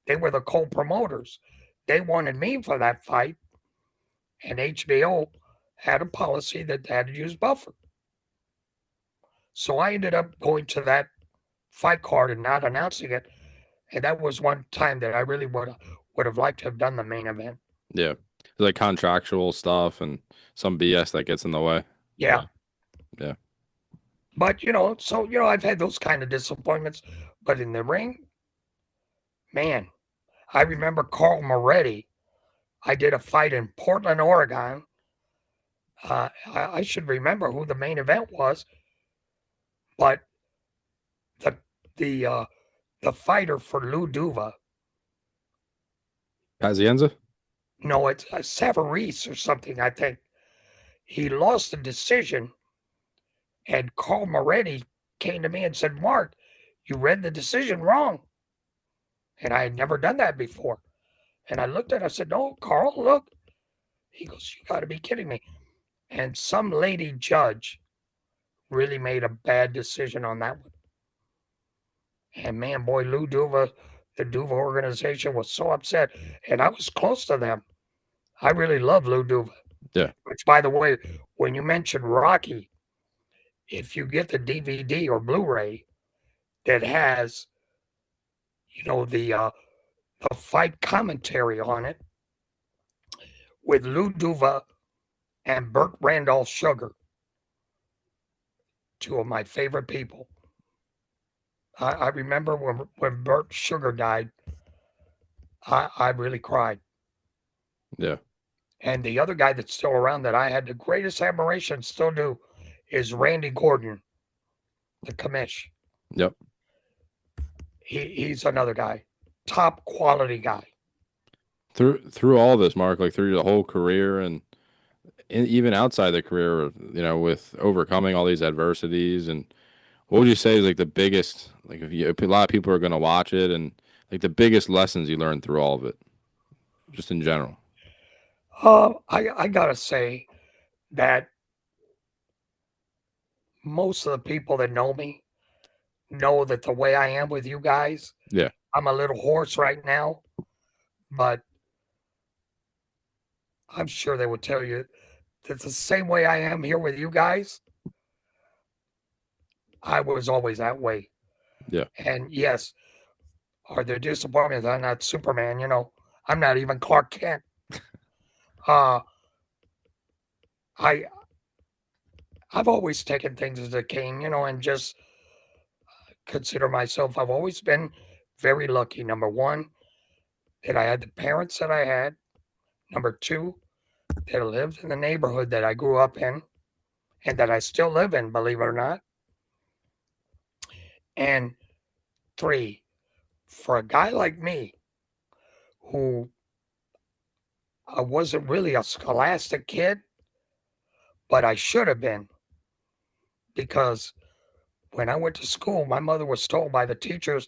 They were the co-promoters. They wanted me for that fight, and HBO had a policy that they had to use buffer. So I ended up going to that fight card and not announcing it, and that was one time that I really would have liked to have done the main event. Yeah. It's like contractual stuff and some BS that gets in the way. Yeah. Yeah. But, I've had those kind of disappointments. But in the ring, man, I remember Carl Moretti. I did a fight in Portland, Oregon. I should remember who the main event was. But the fighter for Lou Duva. Pazienza? No, it's Savarese or something, I think. He lost the decision, and Carl Moretti came to me and said, Mark, you read the decision wrong. And I had never done that before. And I looked at it, I said, no, Carl, look. He goes, you got to be kidding me. And some lady judge really made a bad decision on that one. And man, boy, Lou Duva, the Duva organization was so upset. And I was close to them. I really love Lou Duva. Yeah. Which, by the way, when you mentioned Rocky, if you get the DVD or Blu-ray that has, the fight commentary on it with Lou Duva and Burt Randolph Sugar, two of my favorite people. I remember when Burt Sugar died, I really cried. Yeah. And the other guy that's still around that I had the greatest admiration, still do, is Randy Gordon, the commish. Yep. He's another guy, top quality guy. Through all this, Mark, like through the whole career and even outside the career, with overcoming all these adversities, and what would you say is like the biggest, like if a lot of people are going to watch it, and like the biggest lessons you learned through all of it? just in general? I gotta say that most of the people that know me know that the way I am with you guys, Yeah. I'm a little hoarse right now, but I'm sure they would tell you that the same way I am here with you guys, I was always that way. Yeah. And yes, are there disappointments? I'm not Superman, you know. I'm not even Clark Kent. Uh, I I've always taken things as a king, you know, and just consider myself. I've always been very lucky. Number one, that I had the parents that I had. Number two, that I lived in the neighborhood that I grew up in and that I still live in, believe it or not. And three, for a guy like me who I wasn't really a scholastic kid, but I should have been because when I went to school, my mother was told by the teachers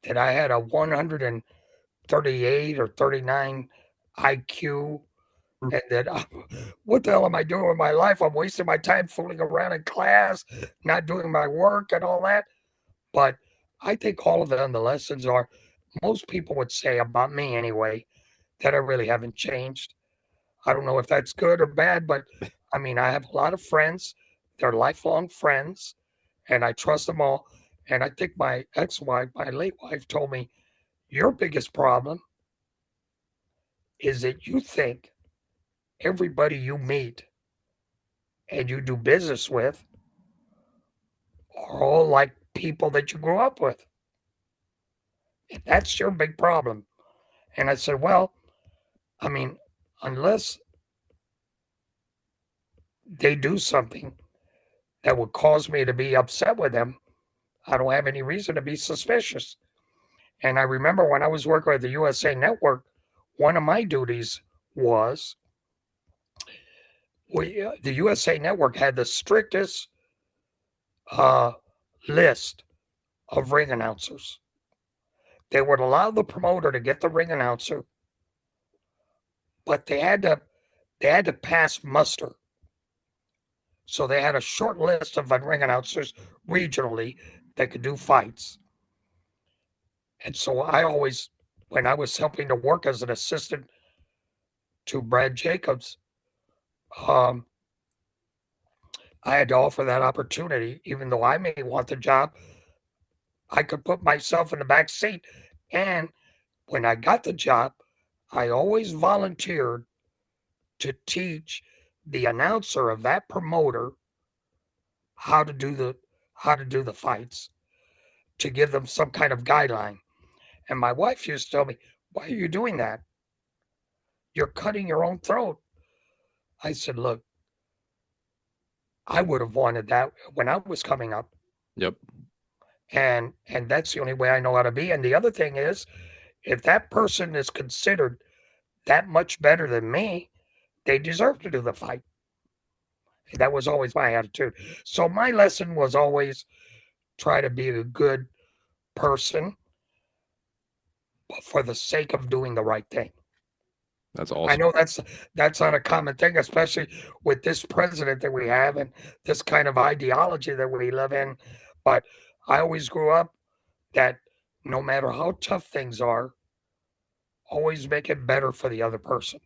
that I had a 138 or 39 IQ and that what the hell am I doing with my life? I'm wasting my time fooling around in class, not doing my work and all that. But I think all of them, the lessons are most people would say about me anyway, that I really haven't changed. I don't know if that's good or bad, but I mean, I have a lot of friends. They're lifelong friends, and I trust them all. And I think my ex wife, my late wife, told me, your biggest problem is that you think everybody you meet and you do business with are all like people that you grew up with. And that's your big problem. And I said, well, I mean, unless they do something that would cause me to be upset with them, I don't have any reason to be suspicious. And I remember when I was working at the USA Network, one of my duties was the USA Network had the strictest uh, list of ring announcers. They would allow the promoter to get the ring announcer, but they had to pass muster. So they had a short list of ring announcers regionally that could do fights. And so I always, when I was helping to work as an assistant to Brad Jacobs, um, I had to offer that opportunity, even though I may want the job. I could put myself in the back seat. And when I got the job, I always volunteered to teach the announcer of that promoter how to do the fights, to give them some kind of guideline. And my wife used to tell me, why are you doing that? You're cutting your own throat. I said, look, I would have wanted that when I was coming up. Yep. And that's the only way I know how to be. And the other thing is, if that person is considered that much better than me, they deserve to do the fight. And that was always my attitude. So my lesson was always try to be a good person, but for the sake of doing the right thing. That's I awesome. know that's not a common thing, especially with this president that we have and this kind of ideology that we live in. But I always grew up that no matter how tough things are, always make it better for the other person.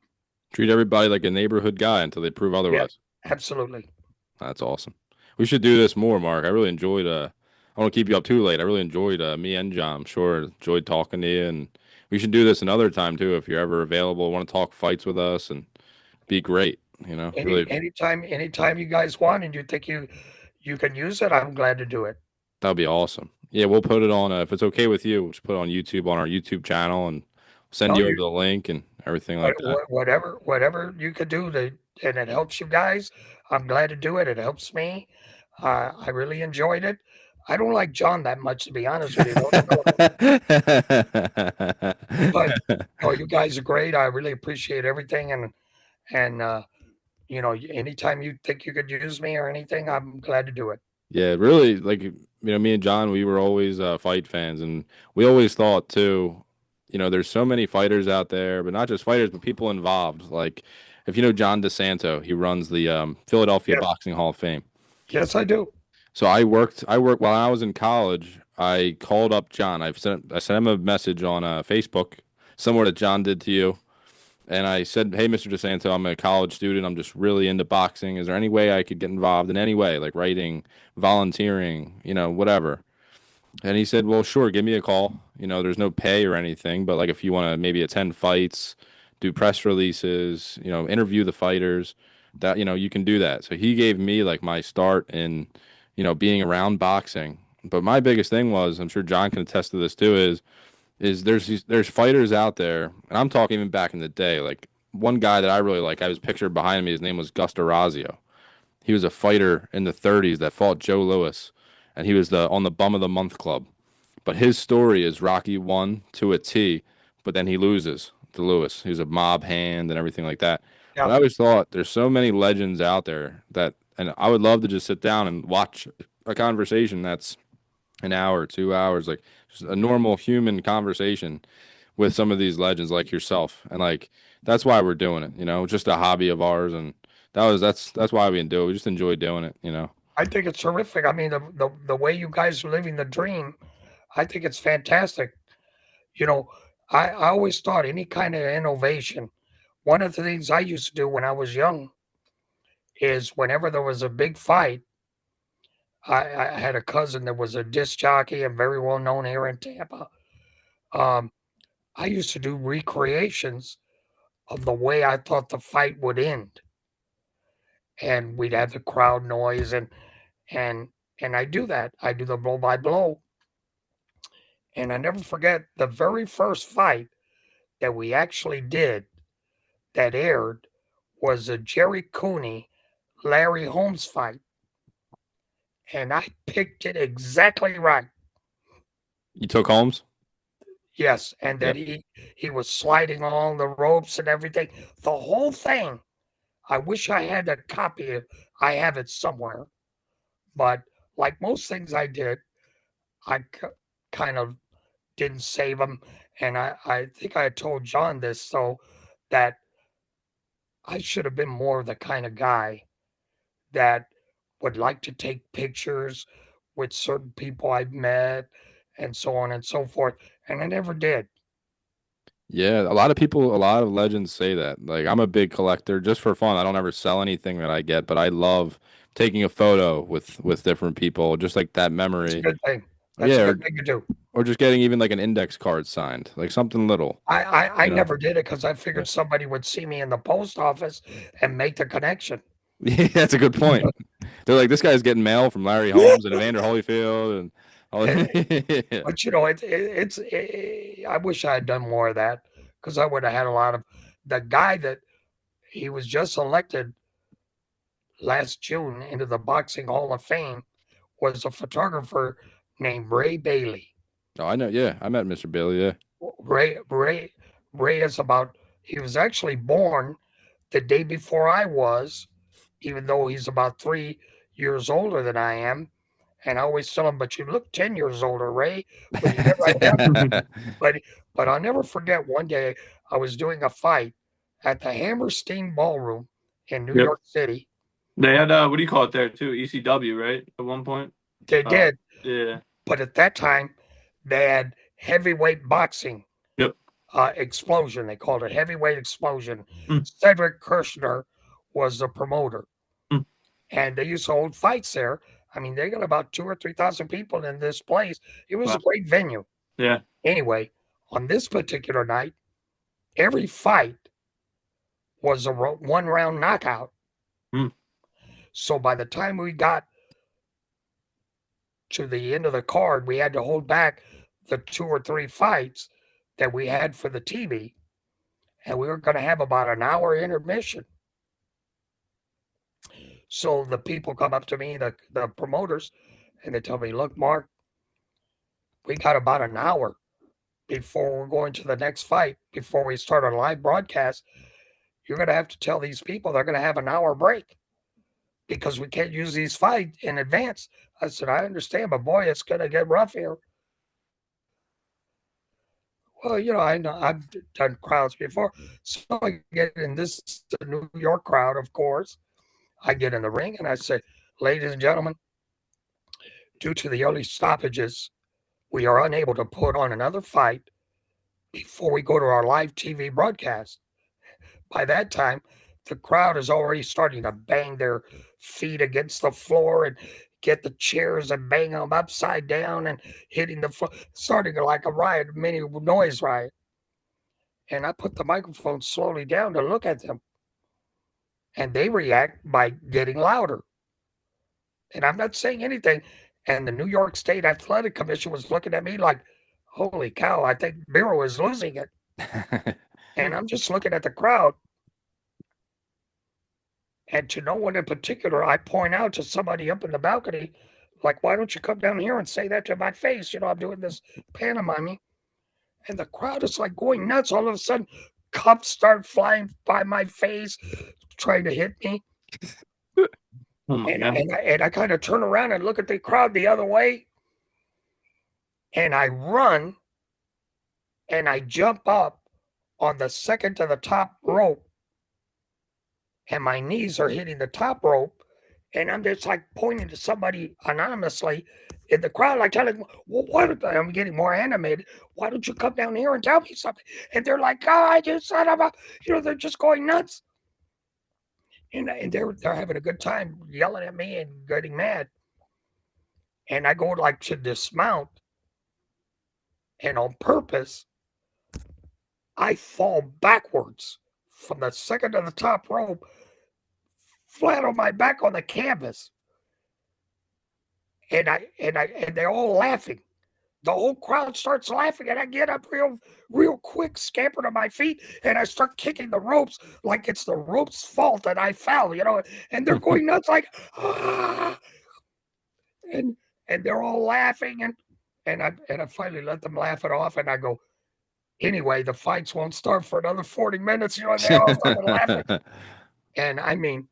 Treat everybody like a neighborhood guy until they prove Yeah, otherwise. absolutely. That's awesome. We should do this more, Mark. I really enjoyed I don't keep you up too late. I really enjoyed me and John. I'm sure enjoyed talking to you, and we should do this another time too if you're ever available. Want to talk fights with us and be great. Really, Anytime you guys want and you think you can use it, I'm glad to do it. that'd be awesome. Yeah, we'll put it on if it's okay with you. We'll just put it on YouTube on our YouTube channel and send No, you over you the link and everything like that. whatever you could do to and it helps you guys. I'm glad to do it. It helps me. I really enjoyed it. I don't like John that much, to be honest with you. Don't you know that? But no, you guys are great. I really appreciate everything, and anytime you think you could use me or anything, I'm glad to do it. Yeah, really, like me and John, we were always fight fans, and we always thought too. there's so many fighters out there, but not just fighters, but people involved. Like, if you know John DeSanto, he runs the Philadelphia Yes, Boxing Hall of Fame. yes, I do. So I worked while I was in college. I called up John. I sent him a message on Facebook, similar that John did to you. And I said, "Hey, Mr. DeSanto, I'm a college student. I'm just really into boxing. Is there any way I could get involved in any way, like writing, volunteering, whatever?" And he said, "Well, sure, give me a call. There's no pay or anything, but like if you want to maybe attend fights, do press releases, interview the fighters, that you can do that." So he gave me like my start in, being around boxing. But my biggest thing was, I'm sure John can attest to this too, is there's fighters out there, and I'm talking even back in the day. Like one guy that I really like, I was pictured behind me. His name was Gus Orazio. He was a fighter in the 30s that fought Joe Louis, and he was on the Bum of the Month Club. But his story is Rocky won to a T, but then he loses to Lewis. He's a mob hand and everything like that. But Yeah, I always thought there's so many legends out there and I would love to just sit down and watch a conversation that's an hour, 2 hours, like just a normal human conversation with some of these legends like yourself. And like that's why we're doing it, just a hobby of ours. And that's why we do it. We just enjoy doing it. I think it's terrific. I mean, the way you guys are living the dream, I think it's fantastic. You know, I always thought any kind of innovation. One of the things I used to do when I was young is whenever there was a big fight, I had a cousin that was a disc jockey and very well known here in Tampa. Um, I used to do recreations of the way I thought the fight would end, and we'd have the crowd noise and and I do that. I do the blow by blow, and I never forget the very first fight that we actually did that aired was a Jerry Cooney Larry Holmes fight, and I picked it exactly right. You took Holmes? Yes, and Yeah. that he was sliding along the ropes and everything. The whole thing. I wish I had a copy of. I have it somewhere, but like most things I did, I kind of didn't save them. And I think I told John this, so that I should have been more of the kind of guy that would like to take pictures with certain people I've met and so on and so forth. And I never did. Yeah, a lot of people, a lot of legends say that. Like, I'm a big collector just for fun. I don't ever sell anything that I get, but I love taking a photo with different people, just like that That's a memory. good thing. That's a Yeah, good thing to do. or just getting even like an index card signed, like something little, I you know. never did it because I Yeah. figured somebody would see me in the post office and make the connection. Yeah, that's a good point. They're like, this guy's getting mail from Larry Holmes and Evander Holyfield and all. Eh, Yeah. But I wish I had done more of that because I would have had a lot of the guy that he was just elected last June into the Boxing Hall of Fame was a photographer named Ray Bailey. Oh, I know. Yeah, I met Mr. Bailey. Yeah. Ray is about he was actually born the day before I was, even though he's about 3 years older than I am. And I always tell him, but you look 10 years older, Ray. But he never but but I'll never forget one day I was doing a fight at the Hammerstein Ballroom in New Yep. York City. They had what do you call it there too? ECW, right? At one point. They did, Yeah. but at that time they had heavyweight boxing. Yep. Explosion. They called it heavyweight explosion. Mm. Cedric Kirshner was the promoter, Mm. and they used to hold fights there. I mean, they got about 2 or 3,000 people in this place. It was a great venue. Yeah. Anyway, on this particular night, every fight was a one round knockout. Mm. So by the time we got to the end of the card, we had to hold back the 2 or 3 fights that we had for the TV, and we were going to have about an hour intermission. So the people come up to me, the promoters, and they tell me, look, Mark, we got about an hour before we're going to the next fight, before we start our live broadcast. You're going to have to tell these people they're going to have an hour break because we can't use these fights in advance. I said, I understand, but boy, it's going to get rough here. Well, I know I've done crowds before, so I get in this New York crowd. Of course, I get in the ring and I say, "Ladies and gentlemen, due to the early stoppages, we are unable to put on another fight before we go to our live TV broadcast." By that time, the crowd is already starting to bang their feet against the floor and get the chairs and bang them upside down and hitting the floor, starting like a riot, mini noise riot. And I put the microphone slowly down to look at them, and they react by getting louder. And I'm not saying anything. And the New York State Athletic Commission was looking at me like, holy cow, I think Beiro is losing it. And I'm just looking at the crowd. And to no one in particular, I point out to somebody up in the balcony, like, why don't you come down here and say that to my face? I'm doing this pantomiming. And the crowd is like going nuts. All of a sudden, cups start flying by my face, trying to hit me. Oh my God. And I kind of turn around and look at the crowd the other way. And I run and I jump up on the second to the top rope. And my knees are hitting the top rope. And I'm just like pointing to somebody anonymously in the crowd, like telling them, well, what? I'm getting more animated. Why don't you come down here and tell me something? And they're like, oh, you son of a, they're just going nuts. And they're having a good time yelling at me and getting mad. And I go like to dismount. And on purpose, I fall backwards from the second to the top rope, flat on my back on the canvas. And they're all laughing. The whole crowd starts laughing, and I get up real quick, scamper to my feet, and I start kicking the ropes like it's the rope's fault that I fell, and they're going nuts like, ah! and they're all laughing, and I finally let them laugh it off, and I go, anyway, the fights won't start for another 40 minutes, and they all started laughing. And I mean,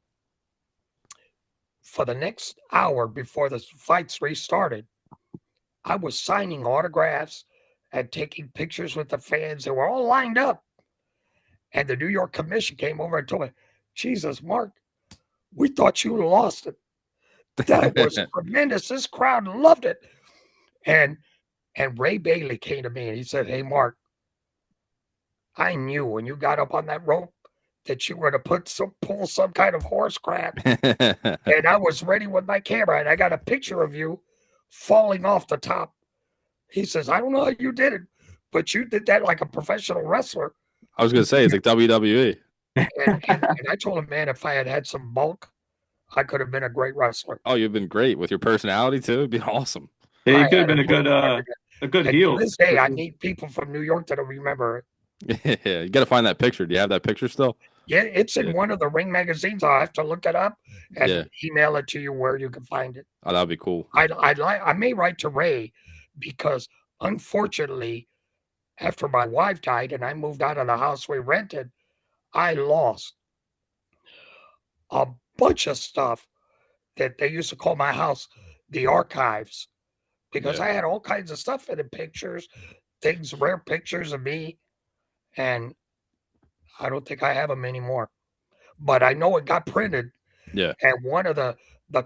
for the next hour before the fights restarted, I was signing autographs and taking pictures with the fans. They were all lined up. And the New York Commission came over and told me, Jesus, Mark, we thought you lost it. That was tremendous. This crowd loved it. And Ray Bailey came to me and he said, hey, Mark, I knew when you got up on that rope that you were going to pull some kind of horse crap. And I was ready with my camera, and I got a picture of you falling off the top. He says, I don't know how you did it, but you did that like a professional wrestler. I was going to say, it's like WWE. And I told him, man, if I had some bulk, I could have been a great wrestler. Oh, you've been great with your personality too. It'd be awesome. Yeah, you could have been a good heel. To this day, I need people from New York that'll remember it. Yeah, you got to find that picture. Do you have that picture still? Yeah, it's in one of the ring magazines. I'll have to look it up and email it to you where you can find it. Oh, that'd be cool. I may write to Ray because, unfortunately, after my wife died and I moved out of the house we rented, I lost a bunch of stuff that they used to call my house the archives, because I had all kinds of stuff in it, pictures, things, rare pictures of me, and I don't think I have them anymore. But I know it got printed. Yeah. And one of the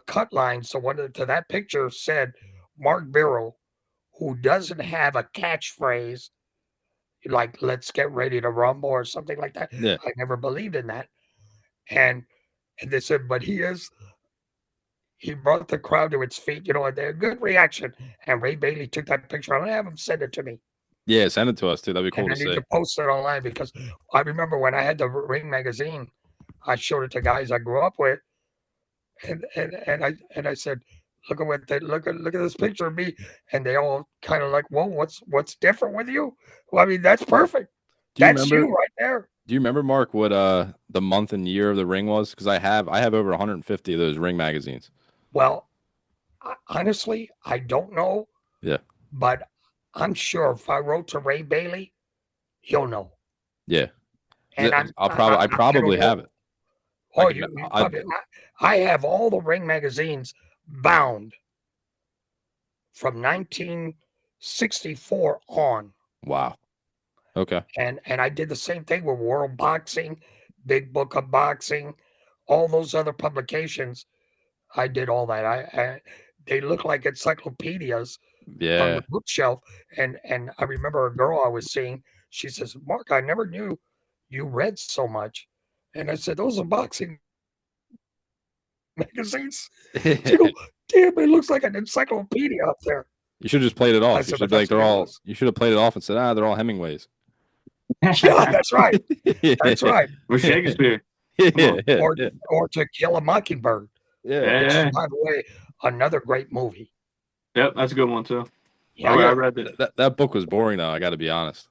cut lines to that picture said, Mark Beiro, who doesn't have a catchphrase like "Let's get ready to rumble" or something like that. Yeah. I never believed in that. And they said, but he brought the crowd to its feet, and they're good reaction. And Ray Bailey took that picture. I'm gonna have him send it to me. Yeah, send it to us too. That'd be cool to see. I need to post it online, because I remember when I had the Ring magazine, I showed it to guys I grew up with, and I said, look at this picture of me, and they all kind of like, whoa, what's different with you? Well, I mean, that's perfect. That's you right there. Do you remember, Mark, what the month and year of the Ring was? Because I have over 150 of those Ring magazines. Well, honestly, I don't know. Yeah. But I'm sure if I wrote to Ray Bailey, he'll know. Yeah. And I probably have it. Oh, I have all the Ring magazines bound from 1964 on. Wow. Okay. And I did the same thing with World Boxing, Big Book of Boxing, all those other publications. I did all that. They look like encyclopedias on Yeah. the bookshelf. And I remember a girl I was seeing. She says, "Mark, I never knew you read so much." And I said, "Those are boxing magazines." She go, "Damn, it looks like an encyclopedia up there." You should have just played it I off. You said, should "But be like, that's what it was." you should have played it off and said, they're all Hemingways. Yeah, that's right. That's right. Or Shakespeare. Come Yeah, on. yeah, Or yeah, or To Kill a Mockingbird, yeah. Yeah, which is, yeah. by the way, another great movie. Yep, that's a good one too. Yeah, I yeah. read it. That book was boring though, I got to be honest.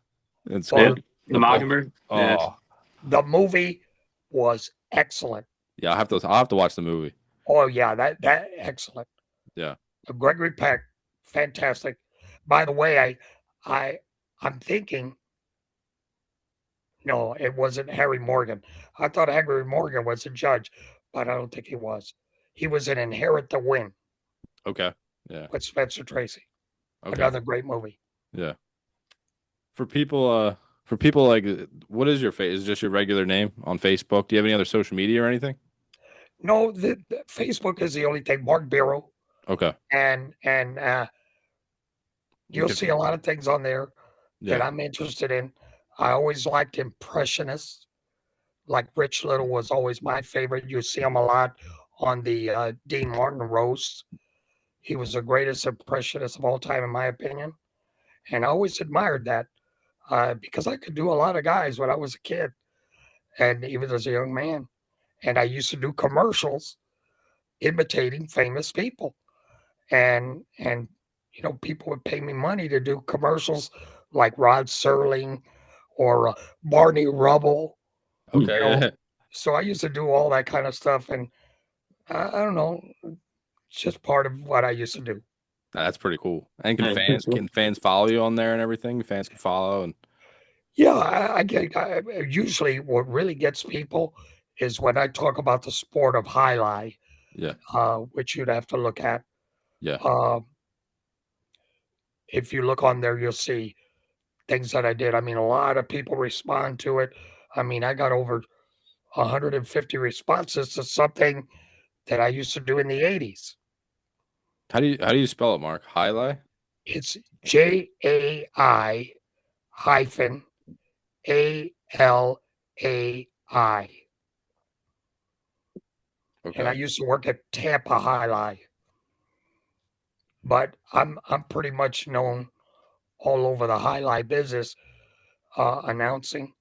In Yeah, school. Well, The Mockingbird. Yeah. Oh, the movie was excellent. yeah, I'll have to watch the movie. Oh yeah, that excellent. Yeah. Gregory Peck, fantastic. By the way, I I'm thinking, no, it wasn't Harry Morgan. I thought Harry Morgan was a judge, but I don't think he was. He was in Inherit the Wind Okay. Yeah. with Spencer Tracy. Okay. Another great movie. Yeah. For people like, what is your face? Is it just your regular name on Facebook? Do you have any other social media or anything? No, the Facebook is the only thing. Mark Beiro, Okay. and you'll Okay. see a lot of things on there that Yeah. I'm interested in. I always liked impressionists. Like Rich Little was always my favorite. You see him a lot on the Dean Martin roast. He was the greatest impressionist of all time, in my opinion. And I always admired that because I could do a lot of guys when I was a kid and even as a young man. And I used to do commercials imitating famous people. And people would pay me money to do commercials like Rod Serling or Barney Rubble. Okay. You know, Yeah. so I used to do all that kind of stuff, and I don't know, it's just part of what I used to do. That's pretty cool. And Yeah, pretty cool. can fans follow you on there and everything? Fans can follow and Yeah, usually what really gets people is when I talk about the sport of highlight, yeah. which you'd have to look at. Yeah. If you look on there, you'll see things that I did. I mean, a lot of people respond to it. I mean, I got over 150 responses to something that I used to do in the 80s. How do you spell it, Mark? Highlight? It's JAI hyphen ALAI. And I Okay. used to work at Tampa Highlight. But I'm pretty much known all over the highlight business, announcing.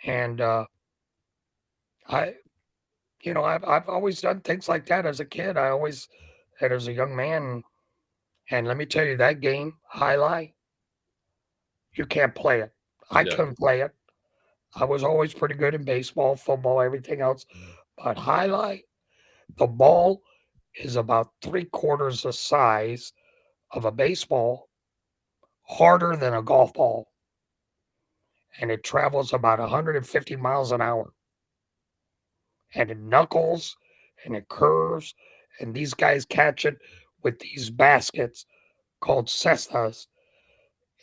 And I've always done things like that as a kid. And as a young man, and let me tell you, that game, highlight, you can't play it. I Yeah. couldn't play it. I was always pretty good in baseball, football, everything else. But highlight, the ball is about 3/4 the size of a baseball, harder than a golf ball. And it travels about 150 miles an hour. And it knuckles and it curves. And these guys catch it with these baskets called cestas.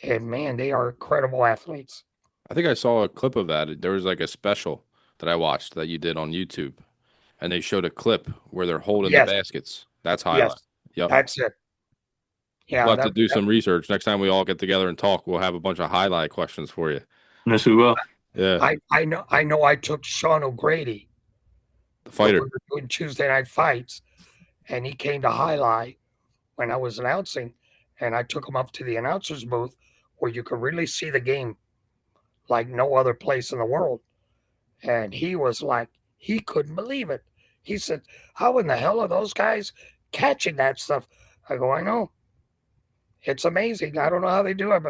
And man, they are incredible athletes. I think I saw a clip of that. There was like a special that I watched that you did on YouTube, and they showed a clip where they're holding the Yes. baskets. That's highlight. Yes, Yep. that's it. Yeah, We'll have to do some research. Next time we all get together and talk, we'll have a bunch of highlight questions for you. Yes, we will. Yeah. I know I took Sean O'Grady, The we fighter. were doing Tuesday night fights, and he came to highlight when I was announcing, and I took him up to the announcer's booth where you could really see the game like no other place in the world. And he was like, he couldn't believe it. He said, "How in the hell are those guys catching that stuff?" I go, "I know. It's amazing. I don't know how they do it,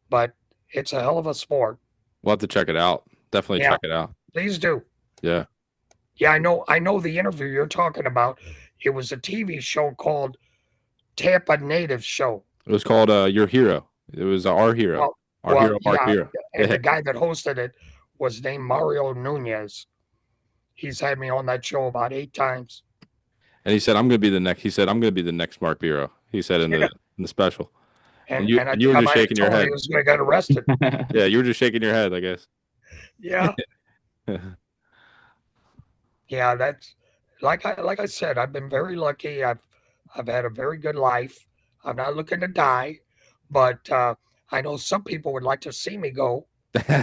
but it's a hell of a sport." We'll have to check it out. Definitely Yeah. check it out. Please do. Yeah. Yeah, I know the interview you're talking about. It was a TV show called Tampa Native Show. It was called Your Hero. It was Our Hero. Well- Our well, Hero, Mark yeah, Beiro. And Yeah. the guy that hosted it was named Mario Nunez. He's had me on that show about 8 times. And he said, I'm going to be the next. He said, I'm going to be the next Mark Beiro. He said in the special. And you I and you were think I just might have shaking your told him head. he was going to get arrested. Yeah, you were just shaking your head, I guess. Yeah. Yeah, that's like I said, I've been very lucky. I've had a very good life. I'm not looking to die, but I know some people would like to see me go.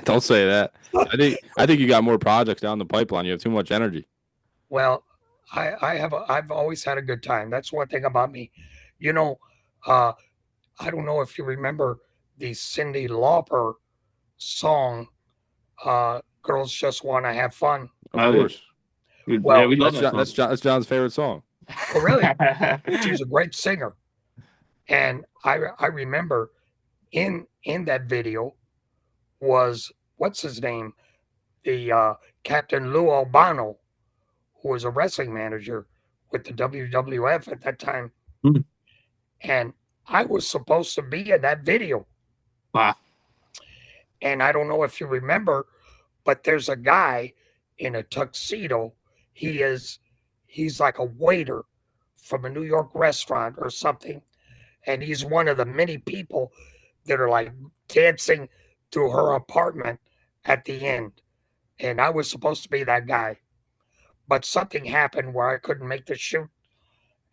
Don't say that. I think you got more projects down the pipeline. You have too much energy. Well, I've always had a good time. That's one thing about me. You know, uh, I don't know if you remember the Cyndi Lauper song, "Girls Just Want to Have Fun." Of Oh, yeah. course. Yeah, Well, we love That's that John, that's John's favorite song. oh really? song. She's a great singer, and I remember in that video was what's his name, the Captain Lou Albano, who was a wrestling manager with the WWF at that time, Hmm. and I was supposed to be in that video. Wow. And I don't know if you remember, but there's a guy in a tuxedo. He's like a waiter from a New York restaurant or something, and he's one of the many people that are like dancing to her apartment at the end. And I was supposed to be that guy, but something happened where I couldn't make the shoot,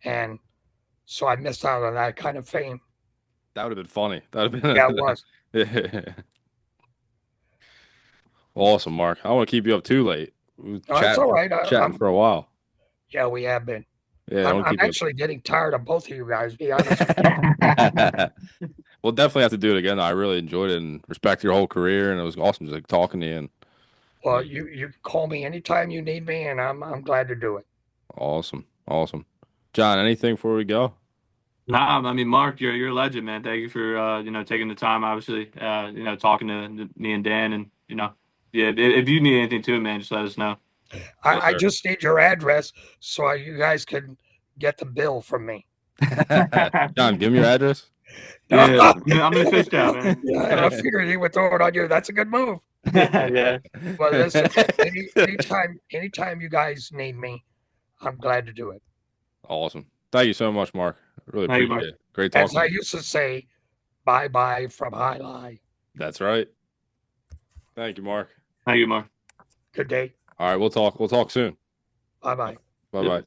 and so I missed out on that kind of fame. That would have been funny. That would have Yeah, it was. been awesome, Mark. I don't want to keep you up too late. We No, it's all right. chatting for a while. Yeah, we have been. Yeah, I don't I'm keep you actually getting tired of both of you guys. Be honest with you. up. We'll definitely have to do it again. I really enjoyed it and respect your whole career, and it was awesome just like talking to you. And Well, you call me anytime you need me, and I'm glad to do it. awesome, awesome. John, anything before we go? Nah, I mean, Mark, you're a legend, man. Thank you for taking the time. Obviously, talking to me and Dan, and yeah. If you need anything too, man, just let us know. Yes, I sir. just need your address so you guys can get the bill from me. John, give me your address. Yeah, I'm in fish out, man. Yeah, I figured he would throw it on you. That's a good move. Yeah. But listen, anytime you guys need me, I'm glad to do it. Awesome. Thank you so much, Mark. Really Thank you, appreciate Mark. it. Great As talking I to you. used to say, bye bye from High Lie. That's right. Thank you, Mark. Thank you, Mark. Good day. All right, we'll talk. We'll talk soon. Bye bye. Bye Yep. bye.